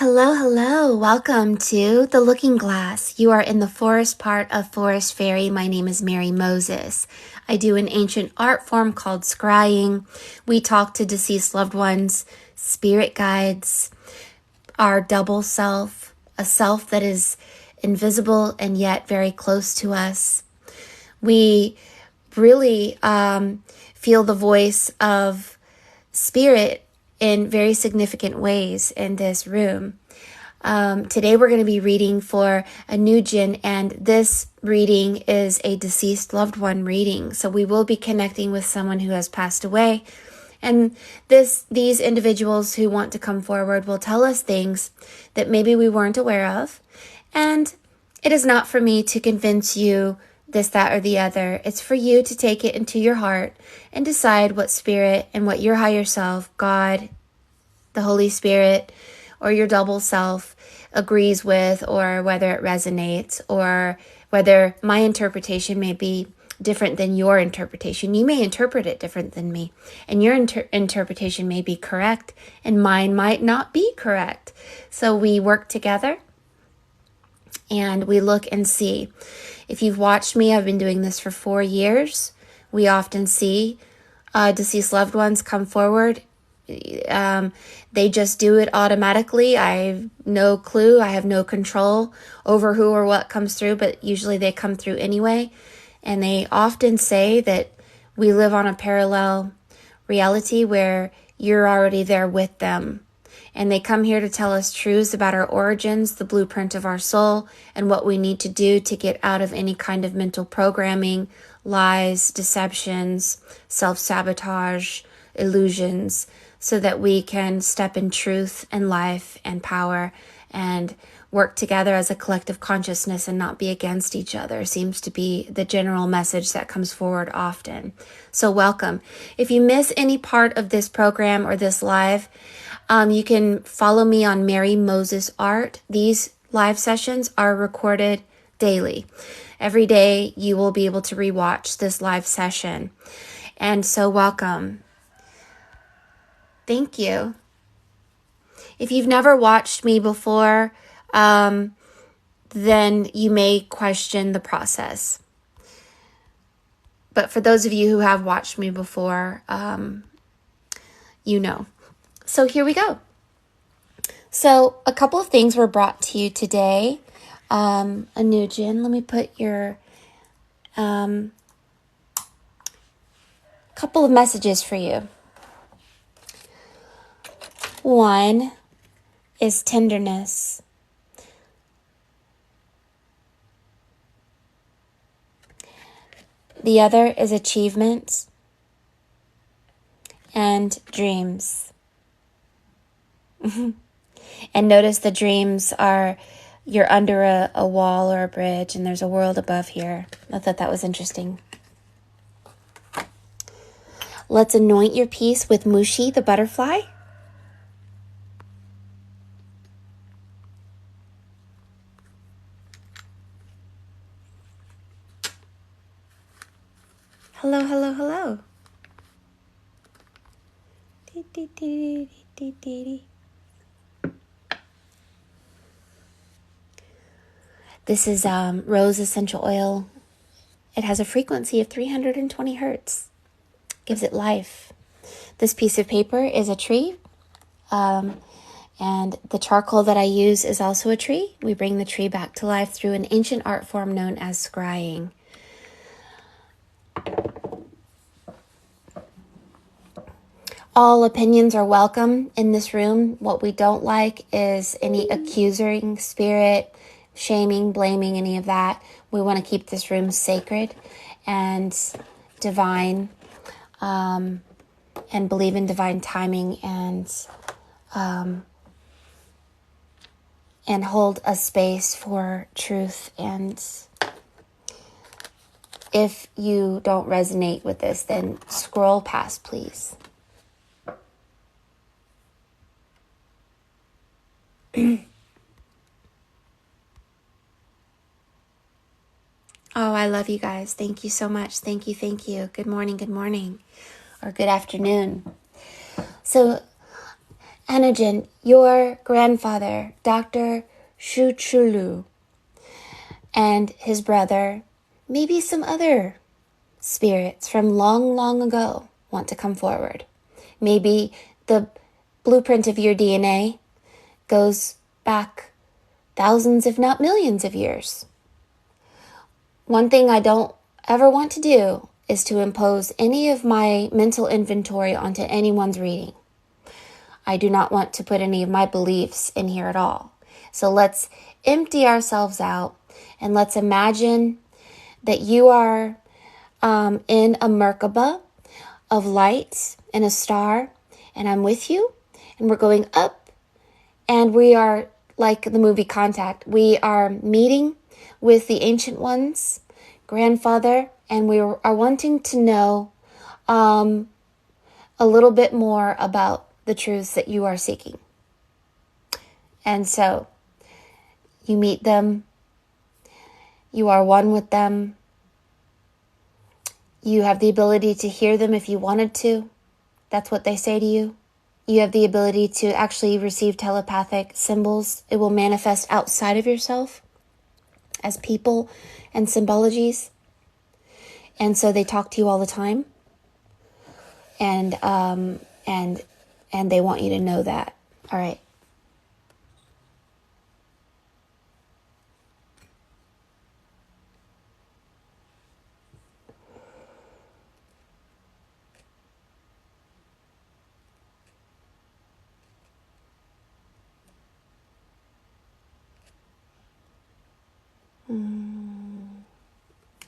Hello, hello. Welcome to The Looking Glass. You are in the forest part of Forest Fairy. My name is Mary Moses. I do an ancient art form called scrying. We talk to deceased loved ones, spirit guides, our double self, a self that is invisible and yet very close to us. We really feel the voice of spirit in very significant ways in this room. Today we're going to be reading for a new Jinn, and this reading is a deceased loved one reading. So we will be connecting with someone who has passed away. And these individuals who want to come forward will tell us things that maybe we weren't aware of. And it is not for me to convince you this, that, or the other. It's for you to take it into your heart and decide what spirit and what your higher self, God, the Holy Spirit, or your double self agrees with, or whether it resonates, or whether my interpretation may be different than your interpretation. You may interpret it different than me, and your interpretation may be correct, and mine might not be correct. So we work together, and we look and see. If you've watched me, I've been doing this for 4 years. We often see deceased loved ones come forward. They just do it automatically. I have no clue. I have no control over who or what comes through, but usually they come through anyway. And they often say that we live on a parallel reality where you're already there with them. And they come here to tell us truths about our origins, the blueprint of our soul, and what we need to do to get out of any kind of mental programming, lies, deceptions, self-sabotage, illusions, so that we can step in truth and life and power and work together as a collective consciousness and not be against each other seems to be the general message that comes forward often. So welcome. If you miss any part of this program or this live, you can follow me on Mary Moses Art. These live sessions are recorded daily. Every day you will be able to rewatch this live session. And so welcome. Thank you. If you've never watched me before, then you may question the process. But for those of you who have watched me before, you know. So here we go. So a couple of things were brought to you today. Anujan, let me put your couple of messages for you. One is tenderness. The other is achievement and dreams. And notice the dreams are you're under a wall or a bridge and there's a world above here. I thought that was interesting. Let's anoint your piece with Mushi, the butterfly. Hello, hello, hello. This is rose essential oil. It has a frequency of 320 hertz. Gives it life. This piece of paper is a tree. And the charcoal that I use is also a tree. We bring the tree back to life through an ancient art form known as scrying. All opinions are welcome in this room. What we don't like is any accusing spirit, shaming, blaming, any of that. We want to keep this room sacred and divine, and believe in divine timing and hold a space for truth. And if you don't resonate with this, then scroll past, please. Oh, I love you guys. Thank you so much. Thank you, thank you. Good morning, or good afternoon. So Anagen, your grandfather, Dr. Shuchulu, and his brother, maybe some other spirits from long, long ago want to come forward. Maybe the blueprint of your DNA goes back thousands, if not millions of years. One thing I don't ever want to do is to impose any of my mental inventory onto anyone's reading. I do not want to put any of my beliefs in here at all. So let's empty ourselves out and let's imagine that you are in a Merkaba of light and a star, and I'm with you, and we're going up, and we are like the movie Contact. We are meeting with the Ancient Ones, grandfather, and we are wanting to know a little bit more about the truths that you are seeking. And so you meet them, you are one with them, you have the ability to hear them if you wanted to. That's what they say to you. You have the ability to actually receive telepathic symbols. It will manifest outside of yourself as people and symbologies. And so they talk to you all the time. And they want you to know that. All right.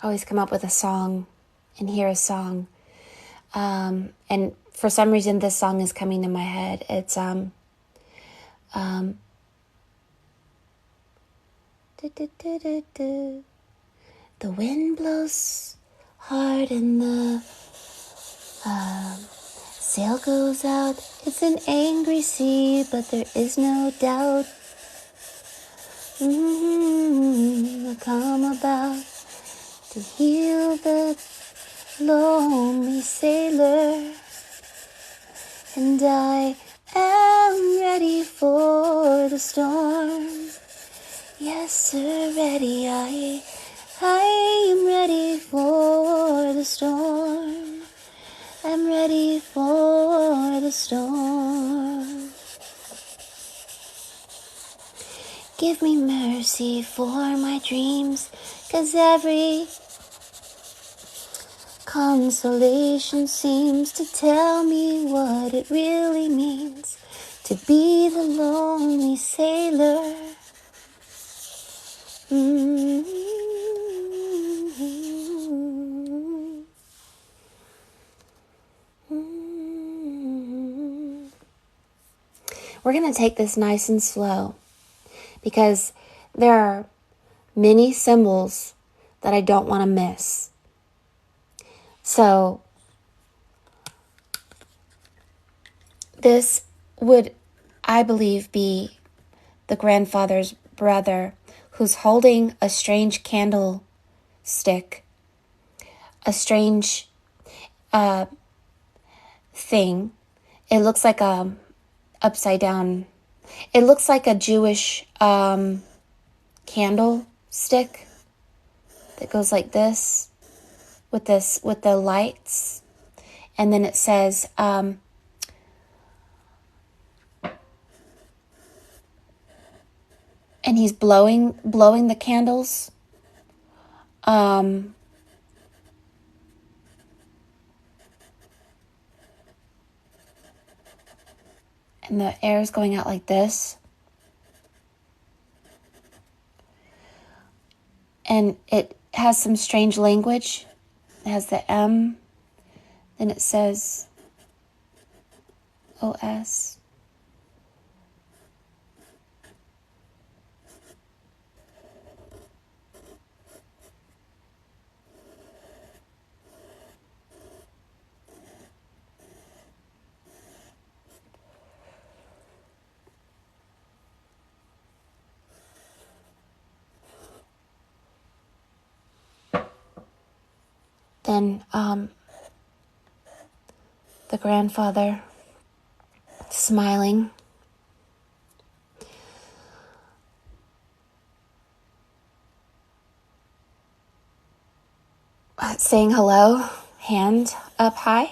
Always come up with a song and hear a song. And for some reason, this song is coming to my head. It's, the wind blows hard and the sail goes out. It's an angry sea, but there is no doubt. I come about to heal the lonely sailor, and I am ready for the storm. Yes, sir, ready. I am ready for the storm. I'm ready for the storm. Give me mercy for my dreams, 'cause every consolation seems to tell me what it really means to be the lonely sailor. We're going to take this nice and slow because there are many symbols that I don't want to miss. So this would, I believe, be the grandfather's brother who's holding a strange candlestick, a strange thing. It looks like a upside down. It looks like a Jewish candlestick that goes like this with the lights, and then it says and he's blowing the candles. And the air is going out like this. And it has some strange language. It has the M. Then it says OS. Then the grandfather, smiling, saying hello, hand up high.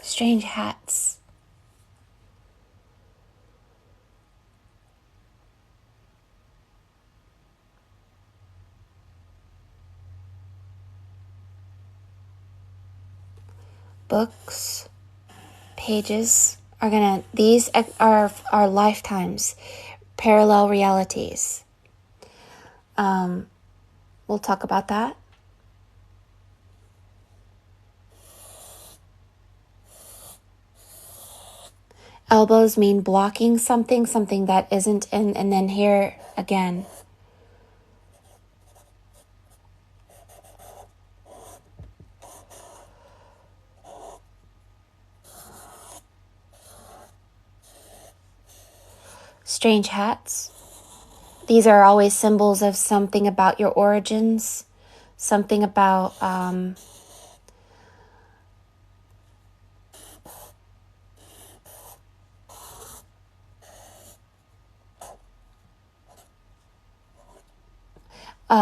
Strange hats. Books, pages these are our lifetimes, parallel realities. We'll talk about that. Elbows mean blocking something that isn't in, and then here again. Strange hats. These are always symbols of something about your origins, something about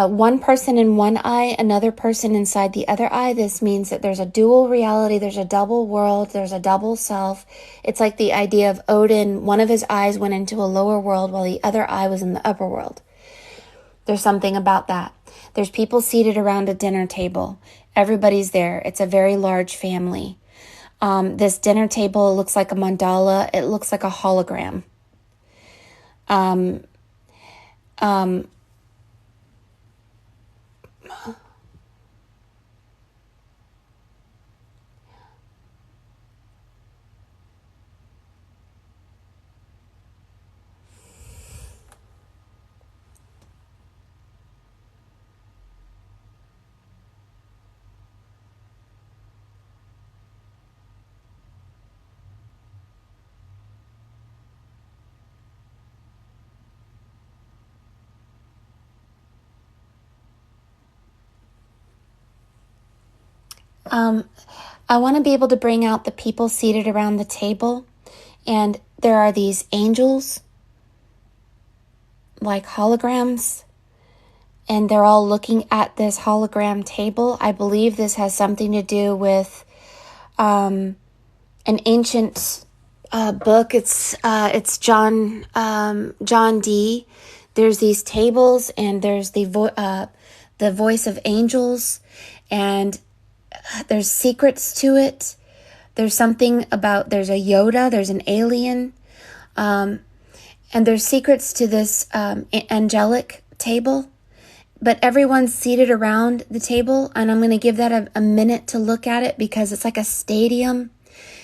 one person in one eye, another person inside the other eye. This means that there's a dual reality, there's a double world, there's a double self. It's like the idea of Odin. One of his eyes went into a lower world while the other eye was in the upper world. There's something about that. There's people seated around a dinner table. Everybody's there. It's a very large family. This dinner table looks like a mandala. It looks like a hologram. I want to be able to bring out the people seated around the table, and there are these angels, like holograms, and they're all looking at this hologram table. I believe this has something to do with an ancient book. It's John D. There's these tables, and there's the voice of angels, and there's secrets to it. There's something about, there's a Yoda, there's an alien, and there's secrets to this angelic table. But everyone's seated around the table, and I'm going to give that a minute to look at it, because it's like a stadium.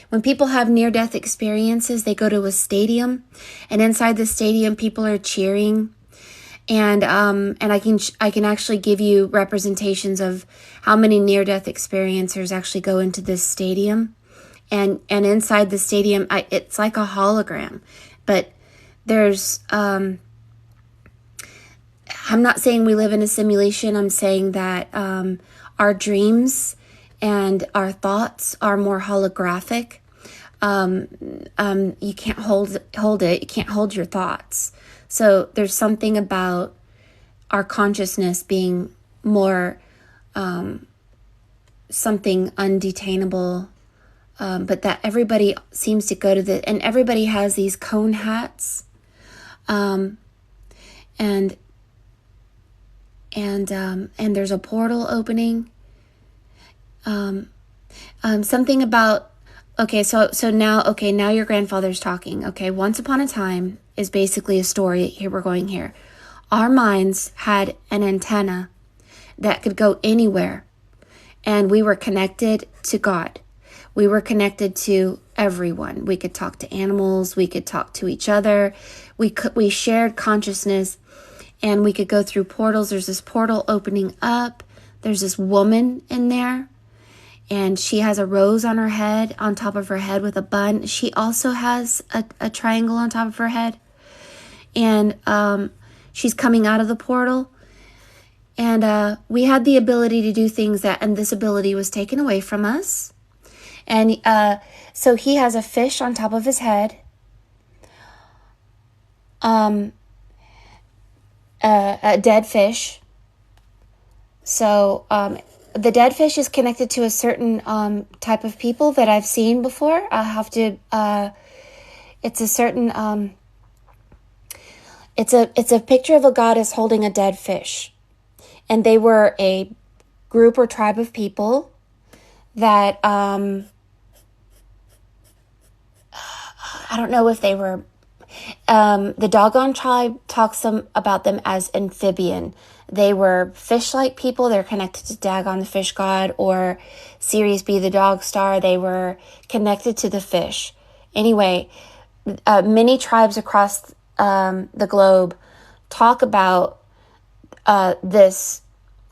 When people have near-death experiences, they go to a stadium, and inside the stadium, people are cheering. And I can actually give you representations of how many near-death experiencers actually go into this stadium, and inside the stadium, it's like a hologram. But there's I'm not saying we live in a simulation. I'm saying that our dreams and our thoughts are more holographic. You can't hold it. You can't hold your thoughts. So there's something about our consciousness being more something undetainable, but that everybody seems to go to and everybody has these cone hats, and there's a portal opening. Something about, now your grandfather's talking. Okay, once upon a time is basically a story. Here we're going here. Our minds had an antenna that could go anywhere, and we were connected to God. We were connected to everyone. We could talk to animals. We could talk to each other. We shared consciousness, and we could go through portals. There's this portal opening up. There's this woman in there, and she has a rose on her head, on top of her head with a bun. She also has a triangle on top of her head, and she's coming out of the portal. And we had the ability to do things and this ability was taken away from us. And so he has a fish on top of his head, a dead fish. So the dead fish is connected to a certain type of people that I've seen before. I have to. It's a certain. It's a picture of a goddess holding a dead fish, and they were a group or tribe of people that I don't know if they were. The Dogon tribe talks about them as amphibian. They were fish-like people. They're connected to Dagon, the fish god, or Sirius B, the dog star. They were connected to the fish. Anyway, many tribes across the globe talk about this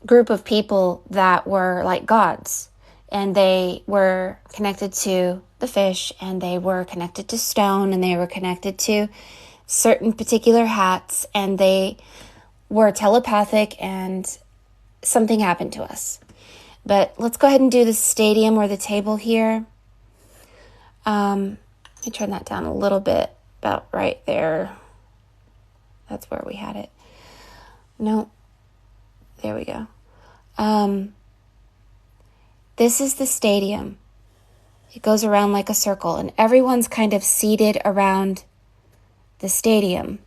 group of people that were like gods. And they were connected to the fish, and they were connected to stone, and they were connected to certain particular hats, and they were telepathic, and something happened to us. But let's go ahead and do the stadium or the table here. Let me turn that down a little bit, about right there. That's where we had it. No, there we go. This is the stadium. It goes around like a circle, and everyone's kind of seated around the stadium.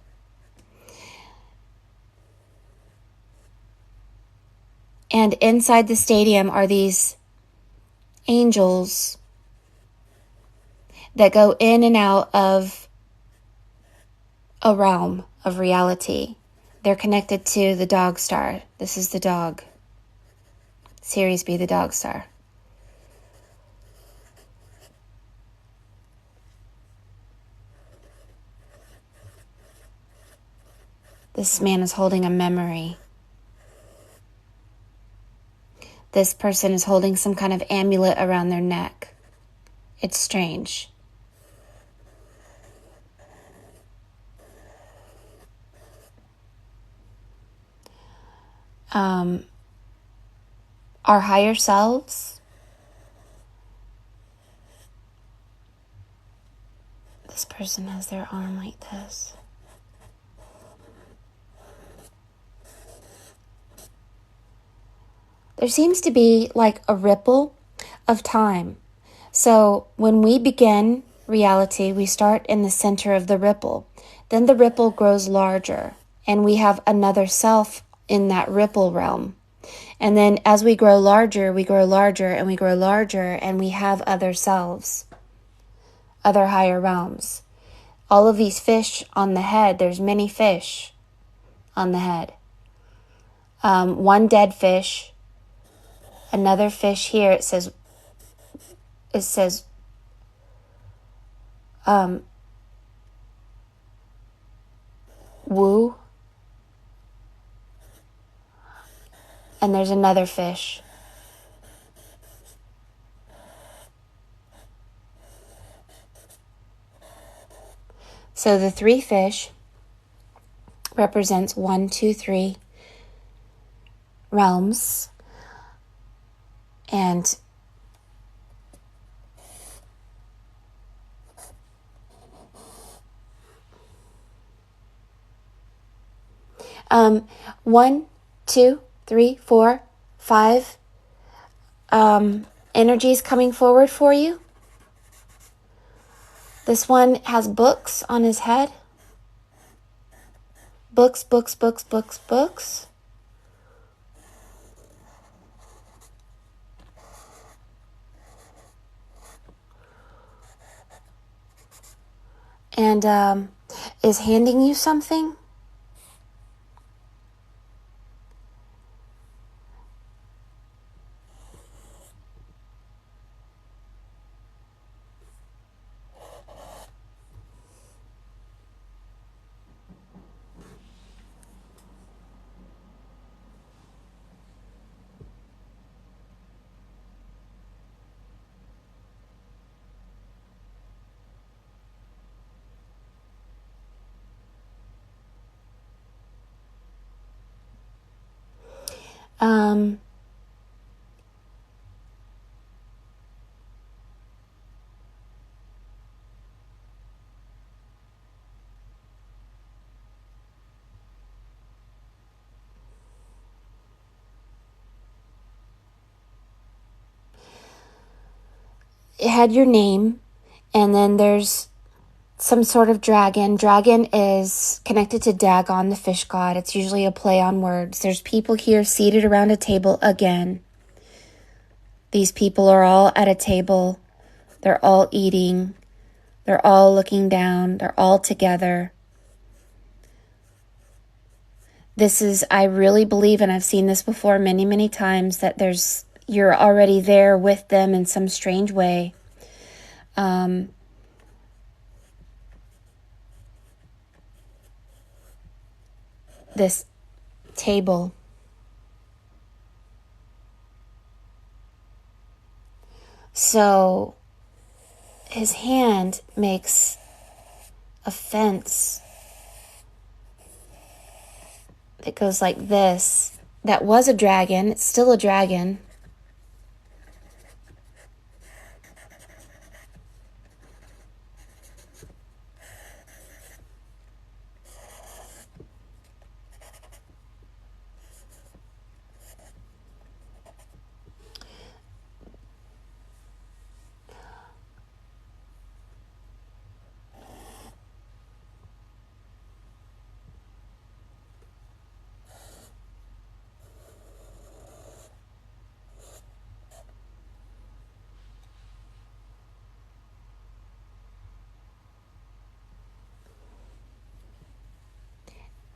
And inside the stadium are these angels that go in and out of a realm of reality. They're connected to the dog star. This is the dog. Sirius B, the dog star. This man is holding a memory. This person is holding some kind of amulet around their neck. It's strange. Our higher selves, this person has their arm like this. There seems to be like a ripple of time. So when we begin reality, we start in the center of the ripple. Then the ripple grows larger, and we have another self in that ripple realm. And then as we grow larger, and we grow larger, and we have other selves, other higher realms. All of these fish on the head, there's many fish on the head. One dead fish, another fish here, it says woo. And there's another fish. So the three fish represents 1, 2, 3 realms. And one, 2, 3, 4, 5 energies coming forward for you. This one has books on his head. Books, books, books, books, books. And is handing you something. it had your name, and then there's some sort of dragon. Dragon is connected to Dagon, the fish god. It's usually a play on words. There's people here seated around a table again. These people are all at a table. They're all eating. They're all looking down. They're all together. This is, I really believe, and I've seen this before many, many times, that you're already there with them in some strange way. This table. So his hand makes a fence that goes like this. That was a dragon. It's still a dragon.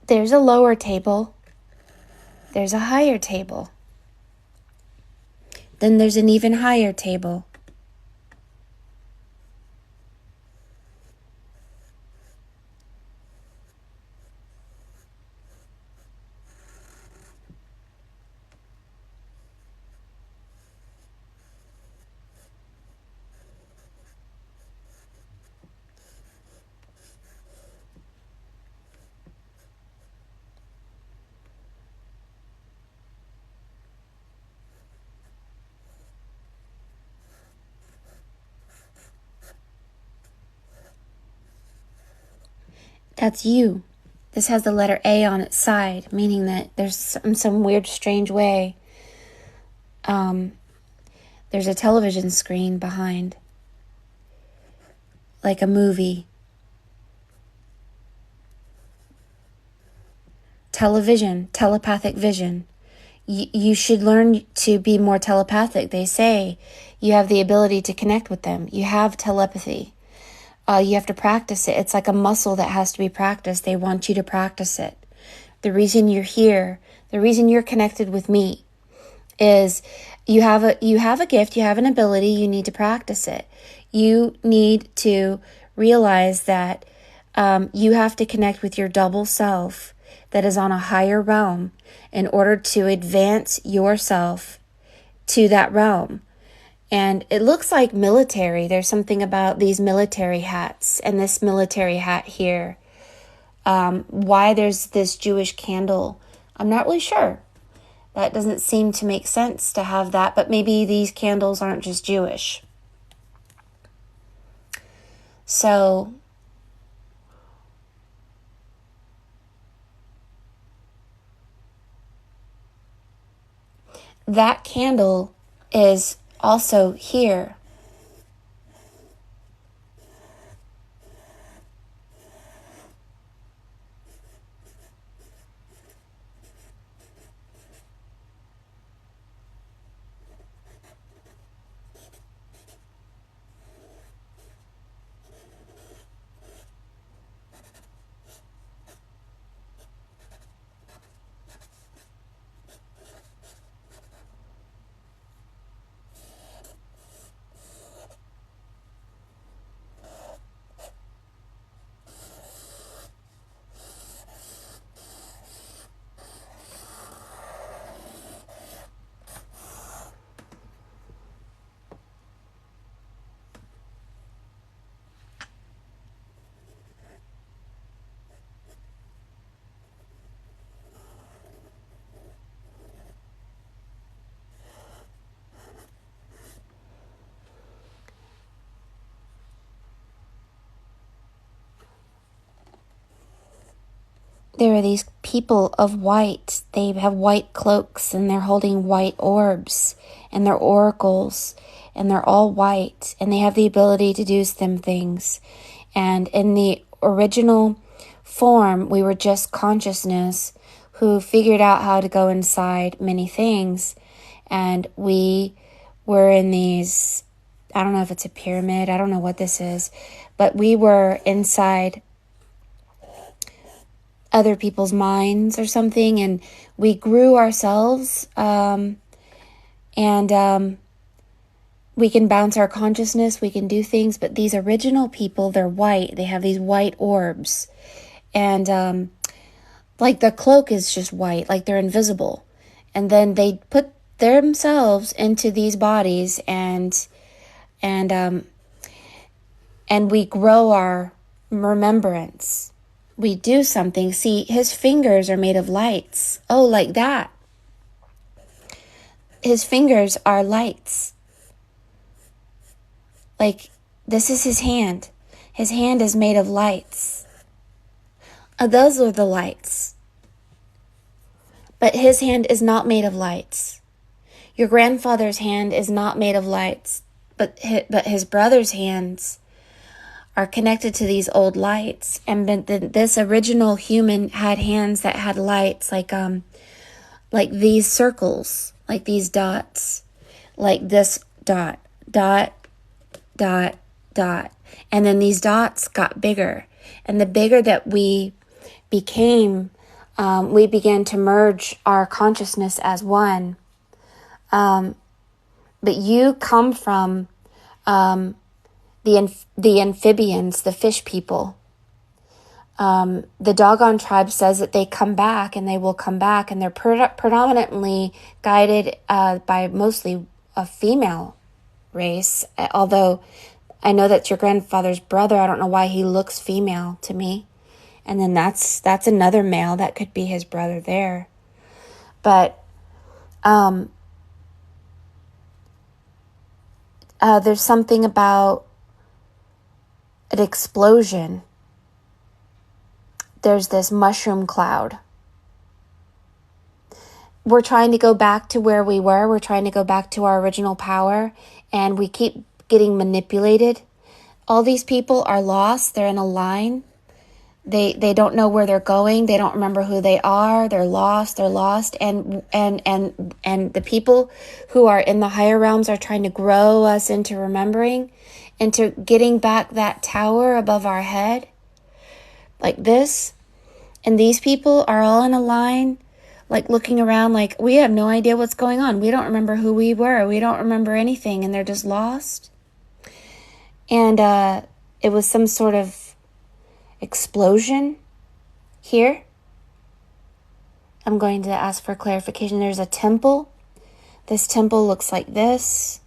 There's a lower table. There's a higher table. Then there's an even higher table. That's you. This has the letter A on its side, meaning that there's some weird, strange way. There's a television screen behind, like a movie. Television, telepathic vision. You should learn to be more telepathic. They say you have the ability to connect with them. You have telepathy. You have to practice it. It's like a muscle that has to be practiced. They want you to practice it. The reason you're here, the reason you're connected with me, is you have a gift, you have an ability, you need to practice it. You need to realize that you have to connect with your double self that is on a higher realm in order to advance yourself to that realm. And it looks like military. There's something about these military hats and this military hat here. Why there's this Jewish candle, I'm not really sure. That doesn't seem to make sense to have that, but maybe these candles aren't just Jewish. So that candle is also here. there are these people of white. They have white cloaks and they're holding white orbs and they're oracles and they're all white and they have the ability to do some things. And in the original form, we were just consciousness who figured out how to go inside many things. And we were in these, I don't know if it's a pyramid, I don't know what this is, but we were inside other people's minds or something, and we grew ourselves, and we can bounce our consciousness, we can do things, but these original people, they're white, they have these white orbs, and like the cloak is just white, like they're invisible, and then they put themselves into these bodies, and we grow our remembrance. We do something. See, his fingers are made of lights. Oh, like that. His fingers are lights. Like, this is his hand. His hand is made of lights. Those are the lights. But his hand is not made of lights. Your grandfather's hand is not made of lights, but his brother's hands are connected to these old lights. And this original human had hands that had lights, like these circles, like these dots, like this dot, dot, dot, dot. And then these dots got bigger. And the bigger that we became, we began to merge our consciousness as one. But you come from the amphibians, the fish people. The Dogon tribe says that they come back and they will come back, and they're predominantly guided by mostly a female race, although I know that's your grandfather's brother. I don't know why he looks female to me. And then that's another male. That could be his brother there. But there's something about an explosion. There's this mushroom cloud. We're trying to go back to where we were. We're trying to go back to our original power, and we keep getting manipulated. All these people are lost. They're in a line. They don't know where they're going. They don't remember who they are. They're lost. And the people who are in the higher realms are trying to grow us into remembering, into getting back that tower above our head, like this. And these people are all in a line, like looking around like, we have no idea what's going on. We don't remember who we were. We don't remember anything. And they're just lost. And it was some sort of explosion here. I'm going to ask for clarification. There's a temple. This temple looks like this.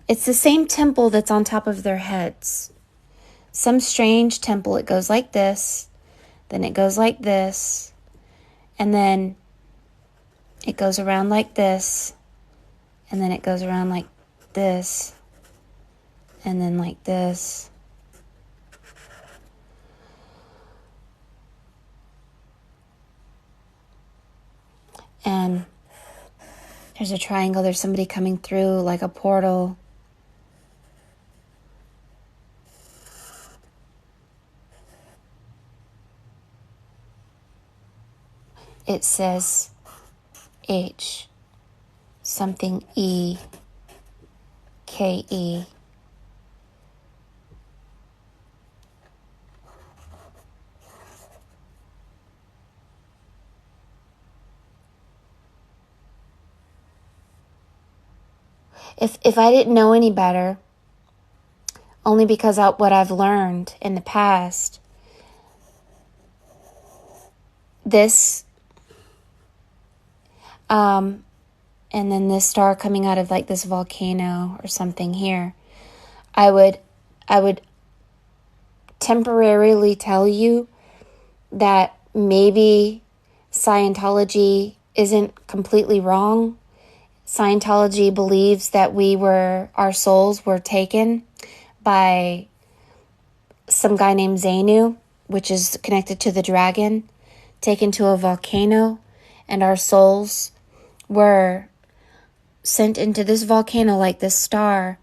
It's the same temple that's on top of their heads. Some strange temple. It goes like this. Then it goes like this. And then it goes around like this. And then it goes around like this. And then like this. And there's a triangle. There's somebody coming through like a portal. It says H, something E, K-E. If I didn't know any better, only because of what I've learned in the past, this, and then this star coming out of like this volcano or something here, I would temporarily tell you that maybe Scientology isn't completely wrong. Scientology believes that our souls were taken by some guy named Xenu, which is connected to the dragon, taken to a volcano, and our souls were sent into this volcano like this star.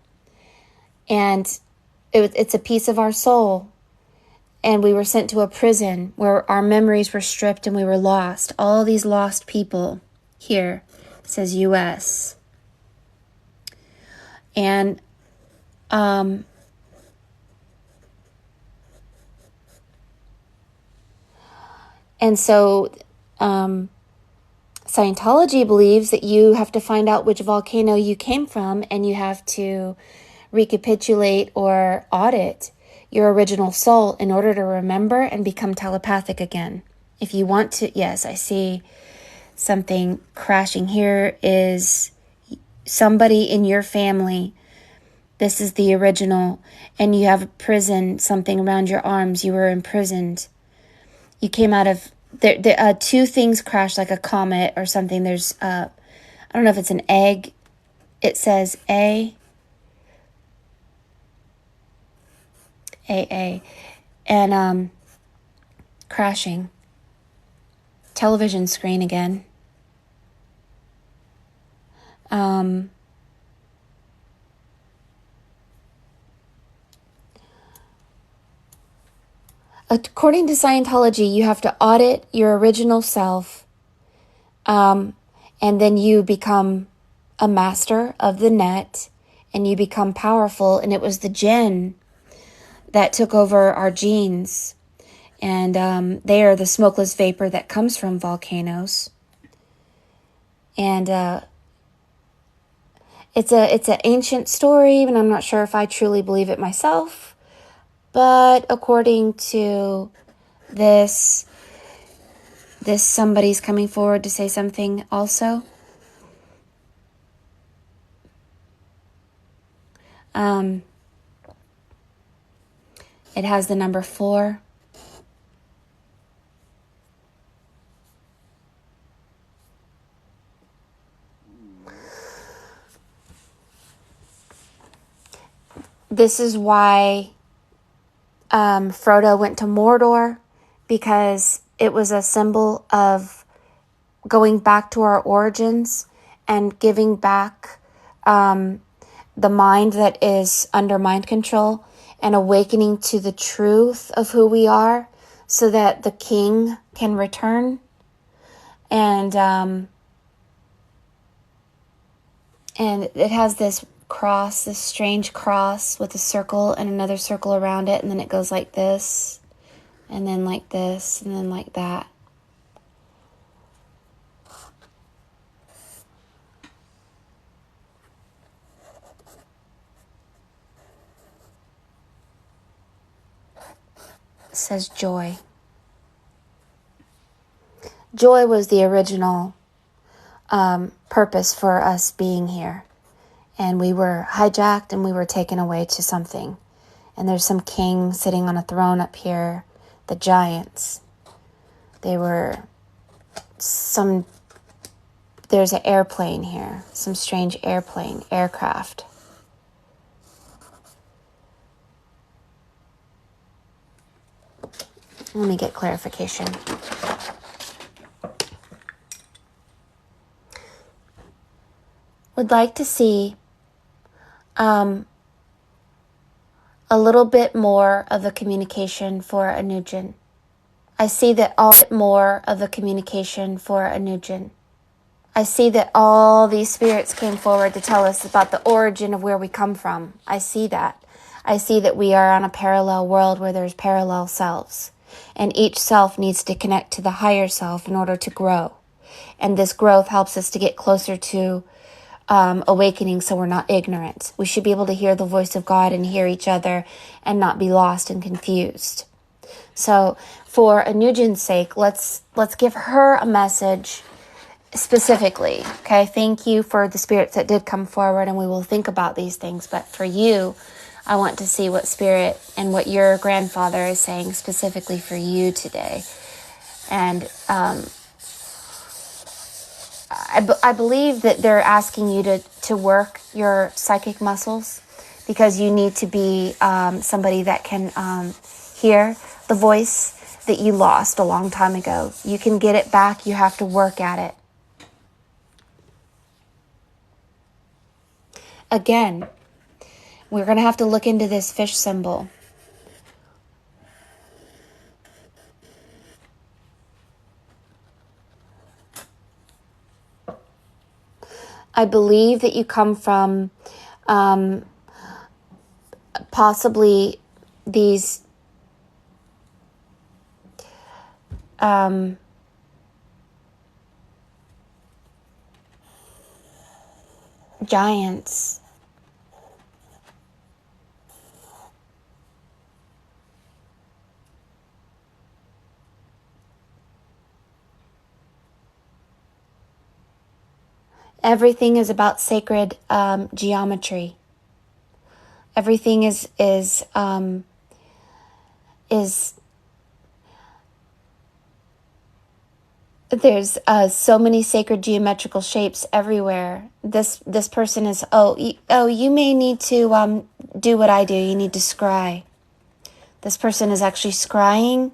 And it's a piece of our soul. And we were sent to a prison where our memories were stripped and we were lost. All these lost people here. It says U.S. And so Scientology believes that you have to find out which volcano you came from, and you have to recapitulate or audit your original soul in order to remember and become telepathic again. If you want to, yes, I see something crashing. Here is somebody in your family. This is the original, and you have a prison, something around your arms. You were imprisoned. You came out of, two things crashed like a comet or something. There's, I don't know if it's an egg. It says A, and crashing. Television screen again. According to Scientology, you have to audit your original self, and then you become a master of the net, and you become powerful. And it was the jinn that took over our genes, and they are the smokeless vapor that comes from volcanoes. And it's an ancient story, and I'm not sure if I truly believe it myself. But according to this somebody's coming forward to say something also. It has the number 4. This is why Frodo went to Mordor, because it was a symbol of going back to our origins and giving back the mind that is under mind control and awakening to the truth of who we are so that the king can return. And it has this cross, this strange cross with a circle and another circle around it, and then it goes like this, and then like this, and then like that. It says joy. Joy was the original purpose for us being here. And we were hijacked and we were taken away to something. And there's some king sitting on a throne up here. The giants. There's an airplane here. Some strange aircraft. Let me get clarification. Would like to see a little bit more of the communication for Anujan. I see that all more of the communication for Anujan. I see that all these spirits came forward to tell us about the origin of where we come from. I see that. I see that we are on a parallel world where there's parallel selves. And each self needs to connect to the higher self in order to grow. And this growth helps us to get closer to awakening, so we're not ignorant. We should be able to hear the voice of God and hear each other and not be lost and confused. So for Anujan's sake, let's give her a message specifically. Okay, thank you for the spirits that did come forward, and we will think about these things. But for you, I want to see what spirit and what your grandfather is saying specifically for you today. And I believe that they're asking you to work your psychic muscles, because you need to be somebody that can hear the voice that you lost a long time ago. You can get it back. You have to work at it. Again, we're going to have to look into this fish symbol. I believe that you come from possibly these giants. Everything is about sacred geometry. Everything is there's so many sacred geometrical shapes everywhere. This person is, you may need to do what I do. You need to scry. This person is actually scrying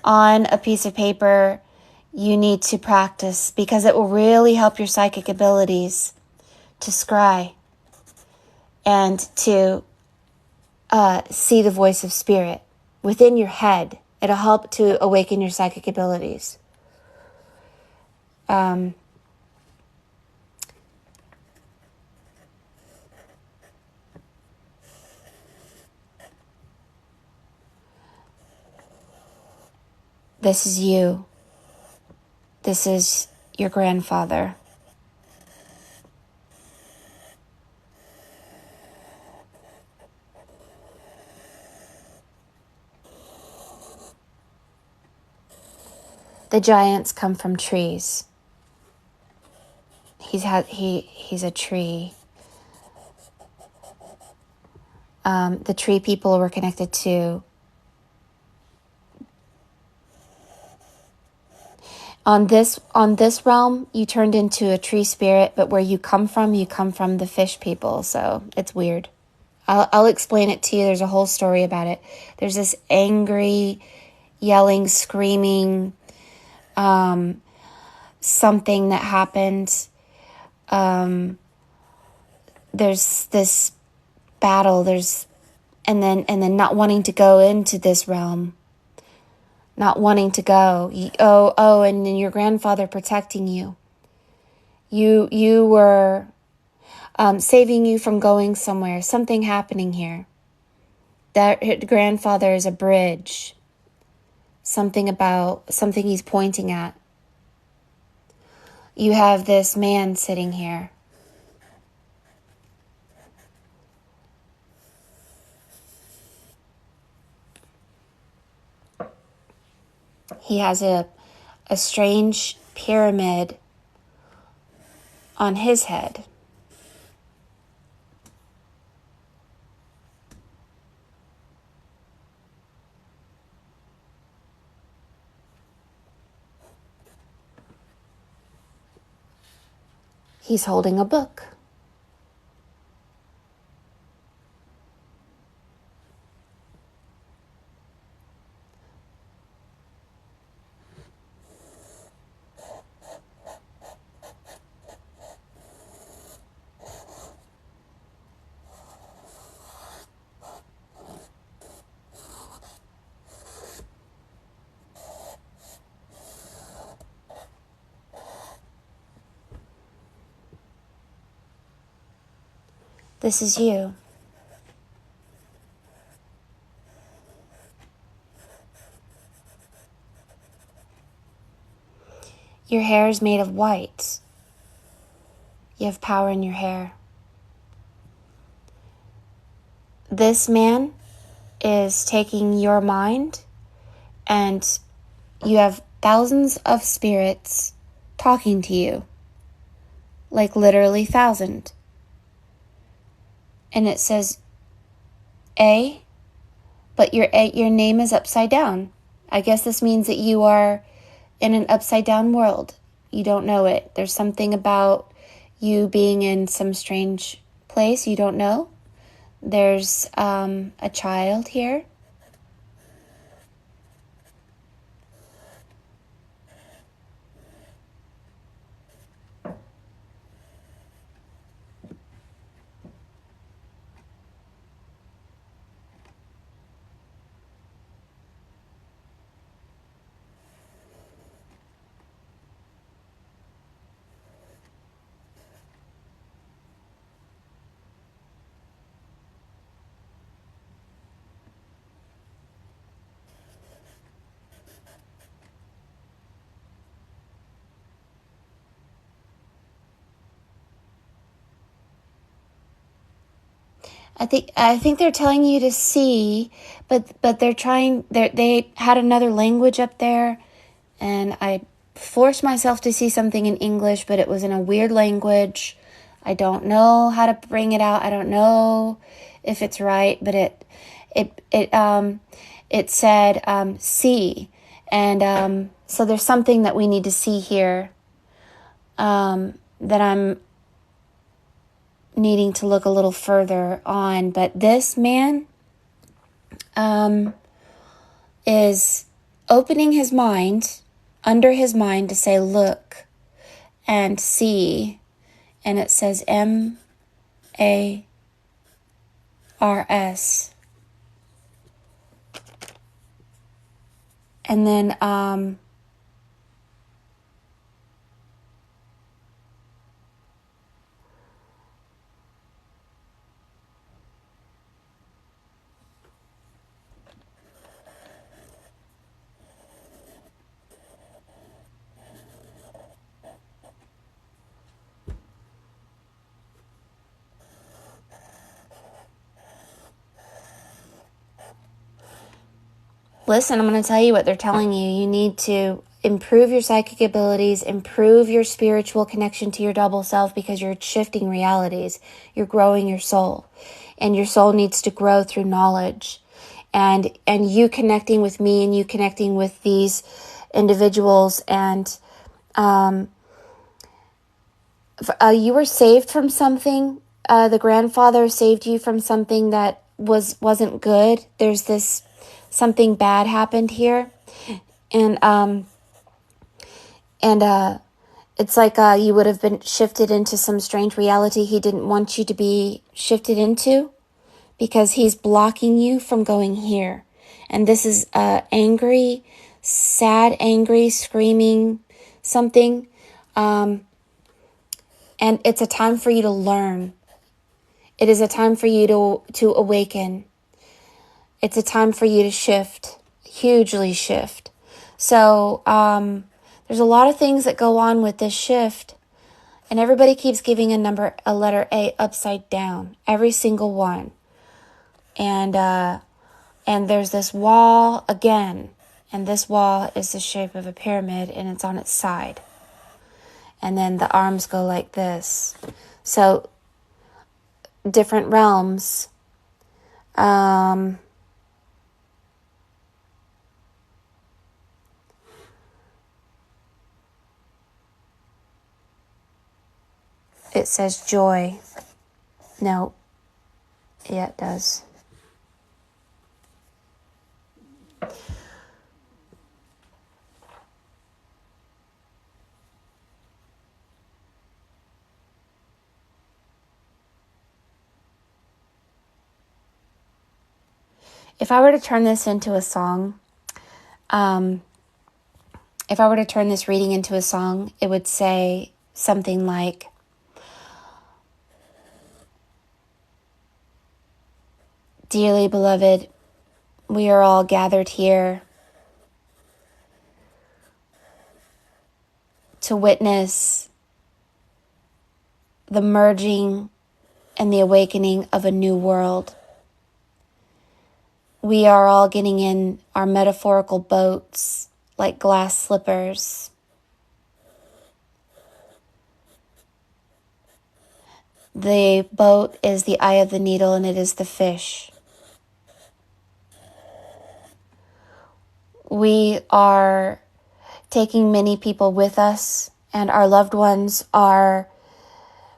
on a piece of paper. You need to practice because it will really help your psychic abilities to scry and to see the voice of spirit within your head. It'll help to awaken your psychic abilities. This is you. This is your grandfather. The giants come from trees. He's a tree. The tree people were connected to. On this realm, you turned into a tree spirit, but where you come from the fish people. So it's weird. I'll explain it to you. There's a whole story about it. There's this angry, yelling, screaming, something that happened. There's this battle. And then not wanting to go into this realm. Not wanting to go. And then your grandfather protecting you. You were saving you from going somewhere. Something happening here. That grandfather is a bridge. Something he's pointing at. You have this man sitting here. He has a strange pyramid on his head. He's holding a book. This is you. Your hair is made of white. You have power in your hair. This man is taking your mind, and you have thousands of spirits talking to you. Like literally 1,000. And it says A, but your name is upside down. I guess this means that you are in an upside down world. You don't know it. There's something about you being in some strange place you don't know. There's a child here. I think they're telling you to see, but they had another language up there, and I forced myself to see something in English, but it was in a weird language. I don't know how to bring it out. I don't know if it's right, but it said see, and so there's something that we need to see here, that I'm needing to look a little further on. But this man is opening his mind, under his mind, to say look and see, and it says MARS. And then listen, I'm going to tell you what they're telling you. You need to improve your psychic abilities, improve your spiritual connection to your double self, because you're shifting realities. You're growing your soul, and your soul needs to grow through knowledge. And you connecting with me, and you connecting with these individuals, and you were saved from something. The grandfather saved you from something that wasn't good. There's this something bad happened here, and it's like you would have been shifted into some strange reality he didn't want you to be shifted into, because he's blocking you from going here. And this is angry, sad, angry, screaming something, and it's a time for you to learn. It is a time for you to awaken. It's a time for you to shift, hugely shift. So there's a lot of things that go on with this shift, and everybody keeps giving a letter A upside down, every single one. And there's this wall again, and this wall is the shape of a pyramid, and it's on its side. And then the arms go like this. So different realms. It says joy. No. Yeah, it does. If I were to turn this into a song, if I were to turn this reading into a song, it would say something like, dearly beloved, we are all gathered here to witness the merging and the awakening of a new world. We are all getting in our metaphorical boats like glass slippers. The boat is the eye of the needle, and it is the fish. We are taking many people with us, and our loved ones are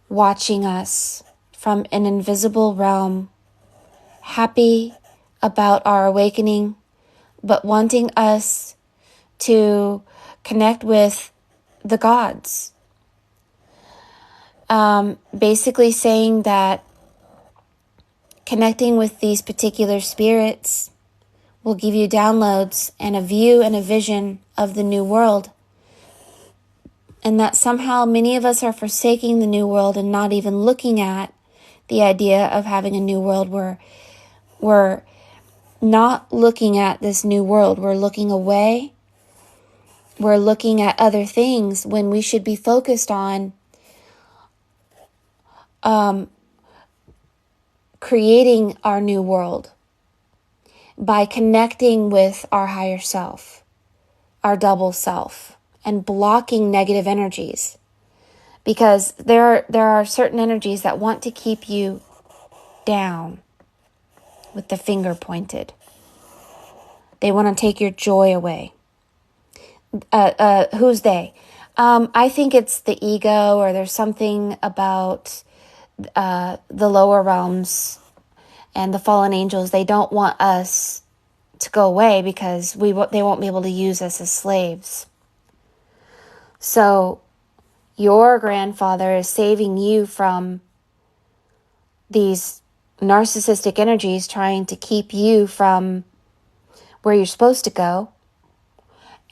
watching us from an invisible realm, happy about our awakening, but wanting us to connect with the gods. Basically saying that connecting with these particular spirits will give you downloads and a view and a vision of the new world. And that somehow many of us are forsaking the new world and not even looking at the idea of having a new world. We're not looking at this new world. We're looking away. We're looking at other things when we should be focused on creating our new world by connecting with our higher self, our double self, and blocking negative energies. Because there are certain energies that want to keep you down with the finger pointed. They want to take your joy away. Who's they? I think it's the ego, or there's something about the lower realms and the fallen angels. They don't want us to go away because they won't be able to use us as slaves. So your grandfather is saving you from these narcissistic energies trying to keep you from where you're supposed to go.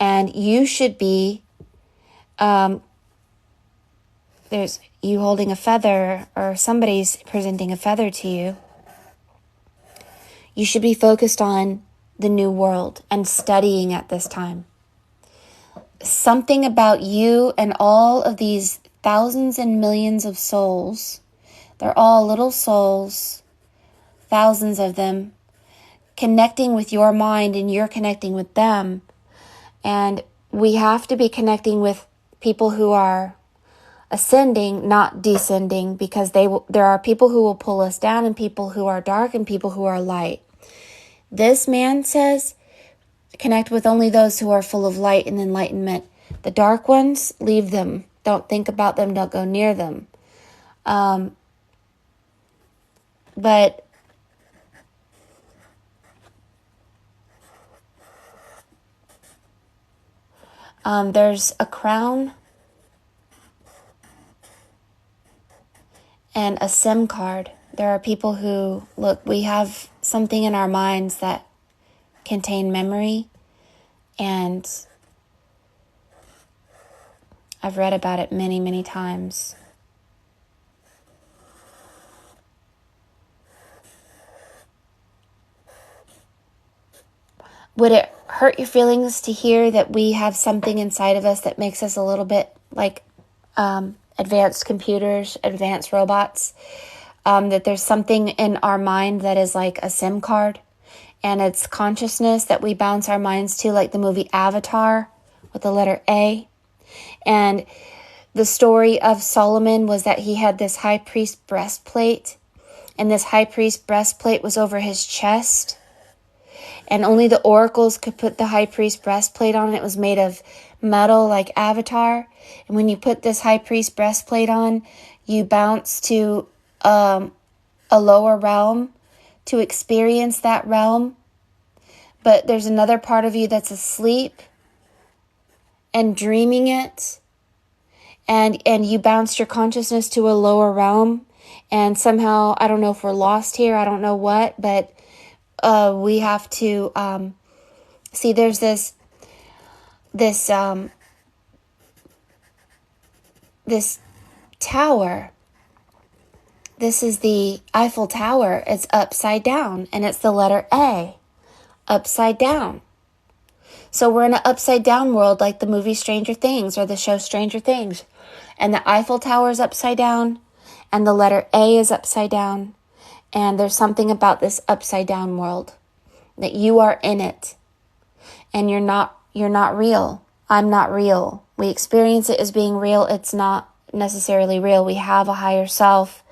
And you should be, there's you holding a feather, or somebody's presenting a feather to you. You should be focused on the new world and studying at this time. Something about you and all of these thousands and millions of souls, they're all little souls, thousands of them, connecting with your mind, and you're connecting with them. And we have to be connecting with people who are ascending, not descending, because there are people who will pull us down, and people who are dark, and people who are light. This man says, connect with only those who are full of light and enlightenment. The dark ones, leave them. Don't think about them. Don't go near them. But there's a crown and a SIM card. There are people who, look, we have something in our minds that contain memory, and I've read about it many, many times. Would it hurt your feelings to hear that we have something inside of us that makes us a little bit like advanced computers, advanced robots? That there's something in our mind that is like a SIM card, and it's consciousness that we bounce our minds to, like the movie Avatar with the letter A. And the story of Solomon was that he had this high priest breastplate, and this high priest breastplate was over his chest, and only the oracles could put the high priest breastplate on. It was made of metal like Avatar. And when you put this high priest breastplate on, you bounce to a lower realm to experience that realm. But there's another part of you that's asleep and dreaming it. And you bounced your consciousness to a lower realm. And somehow, I don't know if we're lost here, I don't know what, but we have to see there's this tower. This is the Eiffel Tower. It's upside down, and it's the letter A, upside down. So we're in an upside down world, like the movie Stranger Things or the show Stranger Things. And the Eiffel Tower is upside down, and the letter A is upside down. And there's something about this upside down world that you are in it, and you're not real. I'm not real. We experience it as being real. It's not necessarily real. We have a higher self,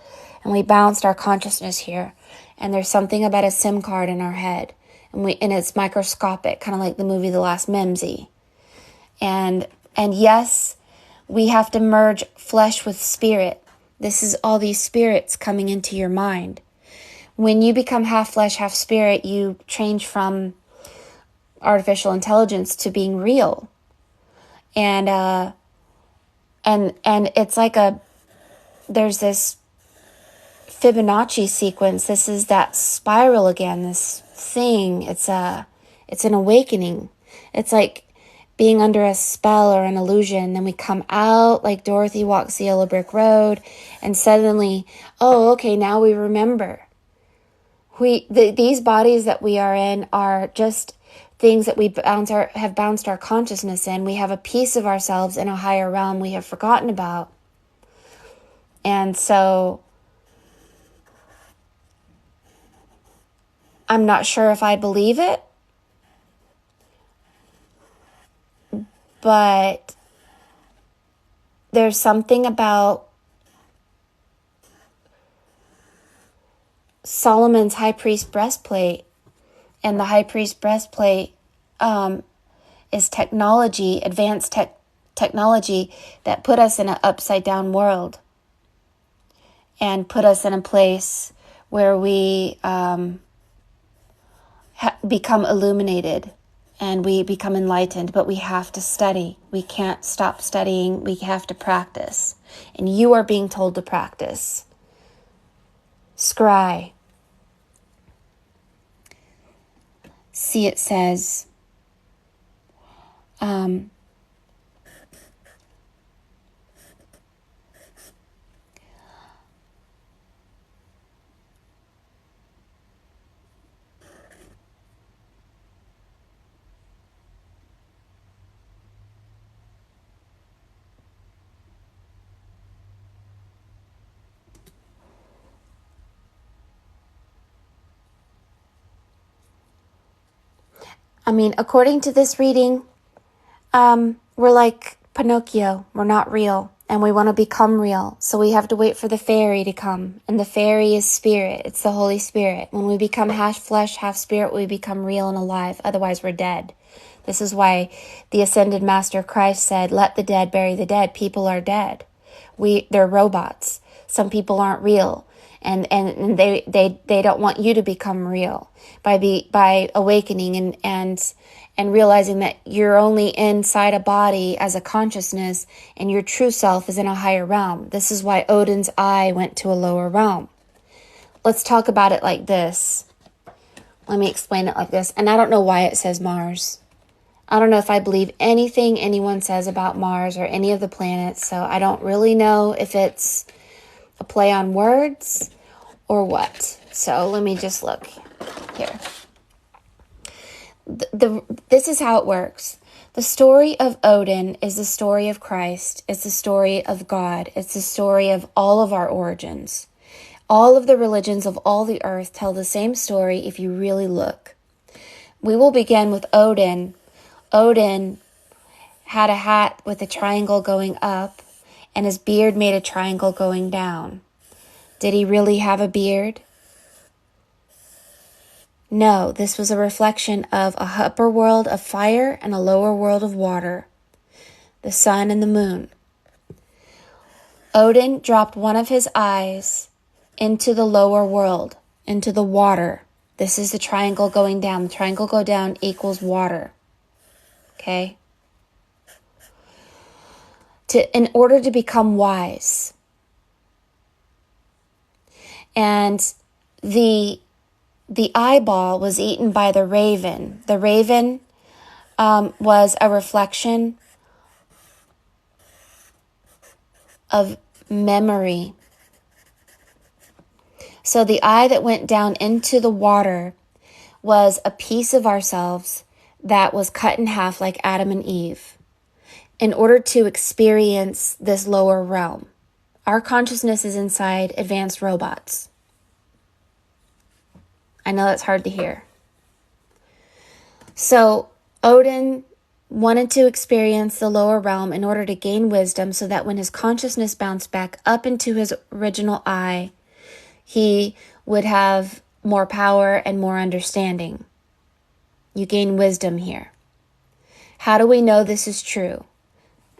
and we bounced our consciousness here. And there's something about a SIM card in our head, and it's microscopic, kind of like the movie The Last Mimsy. And yes, we have to merge flesh with spirit. This is all these spirits coming into your mind. When you become half flesh, half spirit, you change from artificial intelligence to being real. And it's like there's this Fibonacci sequence. This is that spiral again, this thing. It's an awakening. It's like being under a spell or an illusion. Then we come out like Dorothy walks the yellow brick road, and suddenly, oh, okay, now we remember. These bodies that we are in are just things that we have bounced our consciousness in. We have a piece of ourselves in a higher realm we have forgotten about. And so I'm not sure if I believe it, but there's something about Solomon's high priest breastplate, and the high priest breastplate is technology, advanced technology that put us in an upside down world and put us in a place where we become illuminated and we become enlightened, but we have to study. We can't stop studying. We have to practice. And you are being told to practice. Scry. See, it says, according to this reading, we're like Pinocchio. We're not real, and we want to become real. So we have to wait for the fairy to come, and the fairy is spirit. It's the Holy Spirit. When we become half flesh, half spirit, we become real and alive. Otherwise, we're dead. This is why the ascended Master Christ said, "Let the dead bury the dead." People are dead. They're robots. Some people aren't real. And they don't want you to become real by awakening and realizing that you're only inside a body as a consciousness, and your true self is in a higher realm. This is why Odin's eye went to a lower realm. Let's talk about it like this. Let me explain it like this. And I don't know why it says Mars. I don't know if I believe anything anyone says about Mars or any of the planets, so I don't really know if it's a play on words or what. So let me just look here. This is how it works. The story of Odin is the story of Christ. It's the story of God. It's the story of all of our origins. All of the religions of all the earth tell the same story if you really look. We will begin with Odin. Odin had a hat with a triangle going up, and his beard made a triangle going down. Did he really have a beard? No, this was a reflection of a upper world of fire and a lower world of water, the sun and the moon. Odin dropped one of his eyes into the lower world, into the water. This is the triangle going down. The triangle go down equals water. Okay? In order to become wise. And the eyeball was eaten by the raven. The raven was a reflection of memory. So the eye that went down into the water was a piece of ourselves that was cut in half like Adam and Eve in order to experience this lower realm. Our consciousness is inside advanced robots. I know that's hard to hear. So Odin wanted to experience the lower realm in order to gain wisdom so that when his consciousness bounced back up into his original eye, he would have more power and more understanding. You gain wisdom here. How do we know this is true?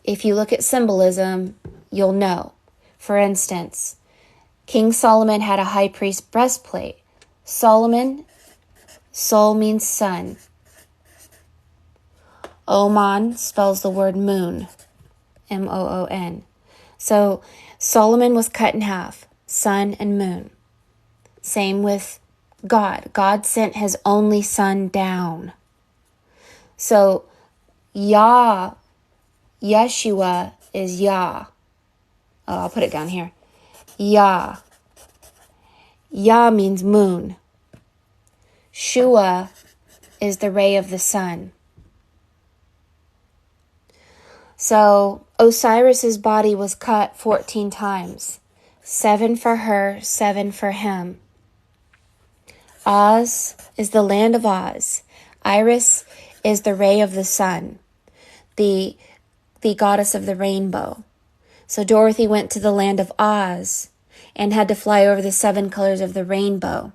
If you look at symbolism, you'll know. For instance, King Solomon had a high priest breastplate. Solomon, Sol means sun. Oman spells the word moon, M-O-O-N. So Solomon was cut in half, sun and moon. Same with God. God sent his only son down. So Yeshua is Yah. Oh, I'll put it down here. Yah. Yah means moon. Shua is the ray of the sun. So Osiris's body was cut 14 times. 7 for her, 7 for him. Oz is the land of Oz. Iris is the ray of the sun, the goddess of the rainbow. So Dorothy went to the land of Oz and had to fly over the 7 colors of the rainbow.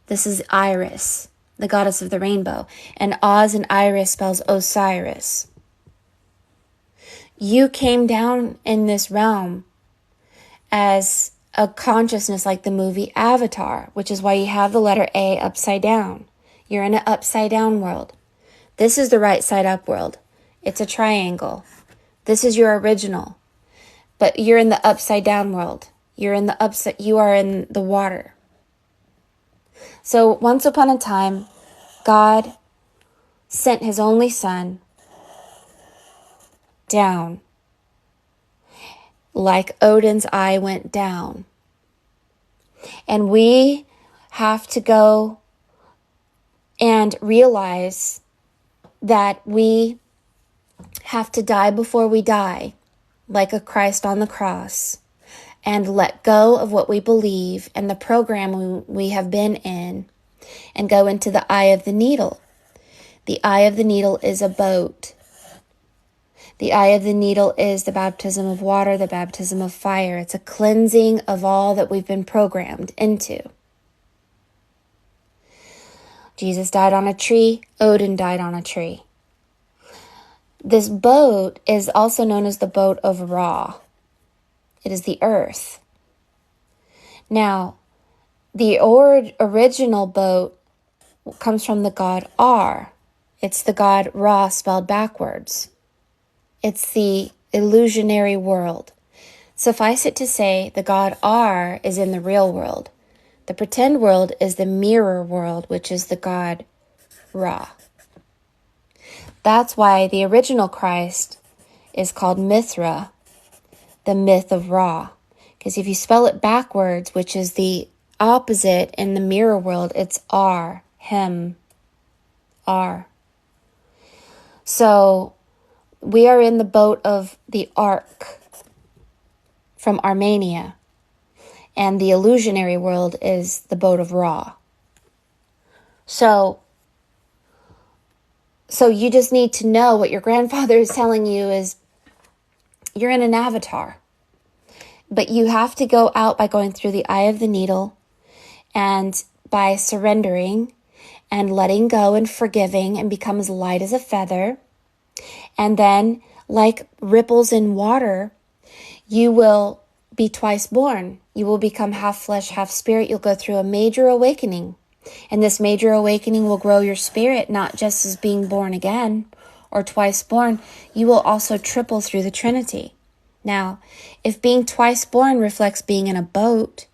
This is Iris, the goddess of the rainbow. And Oz and Iris spells Osiris. You came down in this realm as a consciousness like the movie Avatar, which is why you have the letter A upside down. You're in an upside down world. This is the right side up world. It's a triangle. This is your original. But you're in the upside down world. You are in the water. So once upon a time, God sent his only son down, like Odin's eye went down. And we have to go and realize that we have to die before we die, like a Christ on the cross, and let go of what we believe and the program we have been in, and go into the eye of the needle. The eye of the needle is a boat. The eye of the needle is the baptism of water, the baptism of fire. It's a cleansing of all that we've been programmed into. Jesus died on a tree. Odin died on a tree. This boat is also known as the boat of Ra. It is the earth. Now, the original boat comes from the god Ar. It's the god Ra spelled backwards. It's the illusionary world. Suffice it to say, the god Ar is in the real world. The pretend world is the mirror world, which is the god Ra. That's why the original Christ is called Mithra, the myth of Ra. Because if you spell it backwards, which is the opposite in the mirror world, it's Ar, him, Ar. So we are in the boat of the Ark from Armenia. And the illusionary world is the boat of Ra. So you just need to know what your grandfather is telling you is you're in an avatar. But you have to go out by going through the eye of the needle and by surrendering and letting go and forgiving and become as light as a feather. And then, like ripples in water, you will be twice born. You will become half flesh, half spirit. You'll go through a major awakening. And this major awakening will grow your spirit, not just as being born again or twice born. You will also triple through the Trinity. Now, if being twice born reflects being in a boat,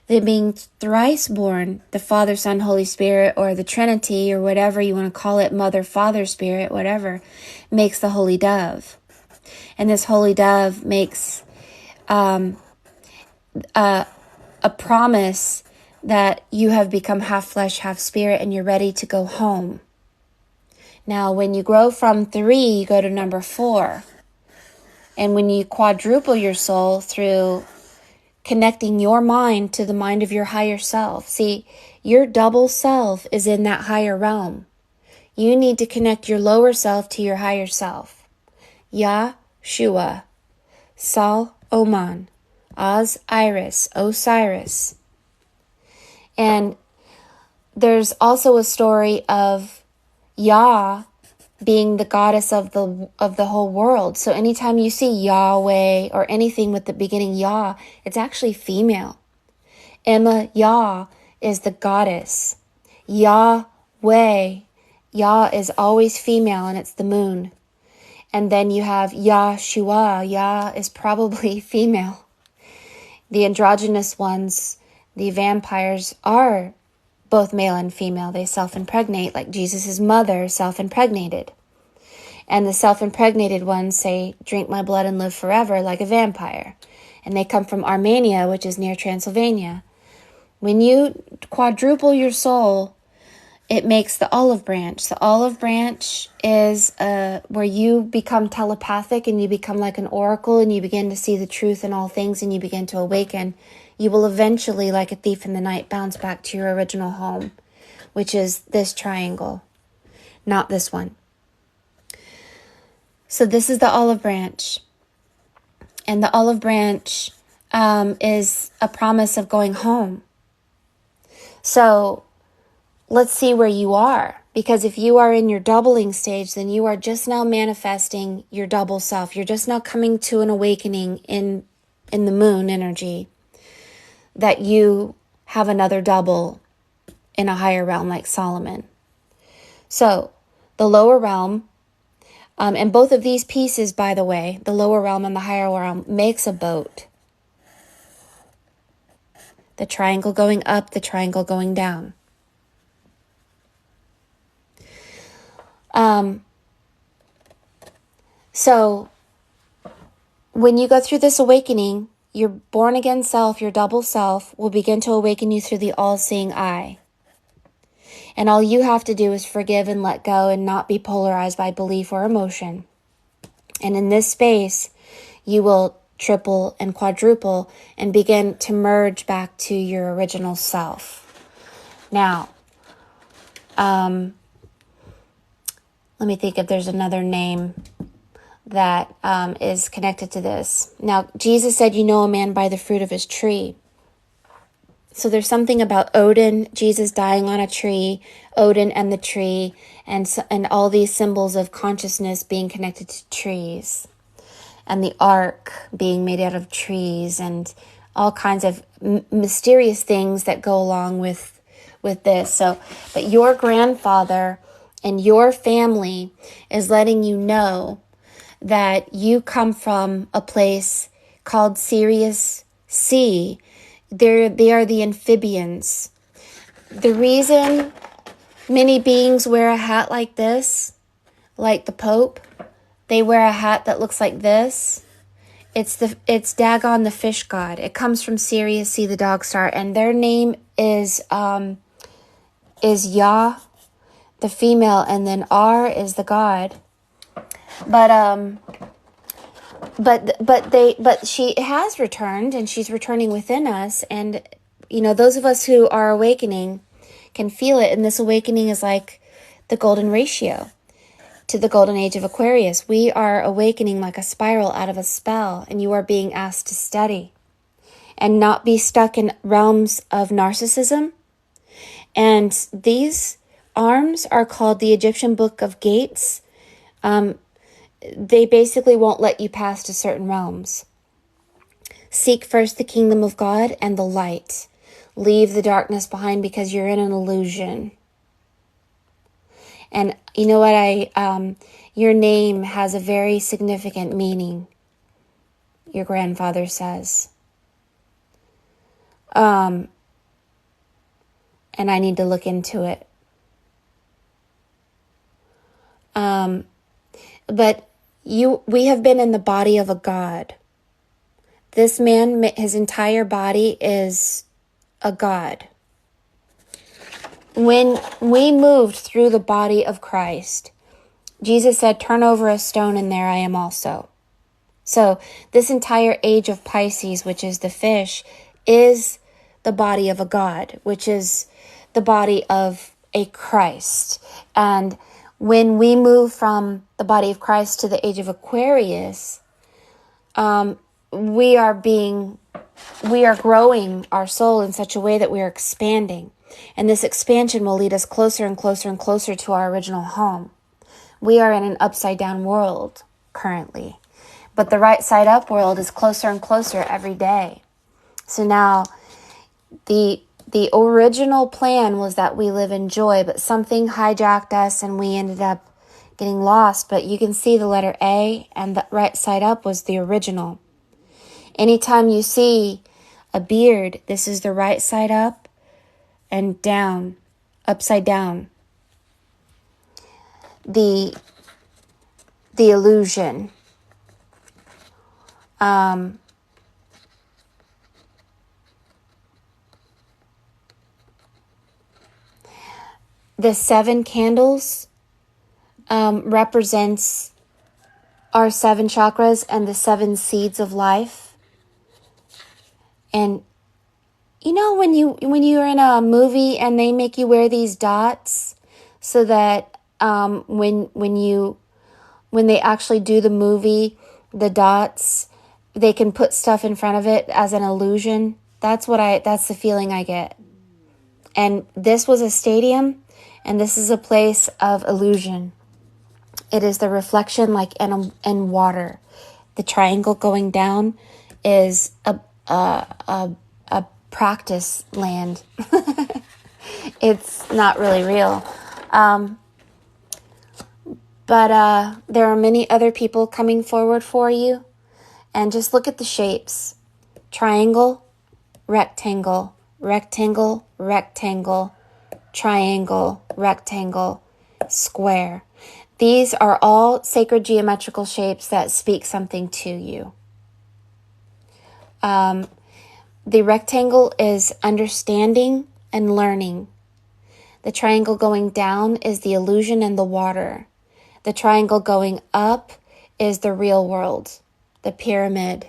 then being thrice born, the Father, Son, Holy Spirit, or the Trinity, or whatever you want to call it, Mother, Father, Spirit, whatever, makes the Holy Dove. And this Holy Dove makes a promise that you have become half flesh, half spirit, and you're ready to go home. Now, when you grow from 3, you go to number 4. And when you quadruple your soul through connecting your mind to the mind of your higher self. See, your double self is in that higher realm. You need to connect your lower self to your higher self. Yahshua, Sal Oman, Oz Iris, Osiris. And there's also a story of Yah being the goddess of the whole world. So anytime you see Yahweh or anything with the beginning Yah, it's actually female. Emma Yah is the goddess. Yahweh, Yah is always female, and it's the moon. And then you have Yahshua. Yah is probably female. The androgynous ones, the vampires, are both male and female. They self-impregnate, like Jesus' mother self-impregnated. And the self-impregnated ones say, drink my blood and live forever, like a vampire. And they come from Armenia, which is near Transylvania. When you quadruple your soul it makes the olive branch. The olive branch is where you become telepathic and you become like an oracle and you begin to see the truth in all things and you begin to awaken. You will eventually, like a thief in the night, bounce back to your original home, which is this triangle, not this one. So this is the olive branch. And the olive branch is a promise of going home. So let's see where you are. Because if you are in your doubling stage, then you are just now manifesting your double self. You're just now coming to an awakening in the moon energy that you have another double in a higher realm like Solomon. So the lower realm, and both of these pieces, by the way, the lower realm and the higher realm, makes a boat. The triangle going up, the triangle going down. So when you go through this awakening, your born again self, your double self, will begin to awaken you through the all-seeing eye. And all you have to do is forgive and let go and not be polarized by belief or emotion. And in this space, you will triple and quadruple and begin to merge back to your original self. Now, let me think if there's another name that is connected to this. Now, Jesus said, you know a man by the fruit of his tree. So there's something about Odin, Jesus dying on a tree, Odin and the tree, and all these symbols of consciousness being connected to trees, and the ark being made out of trees, and all kinds of mysterious things that go along with this. So, but your grandfather and your family is letting you know that you come from a place called Sirius C. They are the amphibians. The reason many beings wear a hat like this, like the Pope, they wear a hat that looks like this. It's Dagon, the fish god. It comes from Sirius C, the dog star, and their name is Yah, the female, and then R is the god. But she has returned, and she's returning within us. And, those of us who are awakening can feel it. And this awakening is like the golden ratio to the golden age of Aquarius. We are awakening like a spiral out of a spell, and you are being asked to study and not be stuck in realms of narcissism. And these arms are called the Egyptian Book of Gates. They basically won't let you pass to certain realms. Seek first the kingdom of God and the light. Leave the darkness behind because you're in an illusion. And you know what? Your name has a very significant meaning, your grandfather says. And I need to look into it. But we have been in the body of a god. This man, his entire body is a god. When we moved through the body of Christ, Jesus said, turn over a stone and there I am also. So this entire age of Pisces, which is the fish, is the body of a god, which is the body of a Christ. And when we move from the body of Christ to the age of Aquarius, we are growing our soul in such a way that we are expanding. And this expansion will lead us closer and closer and closer to our original home. We are in an upside down world currently, but the right side up world is closer and closer every day. So now the original plan was that we live in joy, but something hijacked us and we ended up getting lost. But you can see the letter A, and the right side up was the original. Anytime you see a beard, this is the right side up and down, upside down. The illusion. the 7 candles represents our 7 chakras and the 7 seeds of life. And you know when you're in a movie and they make you wear these dots so that when they actually do the movie, the dots, they can put stuff in front of it as an illusion. That's the feeling I get. And this was a stadium, and this is a place of illusion. It is the reflection like in water. The triangle going down is a practice land. It's not really real. But there are many other people coming forward for you. And just look at the shapes. Triangle, rectangle, rectangle, rectangle, triangle, rectangle, square. These are all sacred geometrical shapes that speak something to you. The rectangle is understanding and learning. The triangle going down is the illusion and the water. The triangle going up is the real world, the pyramid.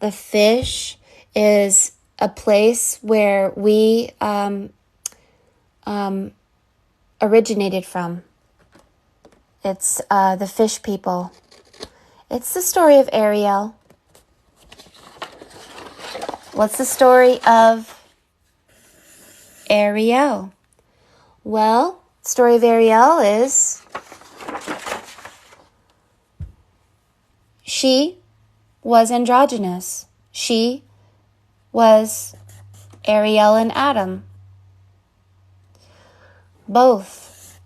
The fish is a place where we originated from. It's the fish people. It's the story of Ariel. What's the story of Ariel? Well, the story of Ariel is she was androgynous. She was Ariel and Adam. Both.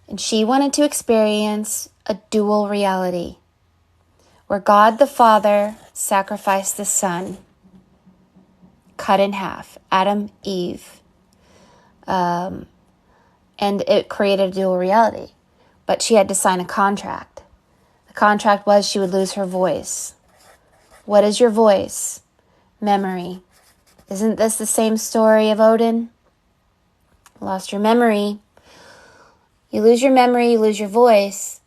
And she wanted to experience a dual reality where God the Father sacrificed the Son, cut in half, Adam, Eve. And it created a dual reality. But she had to sign a contract. The contract was she would lose her voice. What is your voice? Memory. Isn't this the same story of Odin? Lost your memory. You lose your memory, you lose your voice.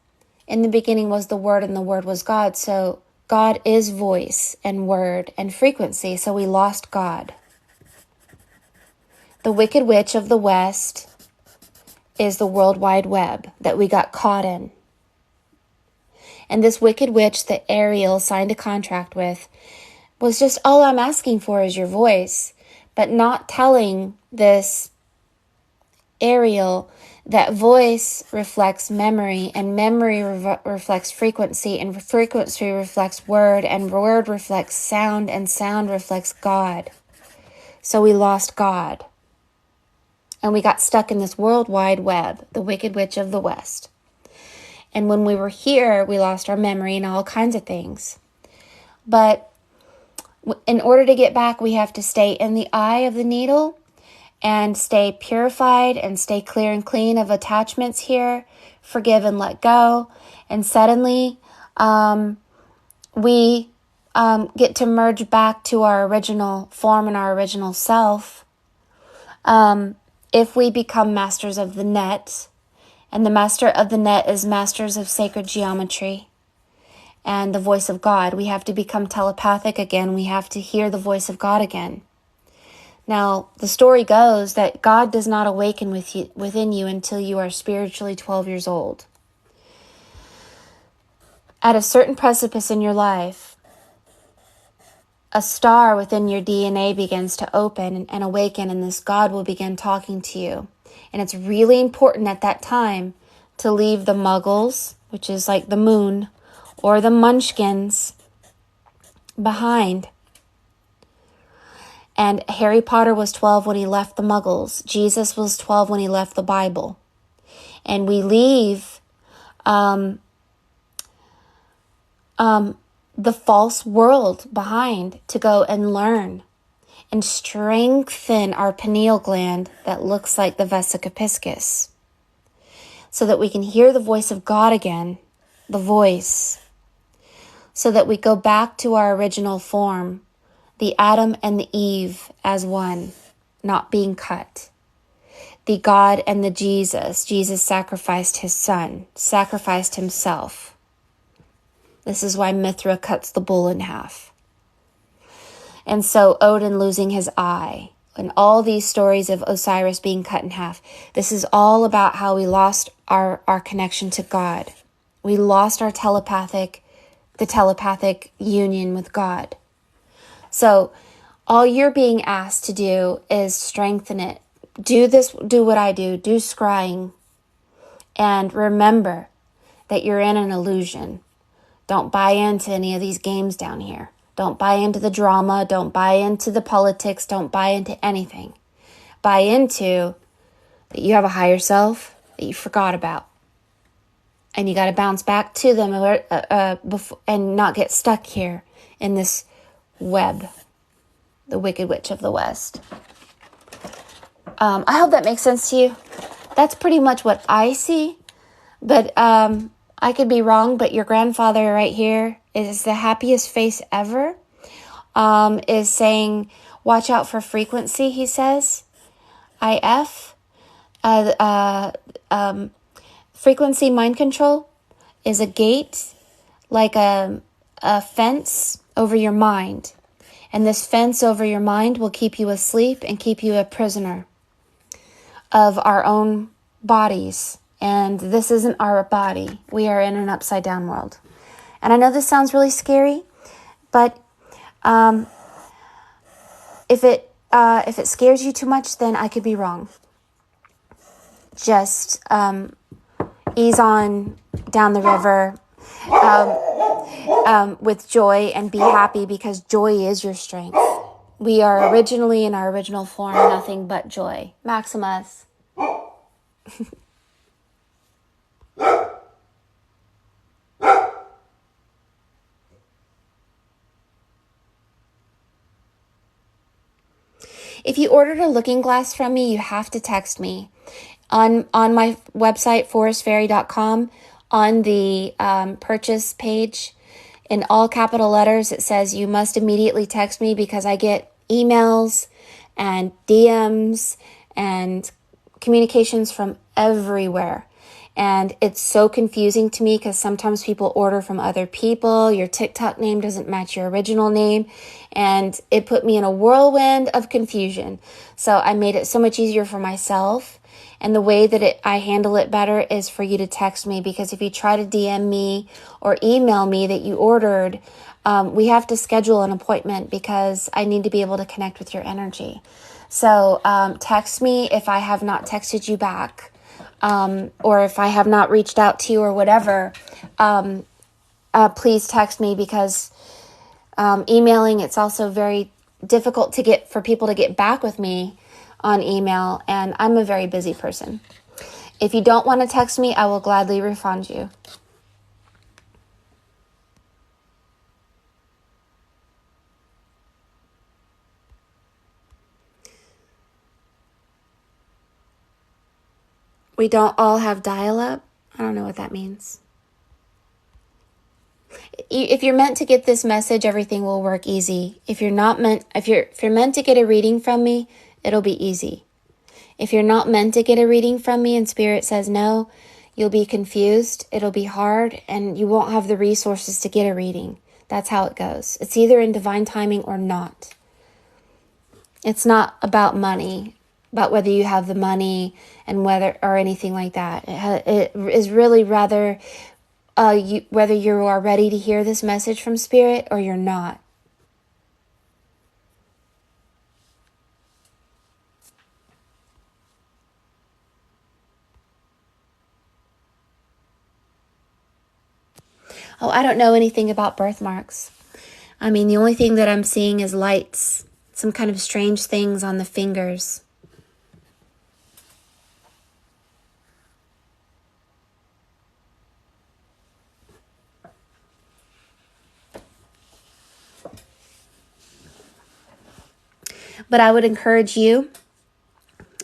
In the beginning was the Word, and the Word was God. So God is voice and word and frequency. So we lost God. The Wicked Witch of the West is the World Wide Web that we got caught in. And this Wicked Witch that Ariel signed a contract with was just, all I'm asking for is your voice, but not telling this Ariel that voice reflects memory, and memory reflects frequency, and frequency reflects word, and word reflects sound, and sound reflects God. So we lost God. And we got stuck in this World Wide Web, the Wicked Witch of the West. And when we were here, we lost our memory and all kinds of things. But in order to get back, we have to stay in the eye of the needle and stay purified and stay clear and clean of attachments here, forgive and let go. And suddenly, we get to merge back to our original form and our original self. If we become masters of the net, and the master of the net is masters of sacred geometry and the voice of God. We have to become telepathic again. We have to hear the voice of God again. Now, the story goes that God does not awaken within you until you are spiritually 12 years old. At a certain precipice in your life, a star within your DNA begins to open and awaken, and this God will begin talking to you. And it's really important at that time to leave the muggles, which is like the moon, or the munchkins behind. And Harry Potter was 12 when he left the muggles. Jesus was 12 when he left the Bible. And we leave the false world behind to go and learn and strengthen our pineal gland that looks like the vesica piscis, so that we can hear the voice of God again, the voice, so that we go back to our original form, the Adam and the Eve as one. not being cut. The God and the Jesus. Jesus sacrificed his son, sacrificed himself. This is why Mithra cuts the bull in half. And so Odin losing his eye, and all these stories of Osiris being cut in half. This is all about how we lost our connection to God. We lost the telepathic union with God. So all you're being asked to do is strengthen it. Do what I do scrying. And remember that you're in an illusion. Don't buy into any of these games down here. Don't buy into the drama. Don't buy into the politics. Don't buy into anything. Buy into that you have a higher self that you forgot about. And you got to bounce back to them and not get stuck here in this web, the Wicked Witch of the West. I hope that makes sense to you. That's pretty much what I see. But I could be wrong, but your grandfather right here is the happiest face ever. Is saying, watch out for frequency, he says. IF. Frequency mind control is a gate, like a fence over your mind. And this fence over your mind will keep you asleep and keep you a prisoner of our own bodies. And this isn't our body. We are in an upside down world. And I know this sounds really scary, but if it scares you too much, then I could be wrong. Just ease on down the river with joy and be happy, because joy is your strength. We are originally in our original form, nothing but joy. Maximus. If you ordered a looking glass from me, you have to text me. On my website, forestfairy.com, on the purchase page, in all capital letters, it says you must immediately text me, because I get emails and DMs and communications from everywhere. And it's so confusing to me, because sometimes people order from other people. Your TikTok name doesn't match your original name. And it put me in a whirlwind of confusion. So I made it so much easier for myself. And the way that I handle it better is for you to text me, because if you try to DM me or email me that you ordered, we have to schedule an appointment, because I need to be able to connect with your energy. So text me if I have not texted you back. Or if I have not reached out to you or whatever, please text me, because emailing, it's also very difficult for people to get back with me on email, and I'm a very busy person. If you don't want to text me, I will gladly refund you. We don't all have dial-up. I don't know what that means. If you're meant to get this message, everything will work easy. If you're meant to get a reading from me, it'll be easy. If you're not meant to get a reading from me and Spirit says no, you'll be confused, it'll be hard, and you won't have the resources to get a reading. That's how it goes. It's either in divine timing or not. It's not about money, about whether you have the money and whether or anything like that. It is really rather whether you are ready to hear this message from Spirit or you're not. Oh, I don't know anything about birthmarks. I mean, the only thing that I'm seeing is lights, some kind of strange things on the fingers. But I would encourage you,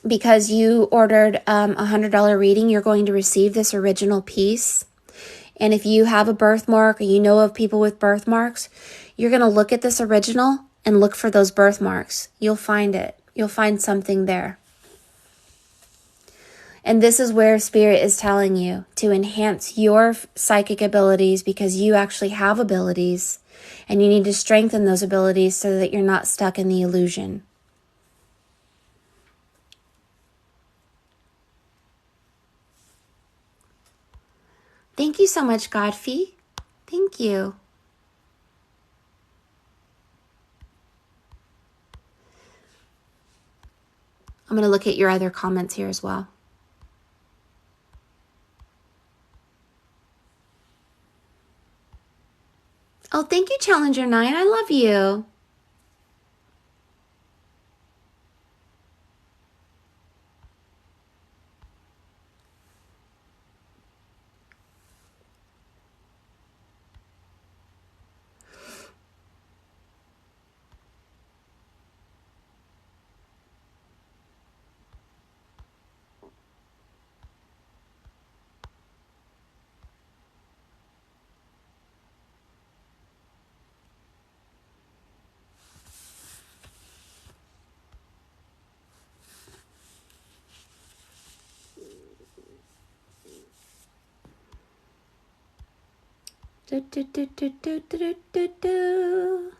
because you ordered a $100 reading, you're going to receive this original piece. And if you have a birthmark or you know of people with birthmarks, you're going to look at this original and look for those birthmarks. You'll find it. You'll find something there. And this is where Spirit is telling you to enhance your psychic abilities, because you actually have abilities and you need to strengthen those abilities so that you're not stuck in the illusion. Thank you so much, Godfrey. Thank you. I'm going to look at your other comments here as well. Oh, thank you, Challenger 9. I love you. Do, do, do, do, do, do, do, do.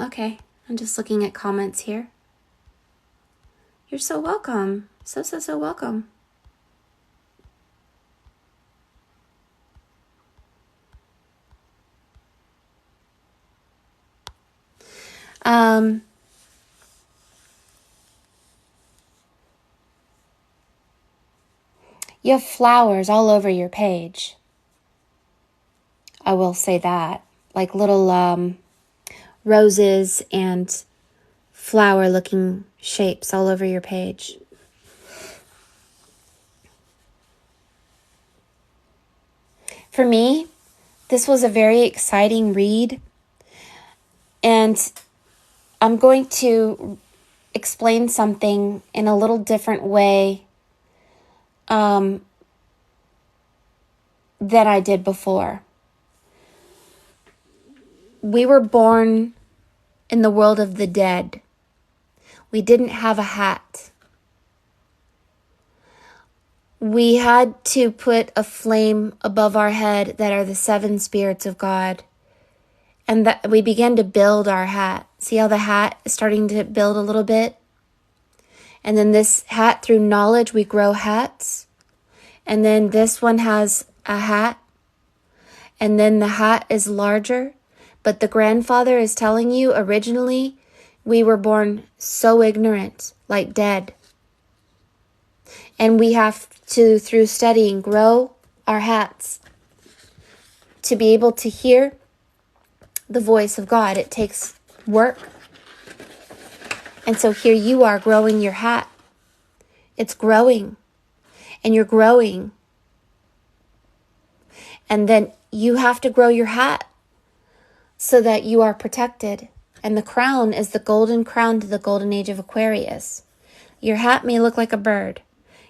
Okay. I'm just looking at comments here. You're so welcome. So welcome. You have flowers all over your page. I will say that. Like little roses and flower-looking shapes all over your page. For me, this was a very exciting read, and I'm going to explain something in a little different way than I did before. We were born in the world of the dead. We didn't have a hat. We had to put a flame above our head that are the 7 spirits of God. And that we began to build our hat. See how the hat is starting to build a little bit? And then this hat, through knowledge, we grow hats. And then this one has a hat. And then the hat is larger. But the grandfather is telling you, originally, we were born so ignorant, like dead. And we have to, through studying, grow our hats to be able to hear the voice of God. It takes work. And so here you are growing your hat. It's growing. And you're growing. And then you have to grow your hat so that you are protected. And the crown is the golden crown to the golden age of Aquarius. Your hat may look like a bird.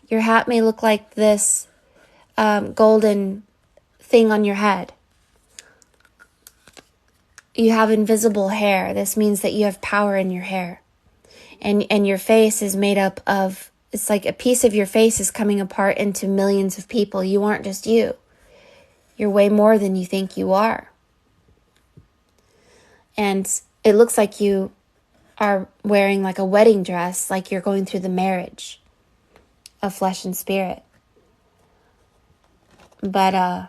Your hat may look like this golden thing on your head. You have invisible hair. This means that you have power in your hair. And your face is made up of, it's like a piece of your face is coming apart into millions of people. You aren't just you. You're way more than you think you are. And it looks like you are wearing like a wedding dress, like you're going through the marriage of flesh and spirit. But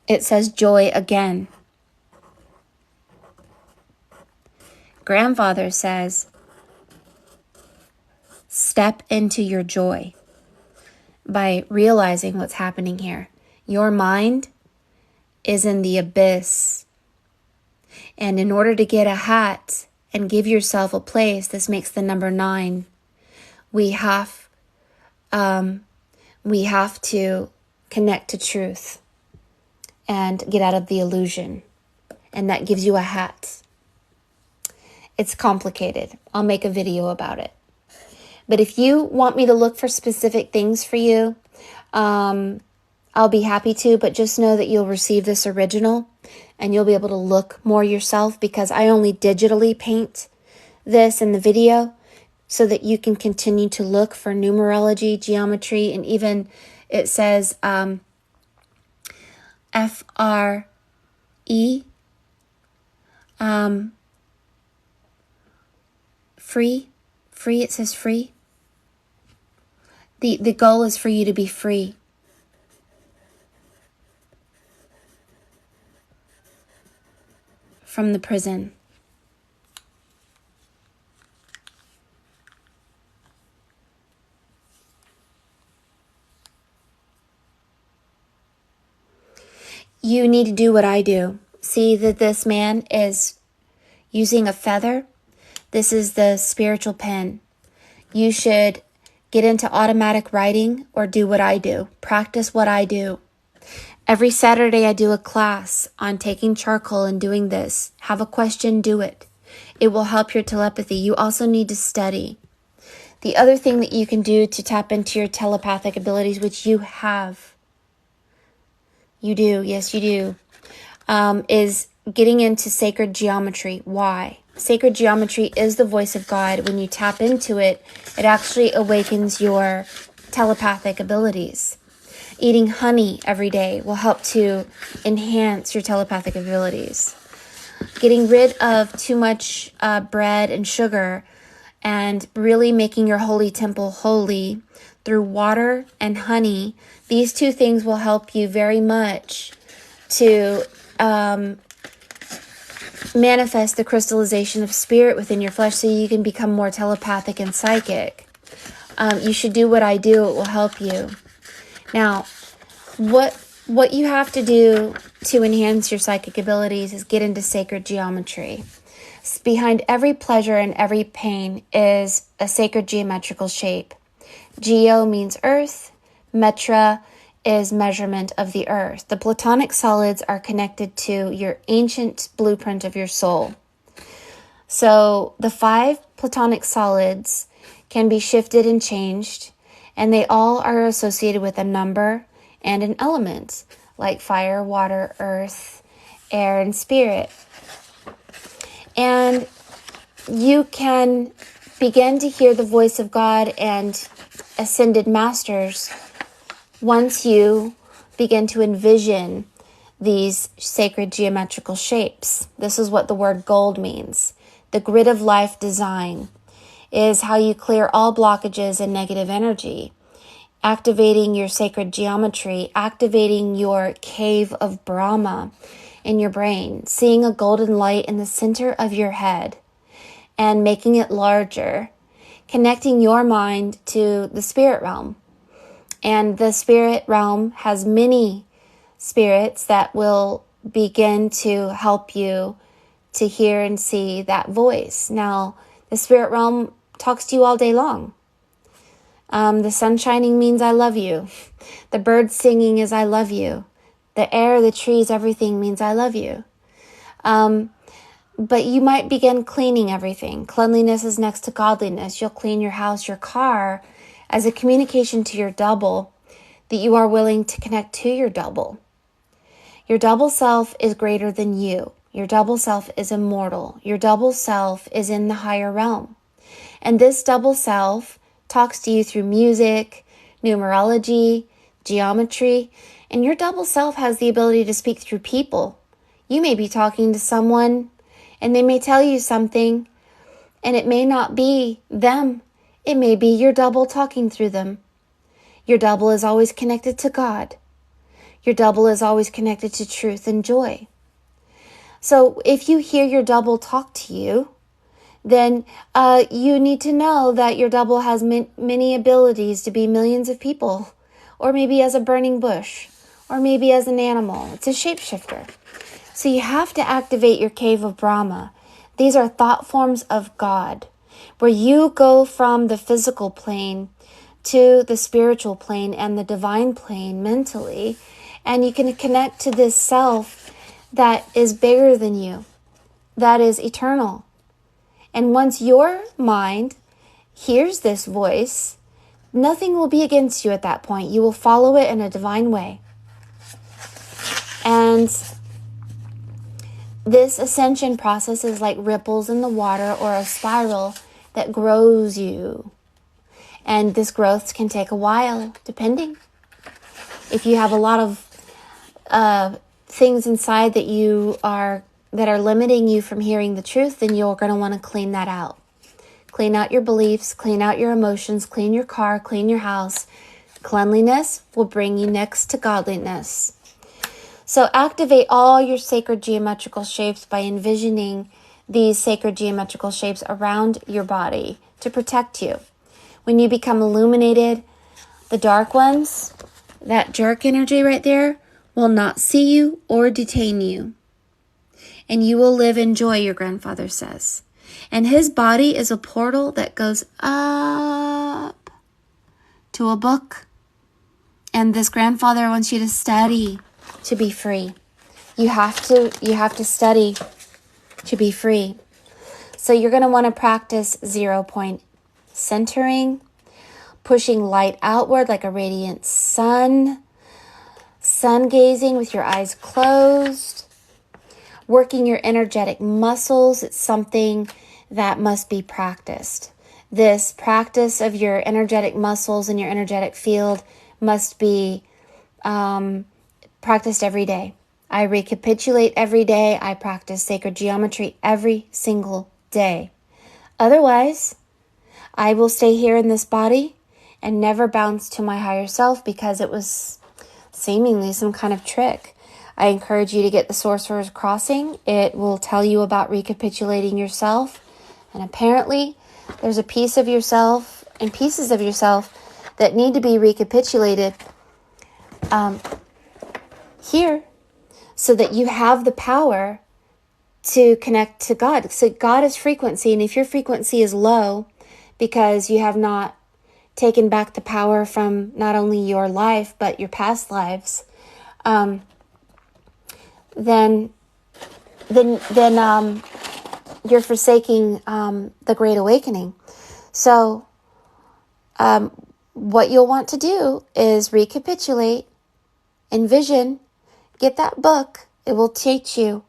it says joy again. Grandfather says, step into your joy by realizing what's happening here. Your mind is in the abyss. And in order to get a hat and give yourself a place, this makes the number 9. We have to connect to truth. and get out of the illusion. And that gives you a hat. It's complicated. I'll make a video about it. But if you want me to look for specific things for you, I'll be happy to, but just know that you'll receive this original and you'll be able to look more yourself, because I only digitally paint this in the video so that you can continue to look for numerology, geometry, and even it says F-R-E, free, it says free. The goal is for you to be free. From the prison. You need to do what I do. See that this man is using a feather. This is the spiritual pen. You should get into automatic writing or do what I do. Practice what I do. Every Saturday I do a class on taking charcoal and doing this. Have a question, do it. It will help your telepathy. You also need to study. The other thing that you can do to tap into your telepathic abilities, which you have, you do, yes you do, is getting into sacred geometry. Why? Sacred geometry is the voice of God. When you tap into it, it actually awakens your telepathic abilities. Eating honey every day will help to enhance your telepathic abilities. Getting rid of too much bread and sugar and really making your holy temple holy through water and honey. These two things will help you very much to manifest the crystallization of spirit within your flesh so you can become more telepathic and psychic. You should do what I do. It will help you. Now, what you have to do to enhance your psychic abilities is get into sacred geometry. Behind every pleasure and every pain is a sacred geometrical shape. Geo means earth. Metra is measurement of the earth. The platonic solids are connected to your ancient blueprint of your soul. So the 5 platonic solids can be shifted and changed, and they all are associated with a number and an element, like fire, water, earth, air, and spirit. And you can begin to hear the voice of God and ascended masters once you begin to envision these sacred geometrical shapes. This is what the word gold means. The grid of life design is how you clear all blockages and negative energy, activating your sacred geometry, activating your cave of Brahma in your brain, seeing a golden light in the center of your head and making it larger, connecting your mind to the spirit realm. And the spirit realm has many spirits that will begin to help you to hear and see that voice. Now, the spirit realm talks to you all day long. The sun shining means I love you. The birds singing is I love you. The air, the trees, everything means I love you. But you might begin cleaning everything. Cleanliness is next to godliness. You'll clean your house, your car, as a communication to your double, that you are willing to connect to your double. Your double self is greater than you. Your double self is immortal. Your double self is in the higher realm. And this double self talks to you through music, numerology, geometry, and your double self has the ability to speak through people. You may be talking to someone and they may tell you something, and it may not be them. It may be your double talking through them. Your double is always connected to God. Your double is always connected to truth and joy. So if you hear your double talk to you, then you need to know that your double has many abilities to be millions of people, or maybe as a burning bush, or maybe as an animal. It's a shapeshifter. So you have to activate your cave of Brahma. These are thought forms of God, where you go from the physical plane to the spiritual plane and the divine plane mentally, And you can connect to this self that is bigger than you, that is eternal. And once your mind hears this voice, nothing will be against you at that point. You will follow it in a divine way. And this ascension process is like ripples in the water or a spiral that grows you. And this growth can take a while, depending. If you have a lot of things inside that are limiting you from hearing the truth, then you're going to want to clean that out. Clean out your beliefs, clean out your emotions, clean your car, clean your house. Cleanliness will bring you next to godliness. So activate all your sacred geometrical shapes by envisioning these sacred geometrical shapes around your body to protect you. When you become illuminated, the dark ones, that jerk energy right there, will not see you or detain you. And you will live in joy, your grandfather says. And his body is a portal that goes up to a book. And this grandfather wants you to study to be free. You have to study to be free. So you're going to want to practice 0 point centering, pushing light outward like a radiant sun gazing with your eyes closed, working your energetic muscles. It's something that must be practiced. This practice of your energetic muscles and your energetic field must be practiced every day. I recapitulate every day. I practice sacred geometry every single day. Otherwise, I will stay here in this body and never bounce to my higher self because it was seemingly some kind of trick. I encourage you to get the Sorcerer's Crossing. It will tell you about recapitulating yourself. And apparently, there's a piece of yourself and pieces of yourself that need to be recapitulated here so that you have the power to connect to God. So God is frequency, and if your frequency is low because you have not taken back the power from not only your life but your past lives, then you're forsaking the Great Awakening. So what you'll want to do is recapitulate, envision, get that book. It will teach you.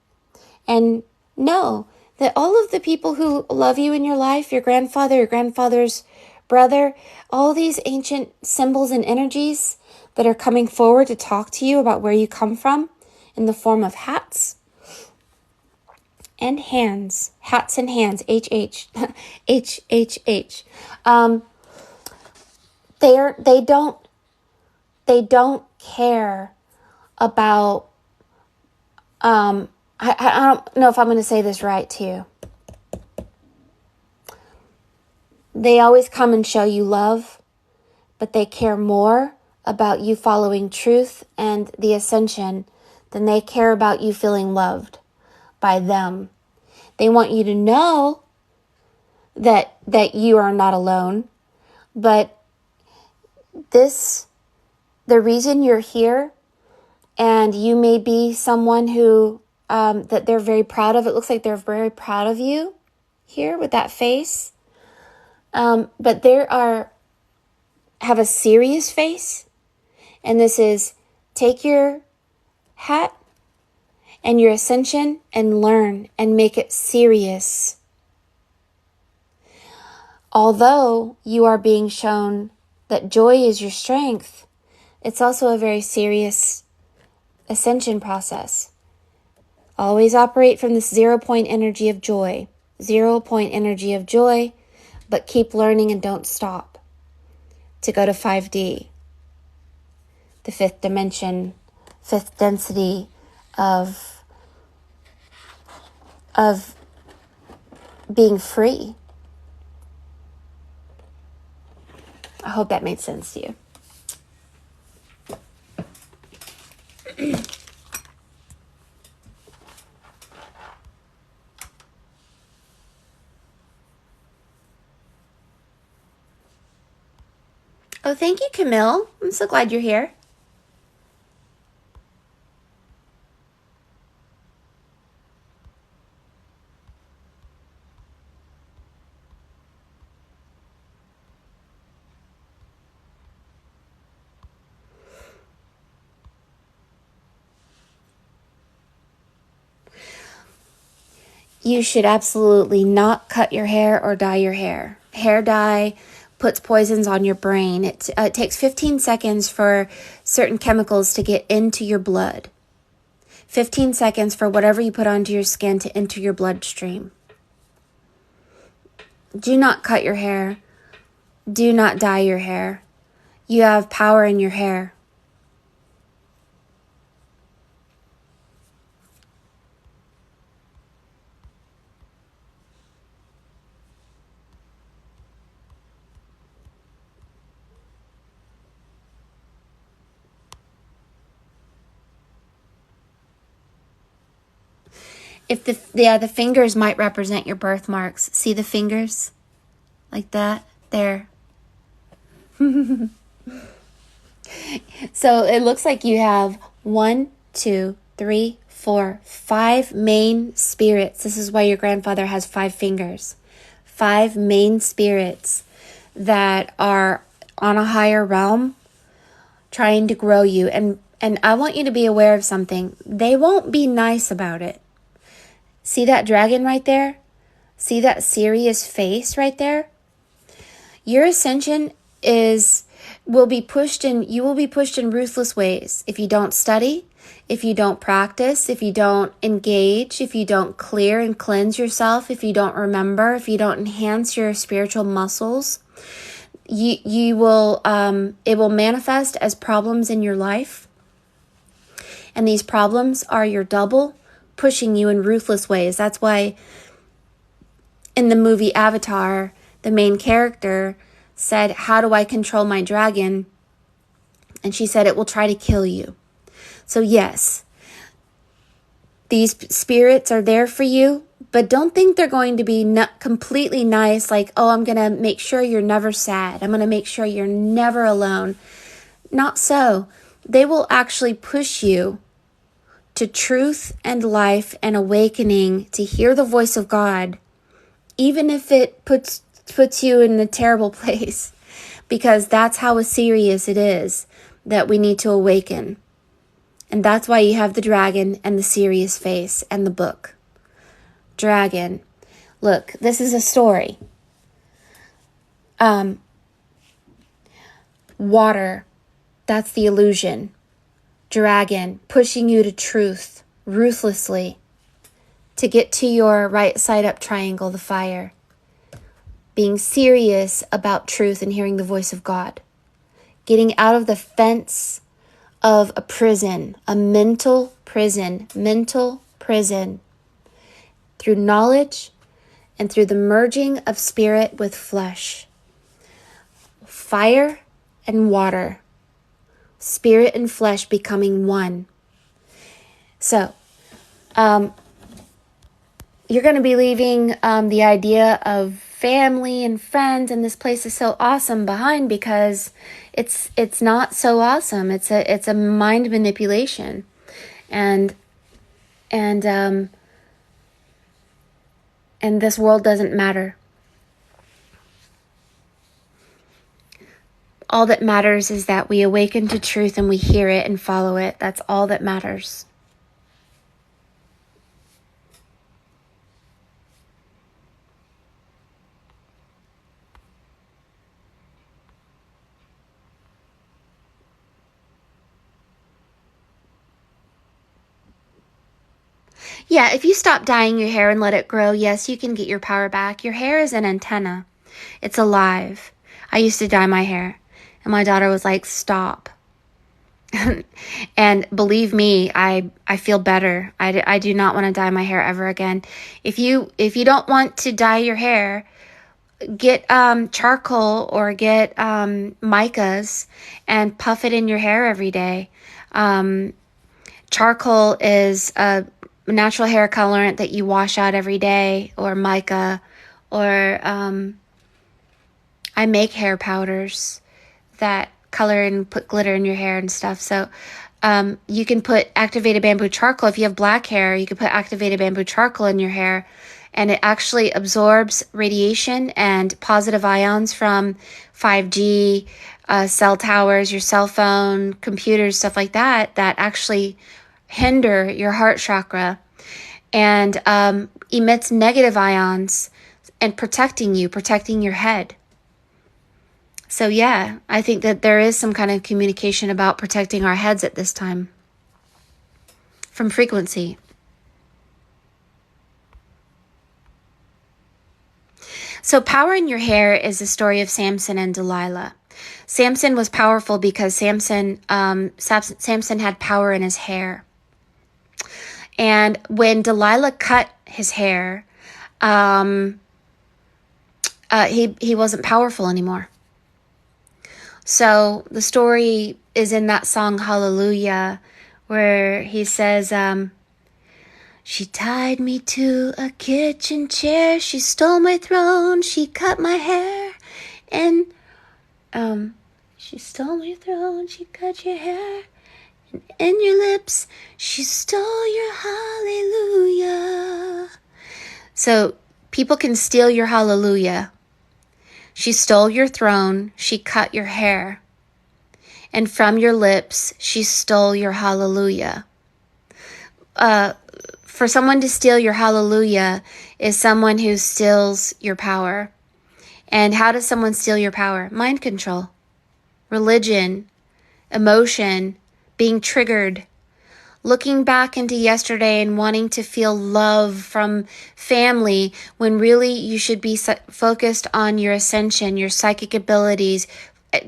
And know that all of the people who love you in your life, your grandfather's brother, all these ancient symbols and energies that are coming forward to talk to you about where you come from in the form of hats and hands. Hats and hands. HH. HHH. They don't care about I don't know if I'm going to say this right to you. They always come and show you love, but they care more about you following truth and the ascension than they care about you feeling loved by them. They want you to know that you are not alone, but the reason you're here, and you may be someone who that they're very proud of. It looks like they're very proud of you here with that face. But have a serious face. And this is, take your hat and your ascension and learn and make it serious. Although you are being shown that joy is your strength, it's also a very serious ascension process. Always operate from this 0 point energy of joy. 0 point energy of joy, but keep learning and don't stop. To go to 5D, the fifth dimension, fifth density of being free. I hope that made sense to you. Oh, thank you, Camille. I'm so glad you're here. You should absolutely not cut your hair or dye your hair. Hair dye puts poisons on your brain. It takes 15 seconds for certain chemicals to get into your blood. 15 seconds for whatever you put onto your skin to enter your bloodstream. Do not cut your hair. Do not dye your hair. You have power in your hair. If the fingers might represent your birthmarks. See the fingers? Like that? There. So it looks like you have 1, 2, 3, 4, 5 main spirits. This is why your grandfather has 5 fingers. 5 main spirits that are on a higher realm trying to grow you. And I want you to be aware of something. They won't be nice about it. See that dragon right there? See that serious face right there? Your ascension will be pushed in ruthless ways. If you don't study, if you don't practice, if you don't engage, if you don't clear and cleanse yourself, if you don't remember, if you don't enhance your spiritual muscles, it will manifest as problems in your life. And these problems are your double pushing you in ruthless ways. That's why in the movie Avatar, the main character said, "How do I control my dragon?" And she said, "It will try to kill you." So yes, these spirits are there for you, but don't think they're going to be completely nice, like, "Oh, I'm going to make sure you're never sad. I'm going to make sure you're never alone." Not so. They will actually push you to truth and life and awakening, to hear the voice of God, even if it puts you in a terrible place, because that's how serious it is that we need to awaken. And that's why you have the dragon and the serious face and the book. Dragon. Look, this is a story. Water. That's the illusion. Dragon, pushing you to truth ruthlessly to get to your right side up triangle, the fire. Being serious about truth and hearing the voice of God. Getting out of the fence of a prison, a mental prison, through knowledge and through the merging of spirit with flesh. Fire and water. Spirit and flesh becoming one. So, you're going to be leaving the idea of family and friends and this place is so awesome behind, because it's not so awesome. It's a mind manipulation, and this world doesn't matter. All that matters is that we awaken to truth and we hear it and follow it. That's all that matters. Yeah, if you stop dyeing your hair and let it grow, yes, you can get your power back. Your hair is an antenna. It's alive. I used to dye my hair, and my daughter was like, "Stop." And believe me, I feel better. I do not want to dye my hair ever again. If you don't want to dye your hair, get charcoal or get micas and puff it in your hair every day. Charcoal is a natural hair colorant that you wash out every day, or mica, or I make hair powders that color and put glitter in your hair and stuff. So you can put activated bamboo charcoal. If you have black hair, you can put activated bamboo charcoal in your hair, and it actually absorbs radiation and positive ions from 5G, cell towers, your cell phone, computers, stuff like that actually hinder your heart chakra. And emits negative ions and protecting you, protecting your head. So yeah, I think that there is some kind of communication about protecting our heads at this time from frequency. So power in your hair is the story of Samson and Delilah. Samson was powerful because Samson had power in his hair. And when Delilah cut his hair, he wasn't powerful anymore. So the story is in that song Hallelujah, where he says, she tied me to a kitchen chair, she stole my throne, she cut my hair, and she stole my throne, she cut your hair, and in your lips, she stole your hallelujah. So people can steal your hallelujah. She stole your throne, she cut your hair, and from your lips, she stole your hallelujah. For someone to steal your hallelujah is someone who steals your power. And how does someone steal your power? Mind control, religion, emotion, being triggered, looking back into yesterday and wanting to feel love from family when really you should be focused on your ascension, your psychic abilities,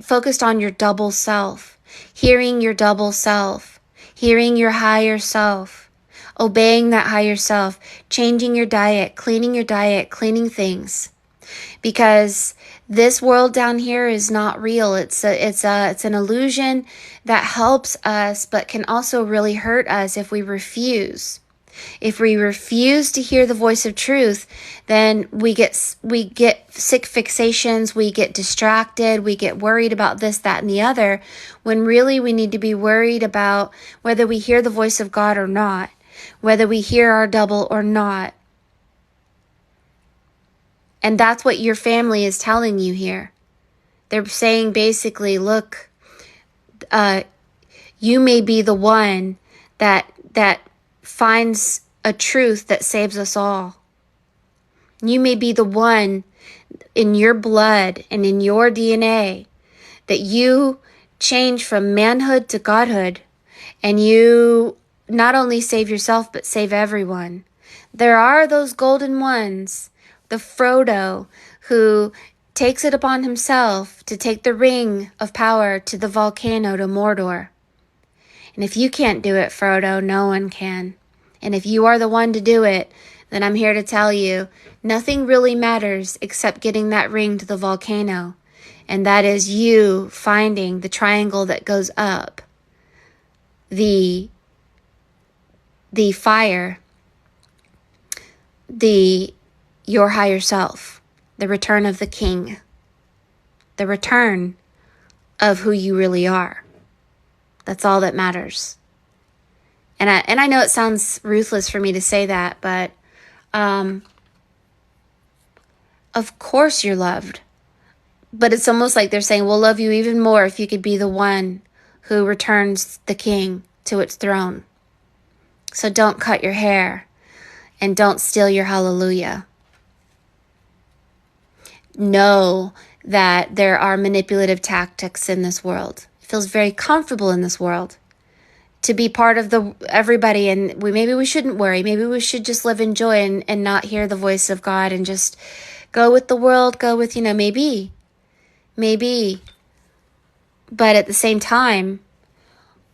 focused on your double self, hearing your double self, hearing your higher self. Obeying that higher self, changing your diet, cleaning things. Because this world down here is not real. It's an illusion that helps us, but can also really hurt us if we refuse. If we refuse to hear the voice of truth, then we get sick fixations, we get distracted, we get worried about this, that, and the other, when really we need to be worried about whether we hear the voice of God or not. Whether we hear our double or not. And that's what your family is telling you here. They're saying basically, look, you may be the one that finds a truth that saves us all. You may be the one in your blood and in your DNA that you change from manhood to godhood, and you not only save yourself, but save everyone. There are those golden ones, the Frodo, who takes it upon himself to take the ring of power to the volcano to Mordor. And if you can't do it, Frodo, no one can. And if you are the one to do it, then I'm here to tell you, nothing really matters except getting that ring to the volcano. And that is you finding the triangle that goes up, the fire, your higher self, the return of the king, the return of who you really are. That's all that matters. And I know it sounds ruthless for me to say that, but of course you're loved. But it's almost like they're saying, we'll love you even more if you could be the one who returns the king to its throne. So don't cut your hair and don't steal your hallelujah. Know that there are manipulative tactics in this world. It feels very comfortable in this world to be part of everybody, and maybe we shouldn't worry. Maybe we should just live in joy and not hear the voice of God and just go with the world, go with, maybe. But at the same time,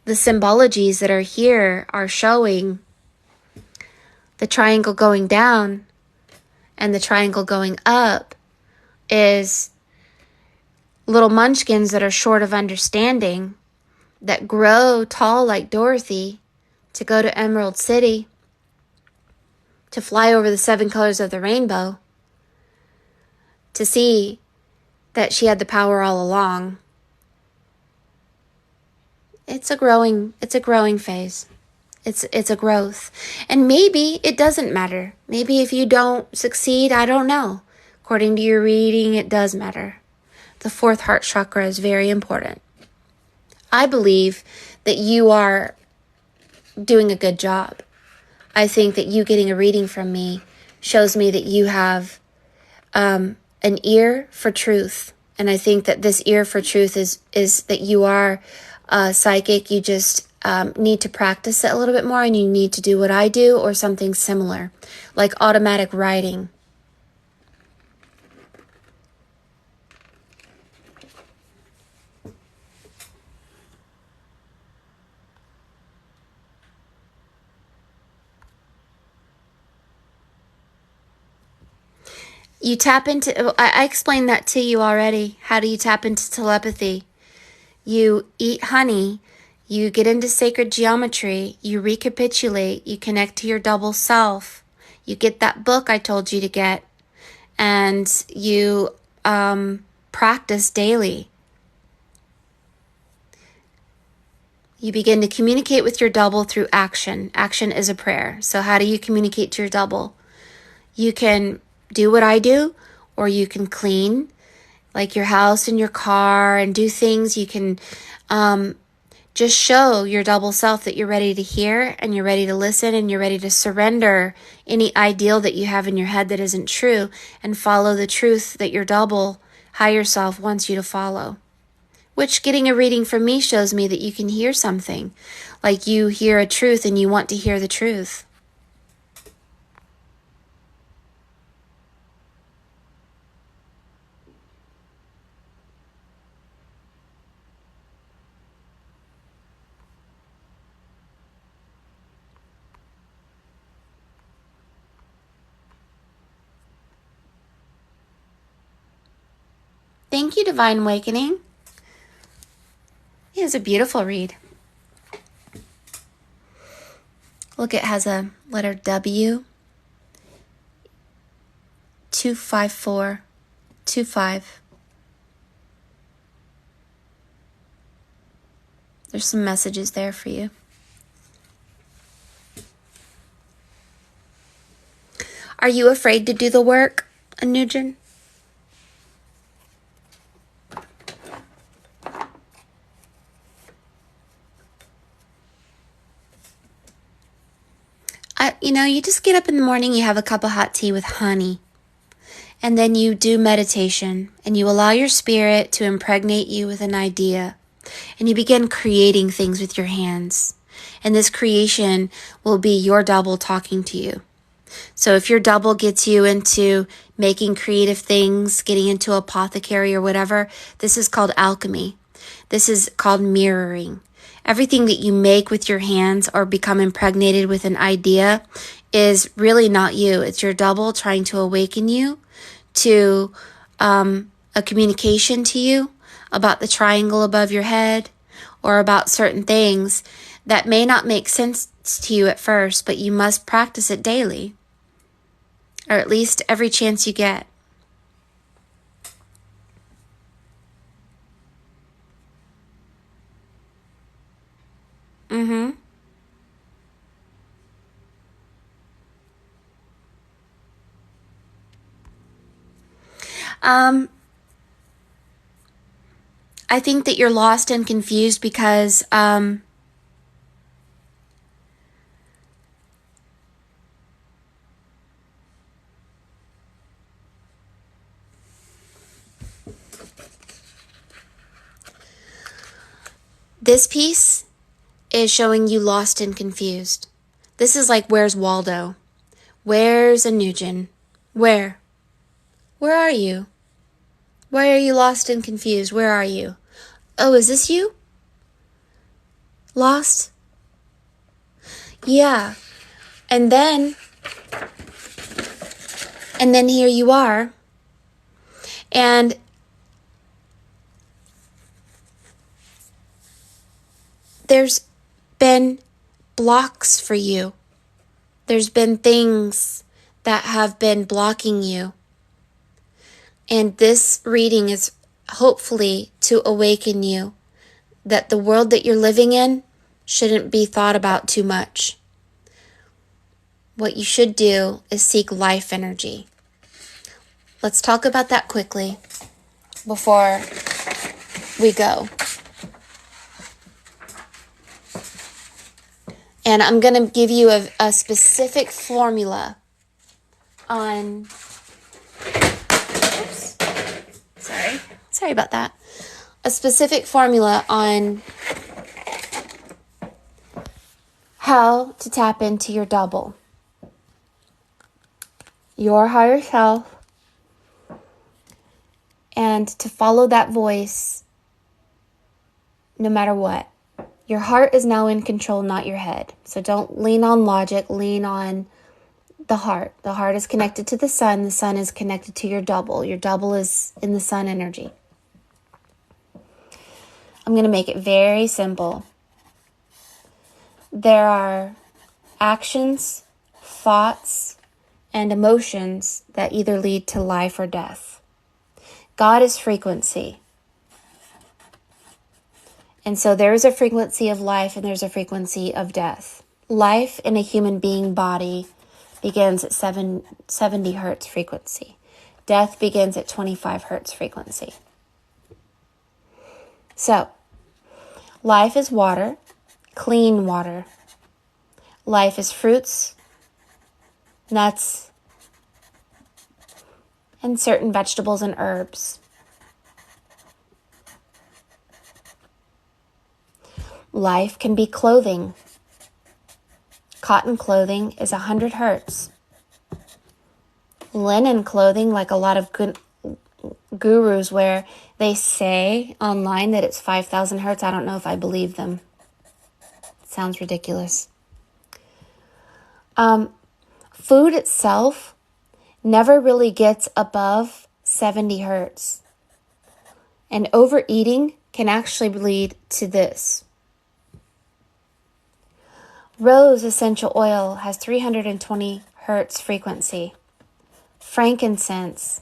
the symbologies that are here are showing the triangle going down and the triangle going up is little munchkins that are short of understanding, that grow tall like Dorothy to go to Emerald City, to fly over the 7 colors of the rainbow, to see that she had the power all along. It's a growing phase. It's a growth. And maybe it doesn't matter. Maybe if you don't succeed, I don't know. According to your reading, it does matter. The 4th heart chakra is very important. I believe that you are doing a good job. I think that you getting a reading from me shows me that you have an ear for truth. And I think that this ear for truth is that you are psychic. You just need to practice it a little bit more, and you need to do what I do or something similar, like automatic writing. You tap into, I explained that to you already. How do you tap into telepathy? You eat honey, you get into sacred geometry, you recapitulate, you connect to your double self, you get that book I told you to get, and you practice daily. You begin to communicate with your double through action. Action is a prayer. So how do you communicate to your double? You can do what I do, or you can clean like your house and your car and do things. You can just show your double self that you're ready to hear and you're ready to listen and you're ready to surrender any ideal that you have in your head that isn't true and follow the truth that your double higher self wants you to follow. Which getting a reading from me shows me that you can hear something, like you hear a truth and you want to hear the truth. Thank you, Divine Awakening. It is a beautiful read. Look, it has a letter W, 25425. There's some messages there for you. Are you afraid to do the work, Anujan? You just get up in the morning, you have a cup of hot tea with honey, and then you do meditation, and you allow your spirit to impregnate you with an idea, and you begin creating things with your hands, and this creation will be your double talking to you. So if your double gets you into making creative things, getting into apothecary or whatever, this is called alchemy. This is called mirroring. Everything that you make with your hands or become impregnated with an idea is really not you. It's your double trying to awaken you to a communication to you about the triangle above your head or about certain things that may not make sense to you at first, but you must practice it daily, or at least every chance you get. I think that you're lost and confused because this piece is showing you lost and confused. This is like, where's Waldo? Where's Anujan? Where? Where are you? Why are you lost and confused? Where are you? Oh, is this you? Lost? Yeah. And then here you are. And there's been blocks for you. There's been things that have been blocking you. And this reading is hopefully to awaken you that the world that you're living in shouldn't be thought about too much. What you should do is seek life energy. Let's talk about that quickly before we go. And I'm going to give you a specific formula on, oops, sorry about that. A specific formula on how to tap into your double, your higher self, and to follow that voice no matter what. Your heart is now in control, not your head. So don't lean on logic, lean on the heart. The heart is connected to the sun is connected to your double. Your double is in the sun energy. I'm going to make it very simple. There are actions, thoughts, and emotions that either lead to life or death. God is frequency. And so there is a frequency of life and there's a frequency of death. Life in a human being body begins at 70 hertz frequency. Death begins at 25 hertz frequency. So, life is water, clean water. Life is fruits, nuts, and certain vegetables and herbs. Life can be clothing. Cotton clothing is 100 hertz. Linen clothing, like a lot of good gurus wear, they say online that it's 5,000 hertz. I don't know if I believe them. It sounds ridiculous. Food itself never really gets above 70 hertz. And overeating can actually lead to this. Rose essential oil has 320 hertz frequency. Frankincense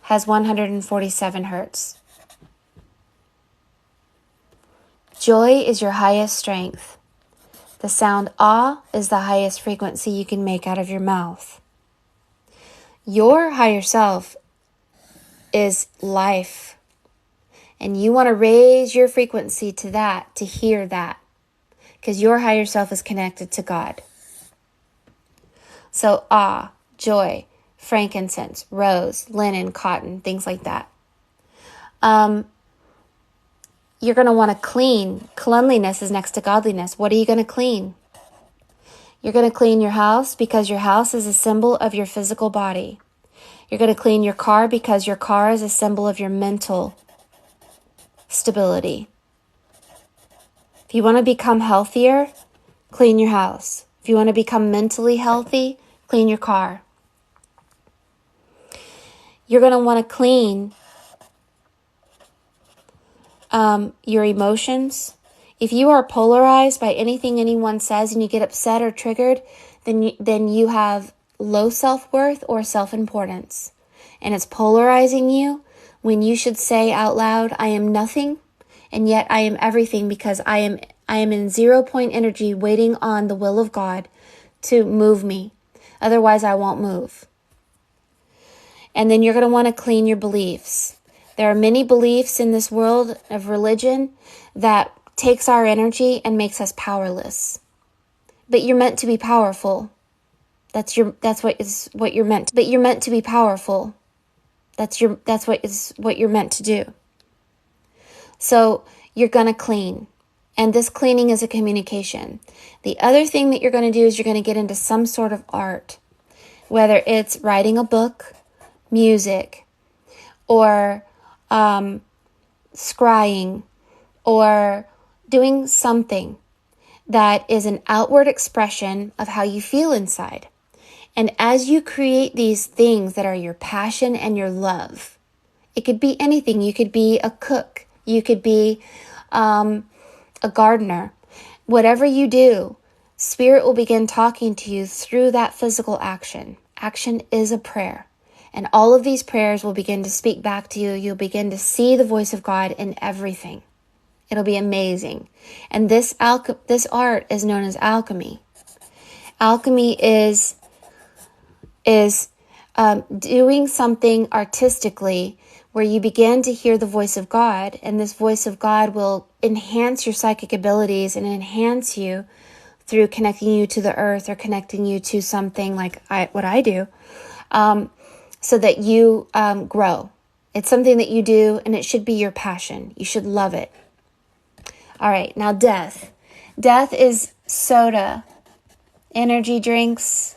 has 147 hertz. Joy is your highest strength. The sound ah is the highest frequency you can make out of your mouth. Your higher self is life. And you want to raise your frequency to that, to hear that. Because your higher self is connected to God. So joy, frankincense, rose, linen, cotton, things like that. You're going to want to clean. Cleanliness is next to godliness. What are you going to clean? You're going to clean your house because your house is a symbol of your physical body. You're going to clean your car because your car is a symbol of your mental stability. If you want to become healthier, clean your house. If you want to become mentally healthy, clean your car. You're going to want to clean your emotions. If you are polarized by anything anyone says and you get upset or triggered, then you have low self-worth or self-importance. And it's polarizing you when you should say out loud, I am nothing. And yet I am everything because I am in 0 point energy waiting on the will of God to move me. Otherwise, I won't move. And then you're going to want to clean your beliefs. There are many beliefs in this world of religion that takes our energy and makes us powerless. But you're meant to be powerful. That's what you're meant. But you're meant to be powerful. That's what you're meant to do. So you're going to clean. And this cleaning is a communication. The other thing that you're going to do is you're going to get into some sort of art. Whether it's writing a book, music, or scrying, or doing something that is an outward expression of how you feel inside. And as you create these things that are your passion and your love, it could be anything. You could be a cook. You could be a gardener. Whatever you do, Spirit will begin talking to you through that physical action. Action is a prayer. And all of these prayers will begin to speak back to you. You'll begin to see the voice of God in everything. It'll be amazing. And this art is known as alchemy. Alchemy is doing something artistically where you begin to hear the voice of God, and this voice of God will enhance your psychic abilities and enhance you through connecting you to the earth or connecting you to something like what I do. so that you grow. It's something that you do, and it should be your passion. You should love it. All right, now death. Death is soda, energy drinks.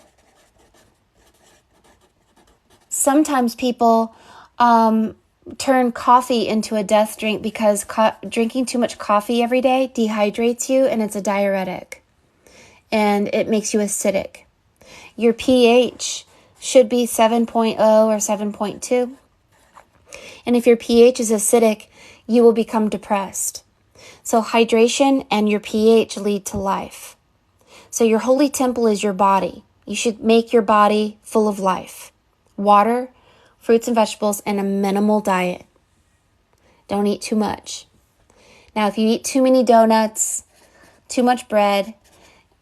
Sometimes people turn coffee into a death drink because drinking too much coffee every day dehydrates you, and it's a diuretic, and it makes you acidic. Your pH should be 7.0 or 7.2. And if your pH is acidic, you will become depressed. So hydration and your pH lead to life. So your holy temple is your body. You should make your body full of life. Water, fruits and vegetables, and a minimal diet. Don't eat too much. Now, if you eat too many donuts, too much bread,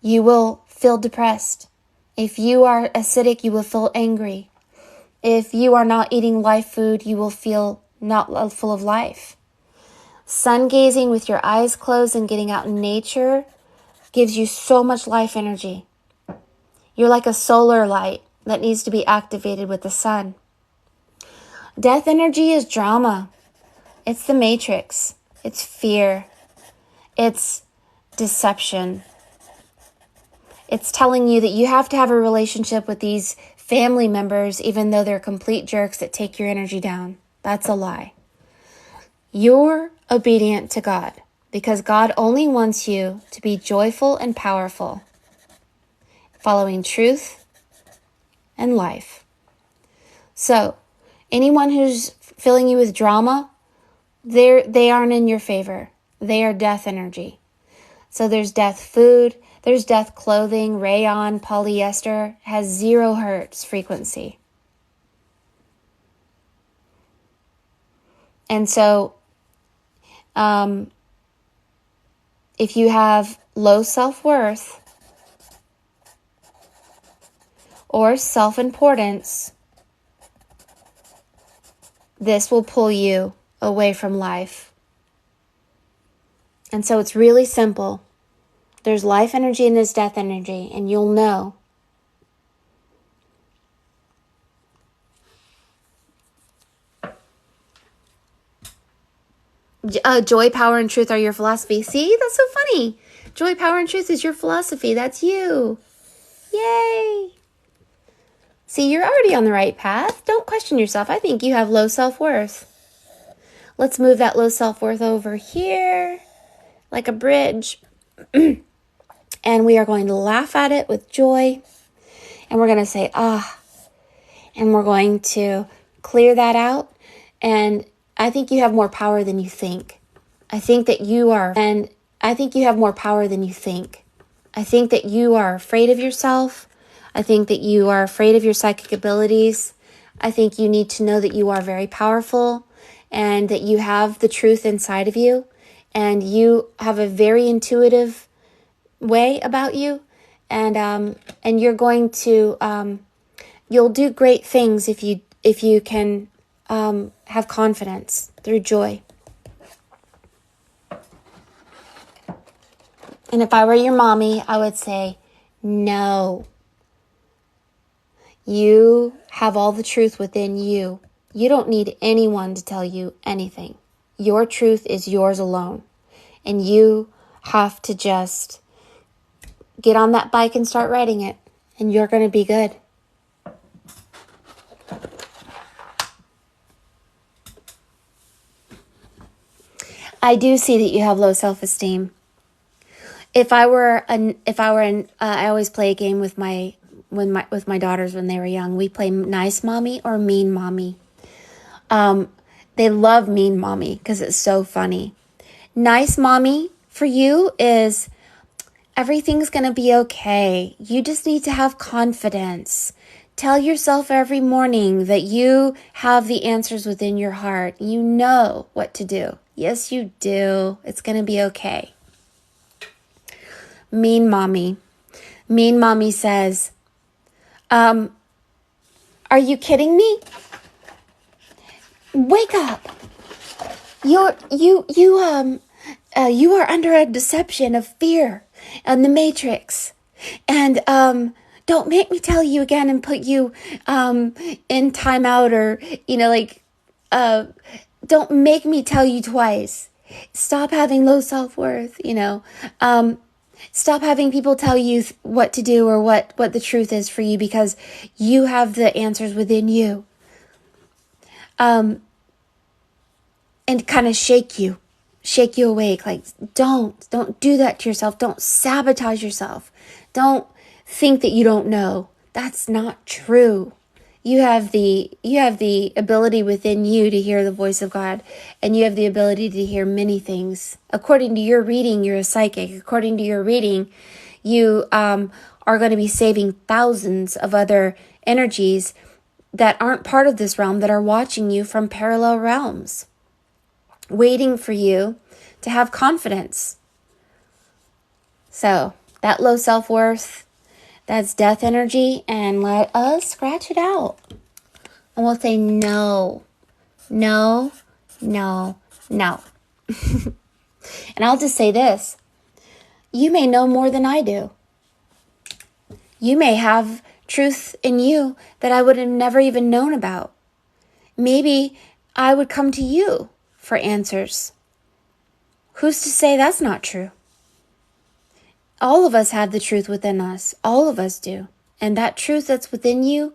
you will feel depressed. If you are acidic, you will feel angry. If you are not eating live food, you will feel not full of life. Sun gazing with your eyes closed and getting out in nature gives you so much life energy. You're like a solar light that needs to be activated with the sun. Death energy is drama. It's the matrix. It's fear. It's deception. It's telling you that you have to have a relationship with these family members even though they're complete jerks that take your energy down. That's a lie. You're obedient to God because God only wants you to be joyful and powerful, following truth and life. So, anyone who's filling you with drama, they aren't in your favor. They are death energy. So there's death food, there's death clothing, rayon, polyester, has 0 hertz frequency. And so, if you have low self-worth or self-importance, this will pull you away from life. And so it's really simple. There's life energy and there's death energy, and you'll know. Joy, power, and truth are your philosophy. See, that's so funny. Joy, power, and truth is your philosophy. That's you. Yay. See, you're already on the right path. Don't question yourself. I think you have low self-worth. Let's move that low self-worth over here like a bridge. And we are going to laugh at it with joy. And we're going to say, ah. And we're going to clear that out. And I think you have more power than you think. I think that you are, and I think you have more power than you think. I think that you are afraid of yourself. I think that you are afraid of your psychic abilities. I think you need to know that you are very powerful and that you have the truth inside of you. And you have a very intuitive way about you. And you're going to, you'll do great things if you can have confidence through joy. And if I were your mommy, I would say, no. You have all the truth within you. You don't need anyone to tell you anything. Your truth is yours alone. And you have to just get on that bike and start riding it. And you're going to be good. I do see that you have low self-esteem. I always play a game with my daughters when they were young. We play nice mommy or mean mommy. They love mean mommy because it's so funny. Nice mommy for you is everything's going to be okay. You just need to have confidence. Tell yourself every morning that you have the answers within your heart. You know what to do. Yes, you do. It's going to be okay. Mean mommy. Mean mommy says, are you kidding me? Wake up. You are under a deception of fear and the matrix. And don't make me tell you again and put you in timeout, or, don't make me tell you twice. Stop having low self-worth, Stop having people tell you what to do or what the truth is for you, because you have the answers within you. And kind of shake you awake. Like, don't do that to yourself. Don't sabotage yourself. Don't think that you don't know. That's not true. You have the ability within you to hear the voice of God, and you have the ability to hear many things. According to your reading, you're a psychic. According to your reading, you are going to be saving thousands of other energies that aren't part of this realm, that are watching you from parallel realms, waiting for you to have confidence. So that low self-worth, that's death energy, and let us scratch it out. And we'll say no, no, no, no. And I'll just say this. You may know more than I do. You may have truth in you that I would have never even known about. Maybe I would come to you for answers. Who's to say that's not true? All of us have the truth within us. All of us do. And that truth that's within you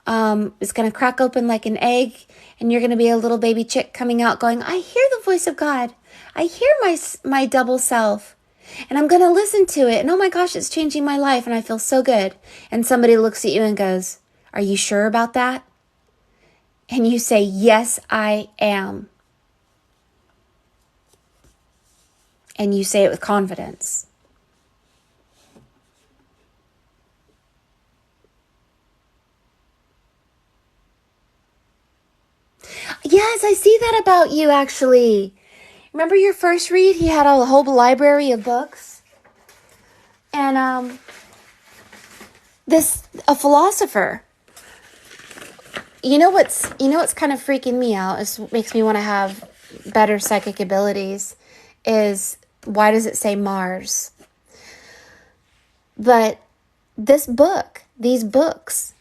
is going to crack open like an egg, and you're going to be a little baby chick coming out going, I hear the voice of God. I hear my double self, and I'm going to listen to it. And oh my gosh, it's changing my life, and I feel so good. And somebody looks at you and goes, are you sure about that? And you say, yes, I am. And you say it with confidence. Yes, I see that about you, actually. Remember your first read? He had a whole library of books. And a philosopher. You know what's kind of freaking me out, is makes me want to have better psychic abilities, is why does it say Mars? But these books.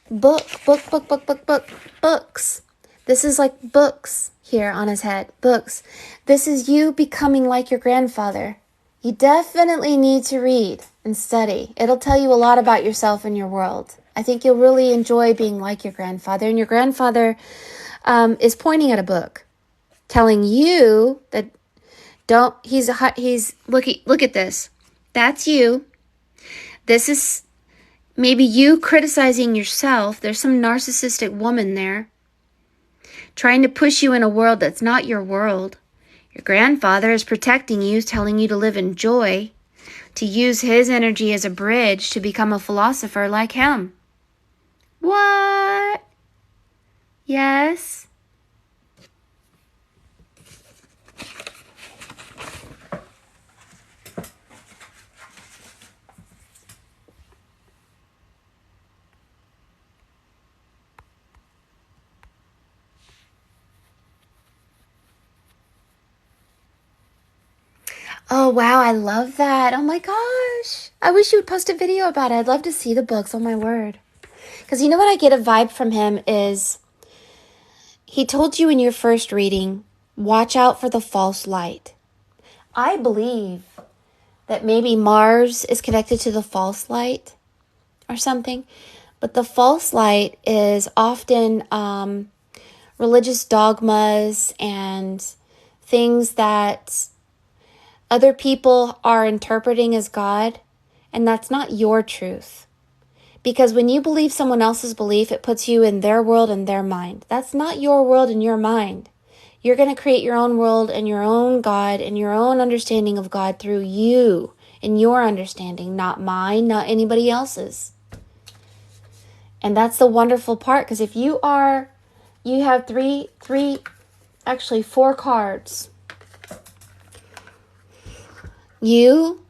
This is like books here on his head. Books. This is you becoming like your grandfather. You definitely need to read and study. It'll tell you a lot about yourself and your world. I think you'll really enjoy being like your grandfather. And your grandfather is pointing at a book, telling you that look at this. That's you. This is maybe you criticizing yourself. There's some narcissistic woman there, trying to push you in a world that's not your world. Your grandfather is protecting you, telling you to live in joy, to use his energy as a bridge to become a philosopher like him. What? Yes? Oh, wow, I love that. Oh my gosh. I wish you would post a video about it. I'd love to see the books, oh my word. Because you know what I get a vibe from him is, he told you in your first reading, watch out for the false light. I believe that maybe Mars is connected to the false light or something. But the false light is often religious dogmas and things that other people are interpreting as God, and that's not your truth. Because when you believe someone else's belief, it puts you in their world and their mind. That's not your world and your mind. You're going to create your own world and your own God and your own understanding of God through you and your understanding, not mine, not anybody else's. And that's the wonderful part, because if you have four cards. You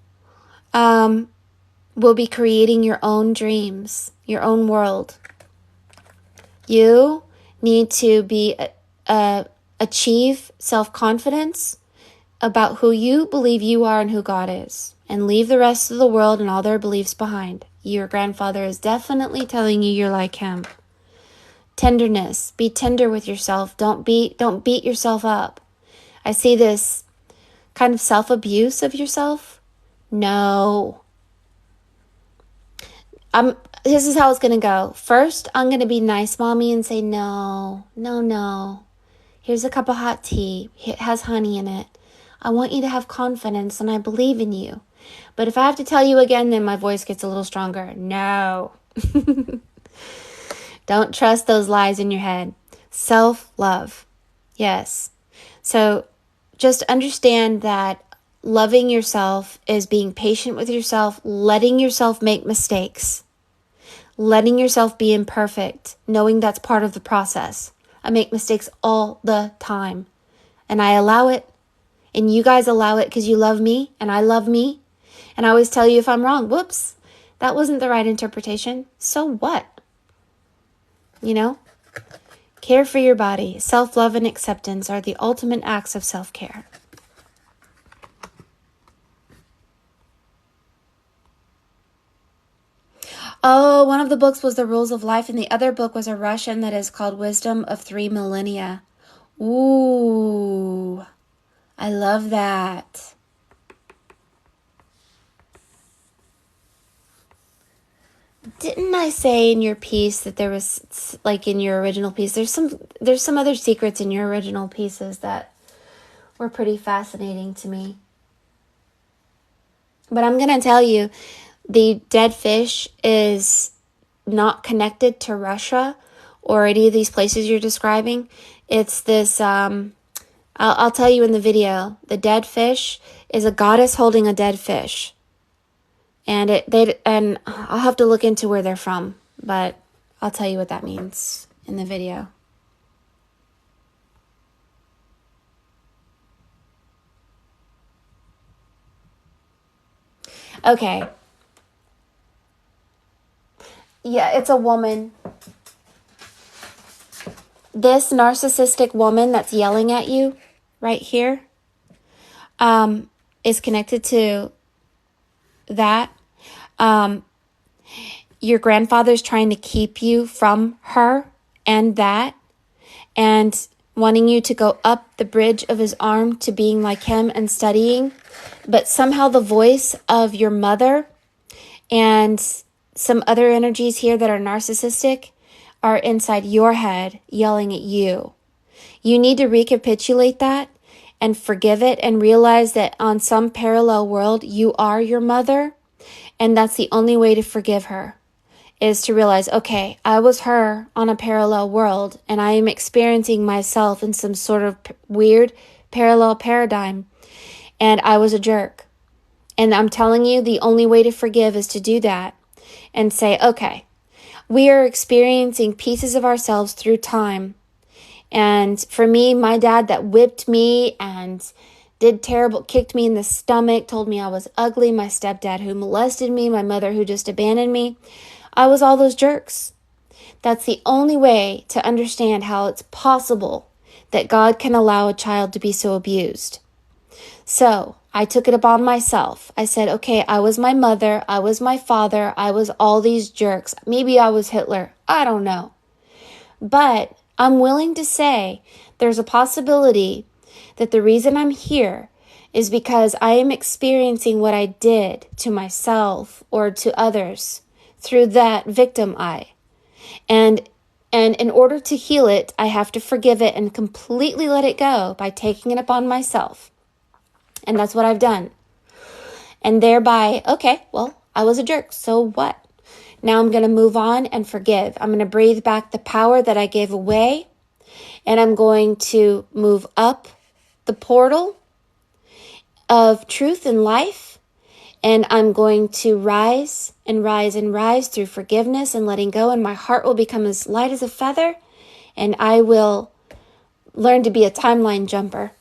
will be creating your own dreams, your own world. You need to achieve self-confidence about who you believe you are and who God is, and leave the rest of the world and all their beliefs behind. Your grandfather is definitely telling you you're like him. Tenderness. Be tender with yourself. Don't beat yourself up. I see this kind of self-abuse of yourself. No. This is how it's going to go. First, I'm going to be nice, mommy, and say, no. Here's a cup of hot tea. It has honey in it. I want you to have confidence, and I believe in you. But if I have to tell you again, then my voice gets a little stronger. No. Don't trust those lies in your head. Self-love. Yes. So just understand that loving yourself is being patient with yourself, letting yourself make mistakes, letting yourself be imperfect, knowing that's part of the process. I make mistakes all the time, and I allow it, and you guys allow it because you love me, and I love me, and I always tell you if I'm wrong. Whoops, that wasn't the right interpretation. So what? You know? Care for your body. Self-love and acceptance are the ultimate acts of self-care. Oh, one of the books was The Rules of Life, and the other book was a Russian that is called Wisdom of 3 Millennia. Ooh, I love that. Didn't I say in your piece that there was, like in your original piece, there's some other secrets in your original pieces that were pretty fascinating to me. But I'm going to tell you, the dead fish is not connected to Russia or any of these places you're describing. It's this, I'll tell you in the video, the dead fish is a goddess holding a dead fish. And and I'll have to look into where they're from, but I'll tell you what that means in the video. Okay. Yeah, it's a woman. This narcissistic woman that's yelling at you right here is connected to that. Your grandfather's trying to keep you from her and that, and wanting you to go up the bridge of his arm to being like him and studying. But somehow the voice of your mother and some other energies here that are narcissistic are inside your head yelling at you. You need to recapitulate that and forgive it and realize that on some parallel world, you are your mother. And that's the only way to forgive her, is to realize, okay, I was her on a parallel world, and I am experiencing myself in some sort of weird parallel paradigm, and I was a jerk. And I'm telling you, the only way to forgive is to do that and say, okay, we are experiencing pieces of ourselves through time. And for me, my dad that whipped me and did terrible, kicked me in the stomach, told me I was ugly, my stepdad who molested me, my mother who just abandoned me. I was all those jerks. That's the only way to understand how it's possible that God can allow a child to be so abused. So I took it upon myself. I said, okay, I was my mother, I was my father, I was all these jerks. Maybe I was Hitler. I don't know. But I'm willing to say there's a possibility that the reason I'm here is because I am experiencing what I did to myself or to others through that victim eye. And in order to heal it, I have to forgive it and completely let it go by taking it upon myself. And that's what I've done. And thereby, okay, well, I was a jerk. So what? Now I'm going to move on and forgive. I'm going to breathe back the power that I gave away. And I'm going to move up the portal of truth and life. And I'm going to rise and rise and rise through forgiveness and letting go. And my heart will become as light as a feather. And I will learn to be a timeline jumper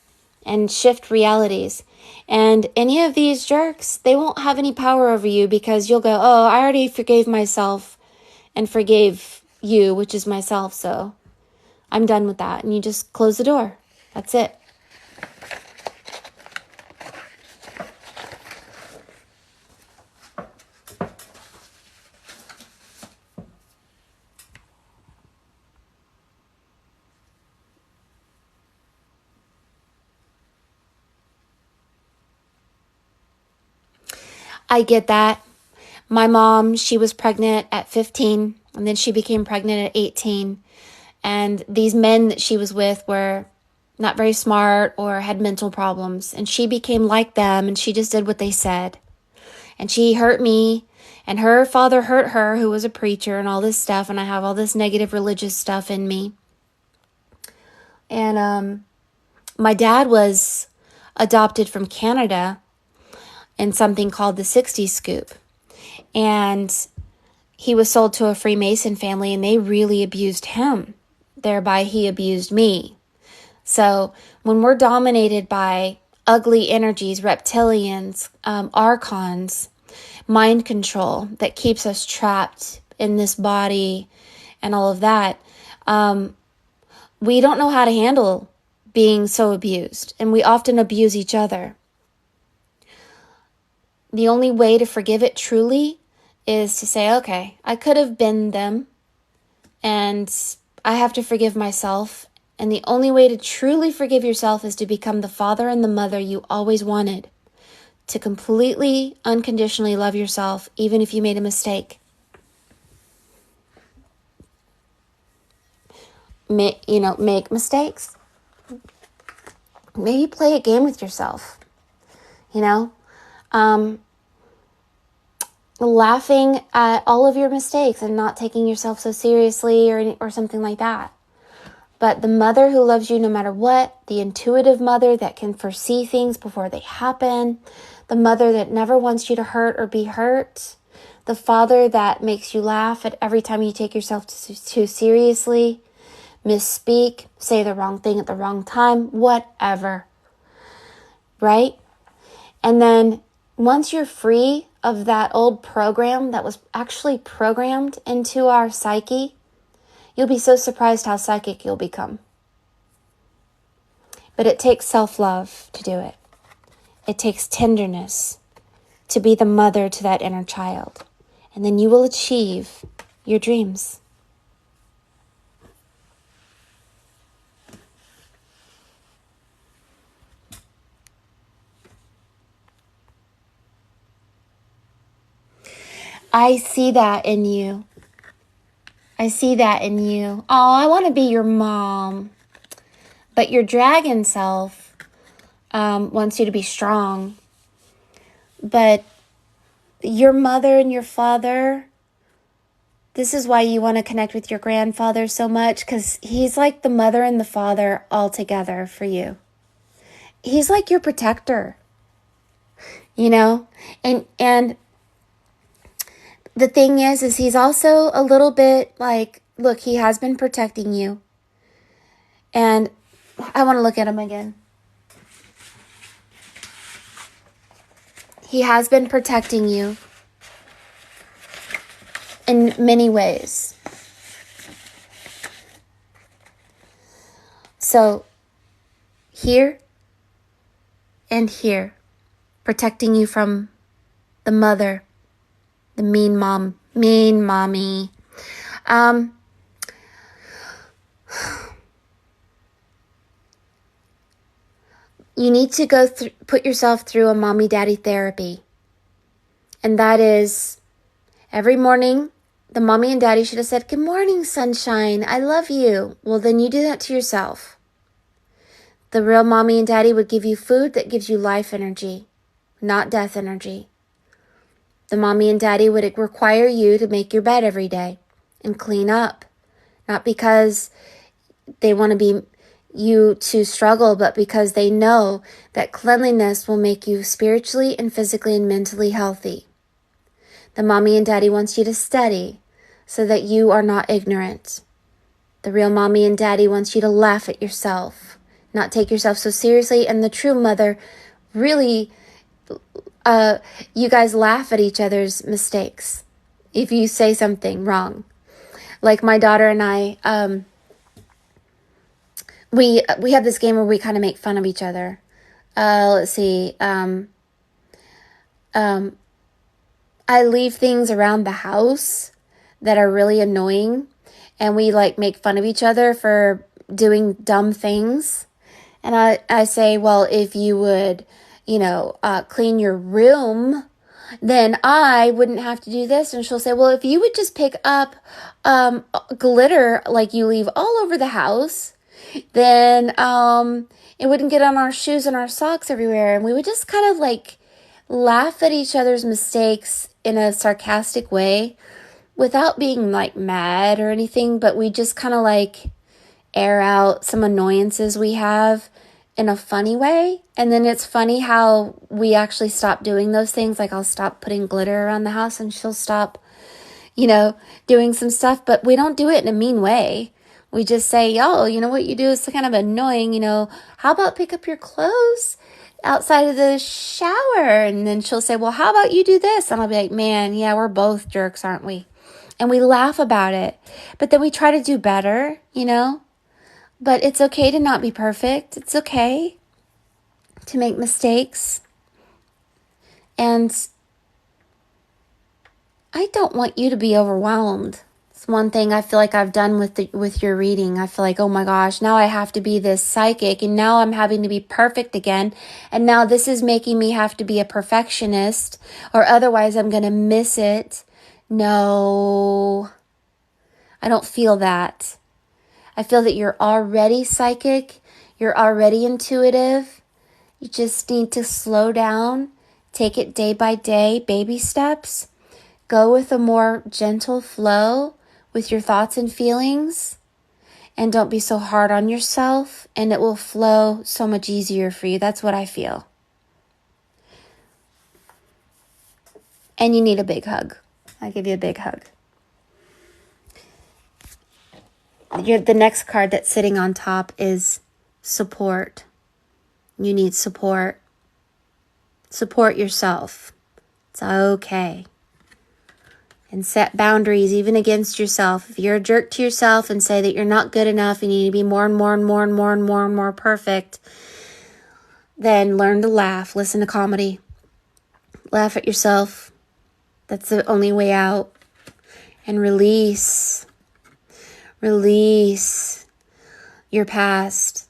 and shift realities. And any of these jerks, they won't have any power over you because you'll go, oh, I already forgave myself and forgave you, which is myself. So I'm done with that. And you just close the door. That's it. I get that. My mom, she was pregnant at 15, and then she became pregnant at 18. And these men that she was with were not very smart or had mental problems. And she became like them, and she just did what they said. And she hurt me, and her father hurt her, who was a preacher, and all this stuff. And I have all this negative religious stuff in me. And my dad was adopted from Canada in something called the 60 Scoop. And he was sold to a Freemason family, and they really abused him. Thereby, he abused me. So when we're dominated by ugly energies, reptilians, archons, mind control that keeps us trapped in this body and all of that, we don't know how to handle being so abused, and we often abuse each other. The only way to forgive it truly is to say, okay, I could have been them, and I have to forgive myself. And the only way to truly forgive yourself is to become the father and the mother you always wanted. To completely, unconditionally love yourself, even if you made a mistake. Make mistakes. Maybe play a game with yourself. Laughing at all of your mistakes and not taking yourself so seriously or something like that. But the mother who loves you no matter what, the intuitive mother that can foresee things before they happen, the mother that never wants you to hurt or be hurt, the father that makes you laugh at every time you take yourself too seriously, misspeak, say the wrong thing at the wrong time, whatever. Right? And then once you're free of that old program that was actually programmed into our psyche, you'll be so surprised how psychic you'll become. But it takes self-love to do it. It takes tenderness to be the mother to that inner child. And then you will achieve your dreams. I see that in you. I see that in you. Oh, I want to be your mom. But your dragon self wants you to be strong. But your mother and your father, this is why you want to connect with your grandfather so much, because he's like the mother and the father all together for you. He's like your protector, and the thing is he's also a little bit like, look, he has been protecting you. And I want to look at him again. He has been protecting you in many ways. So here and here, protecting you from the mother, the mean mommy. You need to put yourself through a mommy-daddy therapy. And that is, every morning, the mommy and daddy should have said, "Good morning, sunshine. I love you." Well, then you do that to yourself. The real mommy and daddy would give you food that gives you life energy, not death energy. The mommy and daddy would require you to make your bed every day and clean up. Not because they want to be you to struggle, but because they know that cleanliness will make you spiritually and physically and mentally healthy. The mommy and daddy wants you to study so that you are not ignorant. The real mommy and daddy wants you to laugh at yourself, not take yourself so seriously. And the true mother really, you guys laugh at each other's mistakes if you say something wrong. Like my daughter and I, we have this game where we kind of make fun of each other. Let's see. I leave things around the house that are really annoying, and we make fun of each other for doing dumb things. And I say, well, if you would, clean your room then I wouldn't have to do this. And she'll say, well, if you would just pick up glitter like you leave all over the house, then it wouldn't get on our shoes and our socks everywhere. And we would just kind of like laugh at each other's mistakes in a sarcastic way without being like mad or anything, but we just kind of like air out some annoyances we have in a funny way. And then it's funny how we actually stop doing those things. Like I'll stop putting glitter around the house and she'll stop, doing some stuff, but we don't do it in a mean way. We just say, yo, you know what you do is kind of annoying, how about pick up your clothes outside of the shower? And then she'll say, well, how about you do this? And I'll be like, man, yeah, we're both jerks, aren't we? And we laugh about it, but then we try to do better, but it's okay to not be perfect. It's okay to make mistakes. And I don't want you to be overwhelmed. It's one thing I feel like I've done with your reading. I feel like, oh my gosh, now I have to be this psychic and now I'm having to be perfect again. And now this is making me have to be a perfectionist or otherwise I'm going to miss it. No, I don't feel that. I feel that you're already psychic. You're already intuitive. You just need to slow down, take it day by day, baby steps. Go with a more gentle flow with your thoughts and feelings. And don't be so hard on yourself. And it will flow so much easier for you. That's what I feel. And you need a big hug. I'll give you a big hug. The next card that's sitting on top is support. You need support. Support yourself. It's okay. And set boundaries even against yourself. If you're a jerk to yourself and say that you're not good enough and you need to be more and more and more and more and more and more perfect, then learn to laugh. Listen to comedy. Laugh at yourself. That's the only way out. And release. Release your past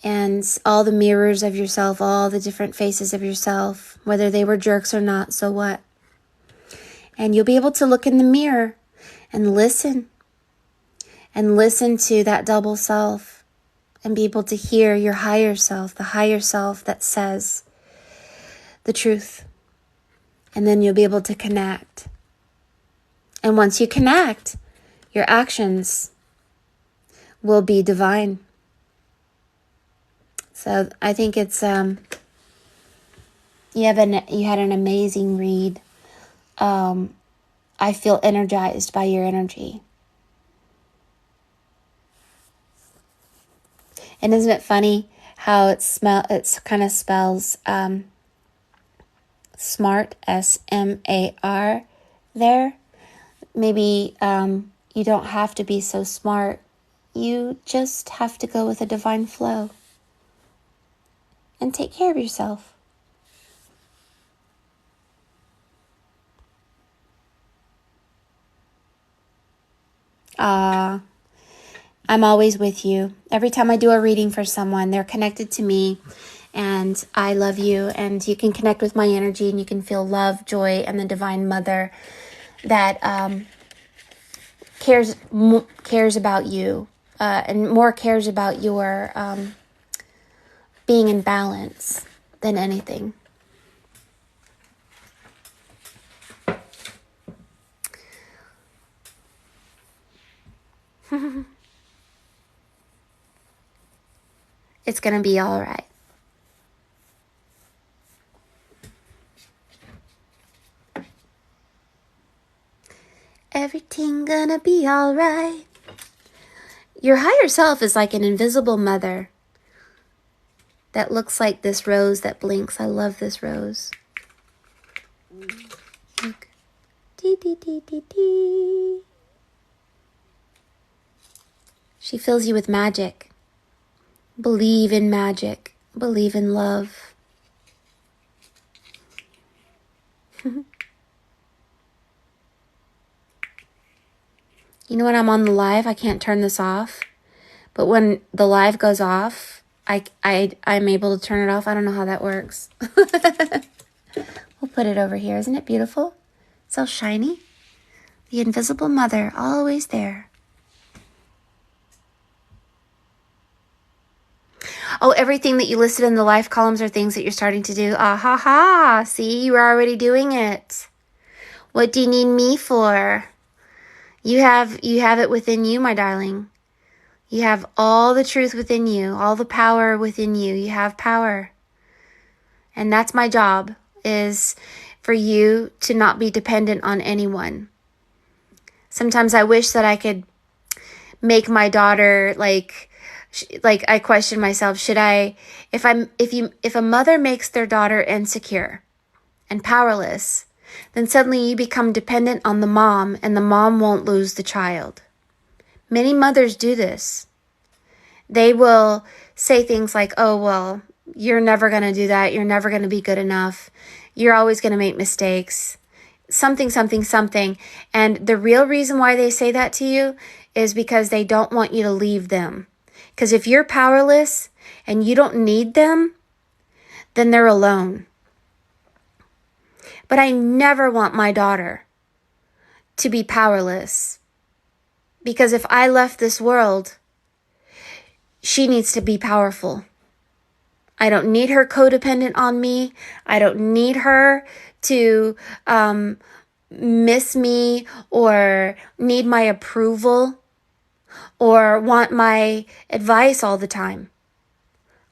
and all the mirrors of yourself, all the different faces of yourself, whether they were jerks or not, so what? And you'll be able to look in the mirror and listen to that double self and be able to hear your higher self, the higher self that says the truth. And then you'll be able to connect. And once you connect, your actions will be divine. So I think it's you had an amazing read. I feel energized by your energy. And isn't it funny how it's kind of spells smart, S-M-A-R there? Maybe you don't have to be so smart. You just have to go with a divine flow and take care of yourself. I'm always with you. Every time I do a reading for someone, they're connected to me and I love you, and you can connect with my energy and you can feel love, joy, and the Divine Mother that cares about you and more cares about your being in balance than anything. It's gonna be all right. Everything gonna be all right. Your higher self is like an invisible mother that looks like this rose that blinks. I love this rose. Look. Dee, dee, dee, dee, dee. She fills you with magic. Believe in magic. Believe in love. You know, when I'm on the live, I can't turn this off. But when the live goes off, I'm able to turn it off. I don't know how that works. We'll put it over here. Isn't it beautiful? So shiny. The invisible mother, always there. Oh, everything that you listed in the life columns are things that you're starting to do. Ah ha ha. See, you're already doing it. What do you need me for? You have it within you, my darling. You have all the truth within you, all the power within you. You have power. And that's my job, is for you to not be dependent on anyone. Sometimes I wish that I could make my daughter like I question myself, should I, if a mother makes their daughter insecure and powerless, then suddenly you become dependent on the mom and the mom won't lose the child. Many mothers do this. They will say things like, oh, well, you're never going to do that. You're never going to be good enough. You're always going to make mistakes. Something. And the real reason why they say that to you is because they don't want you to leave them. Because if you're powerless and you don't need them, then they're alone. But I never want my daughter to be powerless. Because if I left this world, she needs to be powerful. I don't need her codependent on me. I don't need her to miss me or need my approval or want my advice all the time.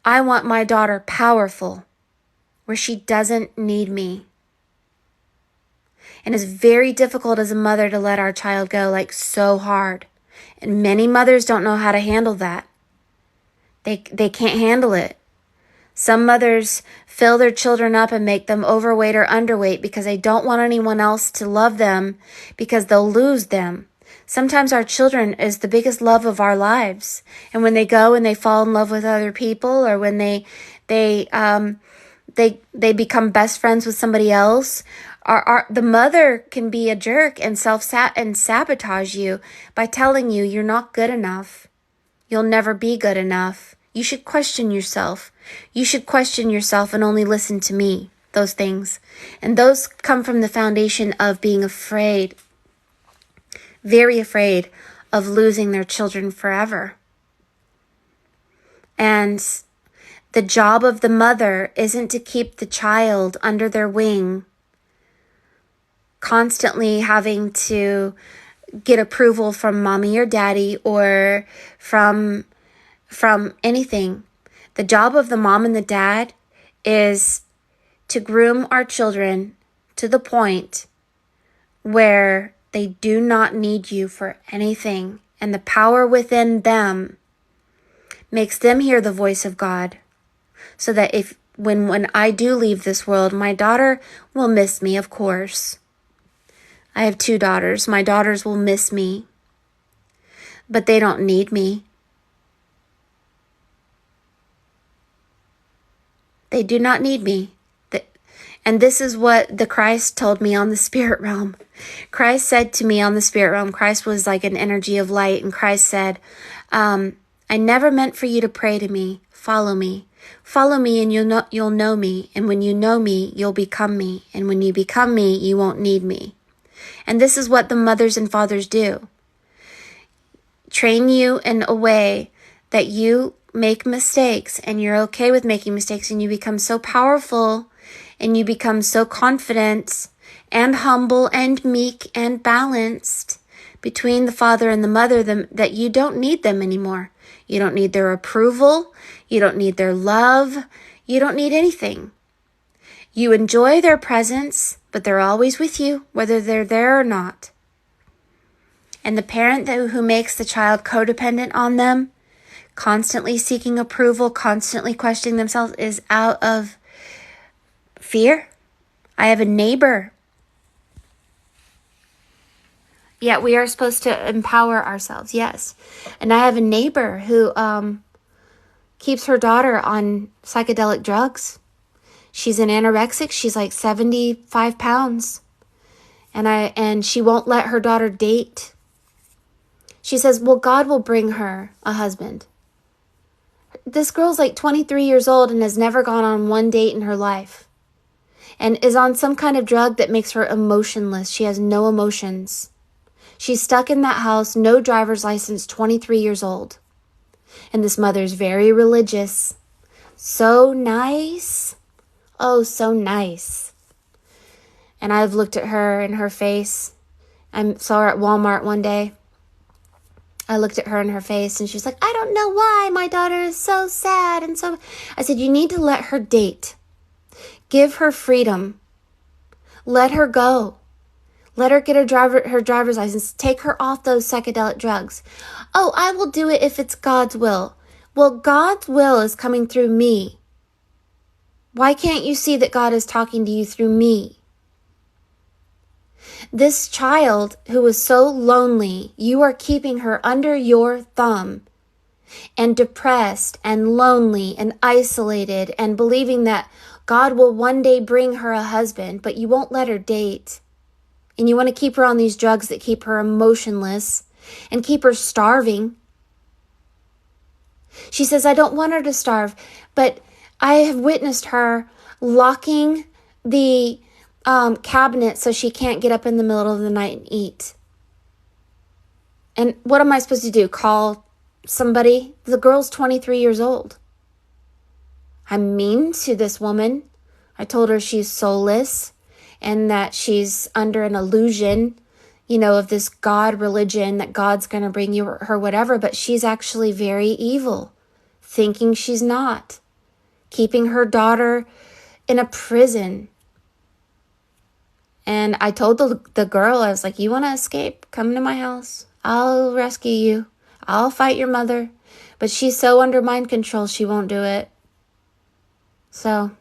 I want my daughter powerful, where she doesn't need me. And it's very difficult as a mother to let our child go, like so hard. And many mothers don't know how to handle that. They can't handle it. Some mothers fill their children up and make them overweight or underweight because they don't want anyone else to love them because they'll lose them. Sometimes our children is the biggest love of our lives. And when they go and they fall in love with other people, or when they become best friends with somebody else, the mother can be a jerk and sabotage you by telling you you're not good enough. You'll never be good enough. You should question yourself. You should question yourself and only listen to me. Those things. And those come from the foundation of being afraid, very afraid of losing their children forever. And the job of the mother isn't to keep the child under their wing, constantly having to get approval from mommy or daddy or from anything. The job of the mom and the dad is to groom our children to the point where they do not need you for anything. And the power within them makes them hear the voice of God. So that when I do leave this world, my daughter will miss me, of course. I have 2 daughters. My daughters will miss me, but they don't need me. They do not need me. And this is what the Christ told me on the spirit realm. Christ said to me on the spirit realm, Christ was like an energy of light, and Christ said, I never meant for you to pray to me. Follow me. Follow me and you'll know me. And when you know me, you'll become me. And when you become me, you won't need me. And this is what the mothers and fathers do. Train you in a way that you make mistakes and you're okay with making mistakes, and you become so powerful and you become so confident and humble and meek and balanced between the father and the mother that you don't need them anymore. You don't need their approval. You don't need their love. You don't need anything. You enjoy their presence, but they're always with you, whether they're there or not. And the parent who makes the child codependent on them, constantly seeking approval, constantly questioning themselves, is out of fear. I have a neighbor. Yeah, we are supposed to empower ourselves, yes. And I have a neighbor who keeps her daughter on psychedelic drugs. She's an anorexic. She's like 75 pounds. And she won't let her daughter date. She says, well, God will bring her a husband. This girl's like 23 years old and has never gone on one date in her life. and is on some kind of drug that makes her emotionless. She has no emotions. She's stuck in that house, no driver's license, 23 years old. And this mother's very religious. So nice. Oh, so nice. And I've looked at her in her face. I saw her at Walmart one day. I looked at her in her face and she's like, I don't know why my daughter is so sad. And so I said, you need to let her date. Give her freedom. Let her go. Let her get her driver's license. Take her off those psychedelic drugs. Oh, I will do it if it's God's will. Well, God's will is coming through me. Why can't you see that God is talking to you through me? This child who was so lonely, you are keeping her under your thumb and depressed and lonely and isolated and believing that God will one day bring her a husband, but you won't let her date. And you want to keep her on these drugs that keep her emotionless and keep her starving. She says, I don't want her to starve, but I have witnessed her locking the cabinet so she can't get up in the middle of the night and eat. And what am I supposed to do? Call somebody? The girl's 23 years old. I'm mean to this woman. I told her she's soulless and that she's under an illusion, of this God religion, that God's going to bring her whatever, but she's actually very evil, thinking she's not, keeping her daughter in a prison. And I told the girl, I was like, you want to escape? Come to my house. I'll rescue you. I'll fight your mother. But she's so under mind control, she won't do it. So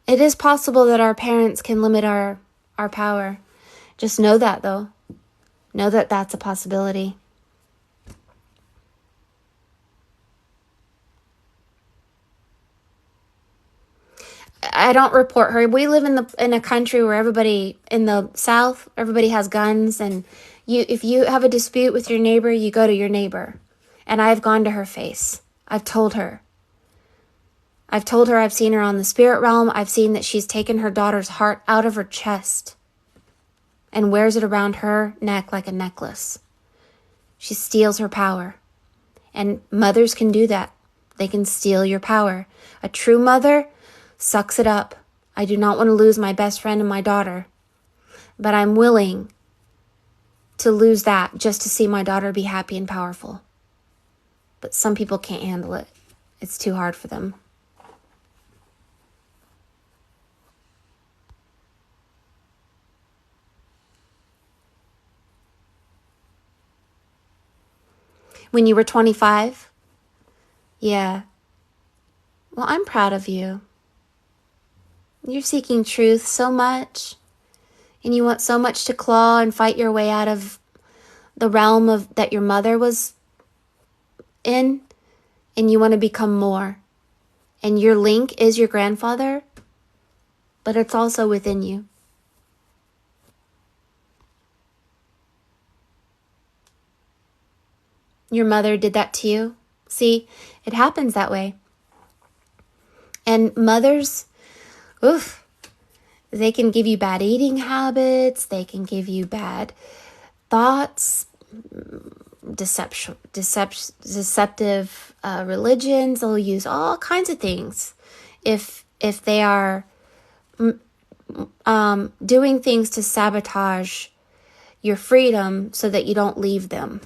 it is possible that our parents can limit our power. Just know that, though. Know that that's a possibility. I don't report her. We live in a country where everybody in the South, everybody has guns, and if you have a dispute with your neighbor, you go to your neighbor. And I've gone to her face. I've told her I've seen her on the spirit realm. I've seen that she's taken her daughter's heart out of her chest and wears it around her neck like a necklace. She steals her power. And mothers can do that. They can steal your power. A true mother sucks it up. I do not want to lose my best friend and my daughter, but I'm willing to lose that just to see my daughter be happy and powerful. But some people can't handle it. It's too hard for them. When you were 25? Yeah. Well, I'm proud of you. You're seeking truth so much, and you want so much to claw and fight your way out of the realm of that your mother was in, and you want to become more. And your link is your grandfather, but it's also within you. Your mother did that to you. See, it happens that way. And mothers, they can give you bad eating habits. They can give you bad thoughts, deceptive religions. They'll use all kinds of things if they are doing things to sabotage your freedom so that you don't leave them.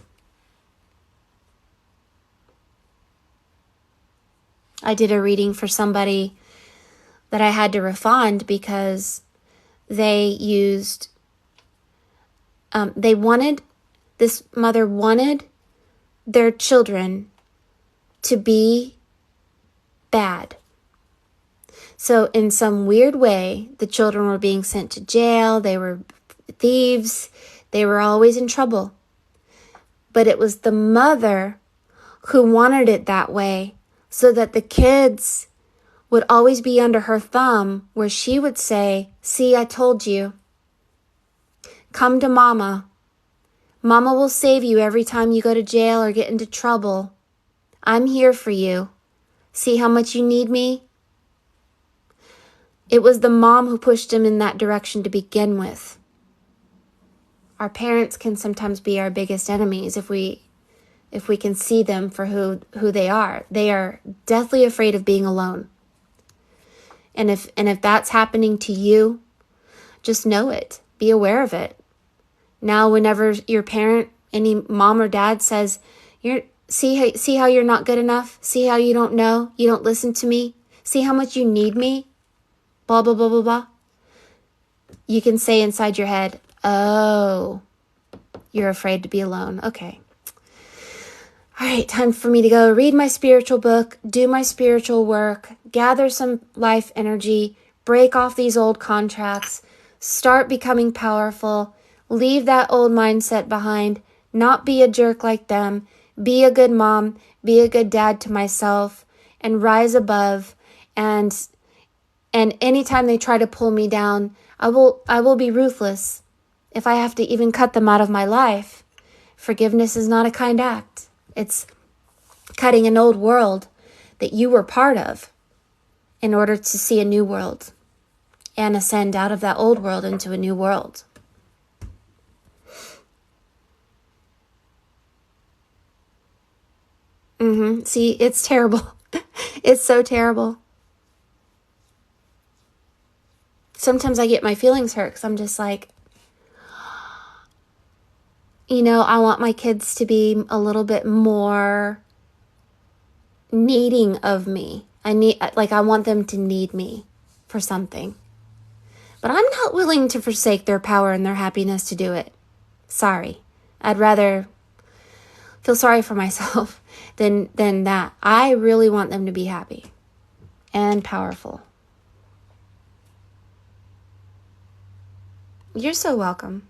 I did a reading for somebody that I had to refund because this mother wanted their children to be bad. So in some weird way, the children were being sent to jail. They were thieves. They were always in trouble. But it was the mother who wanted it that way so that the kids would always be under her thumb, where she would say, see, I told you. Come to Mama. Mama will save you every time you go to jail or get into trouble. I'm here for you. See how much you need me? It was the mom who pushed him in that direction to begin with. Our parents can sometimes be our biggest enemies if we can see them for who they are. They are deathly afraid of being alone. And if that's happening to you, just know it. Be aware of it. Now, whenever your parent, any mom or dad says, see how you're not good enough? See how you don't know? You don't listen to me? See how much you need me? Blah, blah, blah, blah, blah. You can say inside your head, oh, you're afraid to be alone. Okay. All right, time for me to go read my spiritual book, do my spiritual work, gather some life energy, break off these old contracts, start becoming powerful, leave that old mindset behind, not be a jerk like them, be a good mom, be a good dad to myself, and rise above. And anytime they try to pull me down, I will be ruthless. If I have to even cut them out of my life, forgiveness is not a kind act. It's cutting an old world that you were part of in order to see a new world and ascend out of that old world into a new world. See, it's terrible. It's so terrible. Sometimes I get my feelings hurt because I'm just like, I want my kids to be a little bit more needing of me. I want them to need me for something. But I'm not willing to forsake their power and their happiness to do it. Sorry. I'd rather feel sorry for myself than that. I really want them to be happy and powerful. You're so welcome.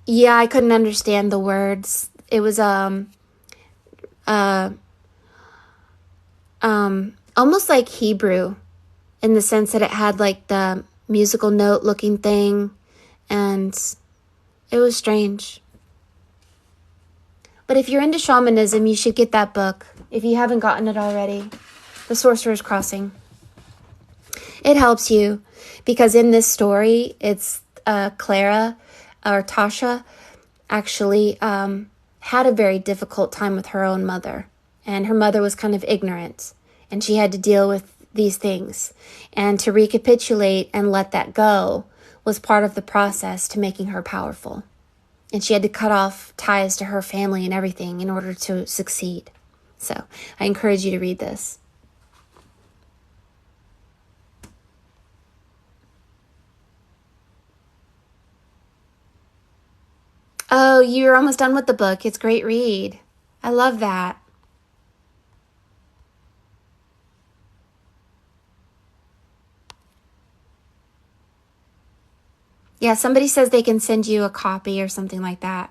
Yeah, I couldn't understand the words. It was almost like Hebrew in the sense that it had like the musical note looking thing, and it was strange. But if you're into shamanism, you should get that book if you haven't gotten it already. The Sorcerer's Crossing. It helps you because in this story, it's Clara or Tasha actually had a very difficult time with her own mother. And her mother was kind of ignorant. And she had to deal with these things. And to recapitulate and let that go was part of the process to making her powerful. And she had to cut off ties to her family and everything in order to succeed. So I encourage you to read this. Oh, you're almost done with the book. It's a great read. I love that. Yeah, somebody says they can send you a copy or something like that.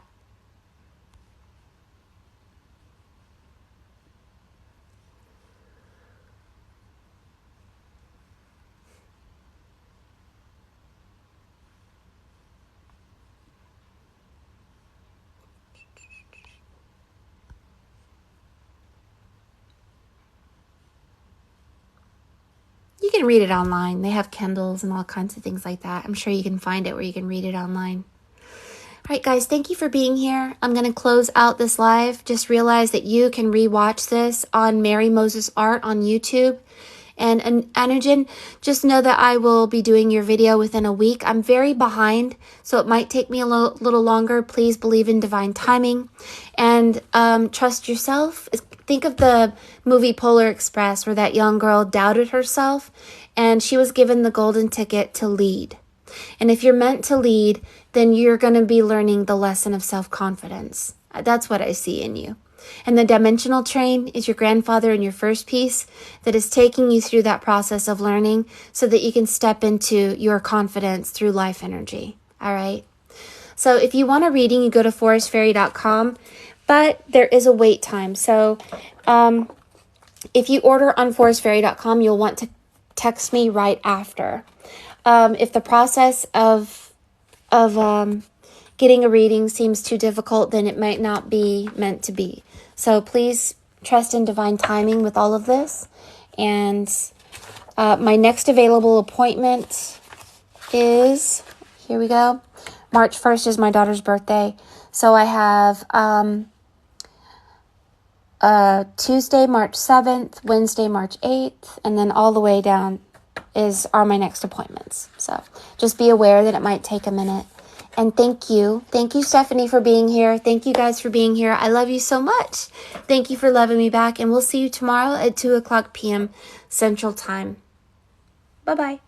You can read it online. They have Kindles and all kinds of things like that. I'm sure you can find it where you can read it online. All right, guys, thank you for being here. I'm going to close out this live. Just realize that you can rewatch this on Mary Moses Art on YouTube. And Anujan, just know that I will be doing your video within a week. I'm very behind, so it might take me a little longer. Please believe in divine timing and trust yourself. Think of the movie Polar Express where that young girl doubted herself and she was given the golden ticket to lead. And if you're meant to lead, then you're going to be learning the lesson of self-confidence. That's what I see in you. And the dimensional train is your grandfather in your first piece that is taking you through that process of learning so that you can step into your confidence through life energy. All right. So if you want a reading, you go to forestfairy.com, but there is a wait time. So if you order on forestfairy.com, you'll want to text me right after. If the process of getting a reading seems too difficult, then it might not be meant to be. So please trust in divine timing with all of this. And my next available appointment is, here we go, March 1st is my daughter's birthday. So I have Tuesday, March 7th, Wednesday, March 8th, and then all the way down are my next appointments. So just be aware that it might take a minute. And thank you. Thank you, Stephanie, for being here. Thank you guys for being here. I love you so much. Thank you for loving me back. And we'll see you tomorrow at 2 o'clock p.m. Central Time. Bye-bye.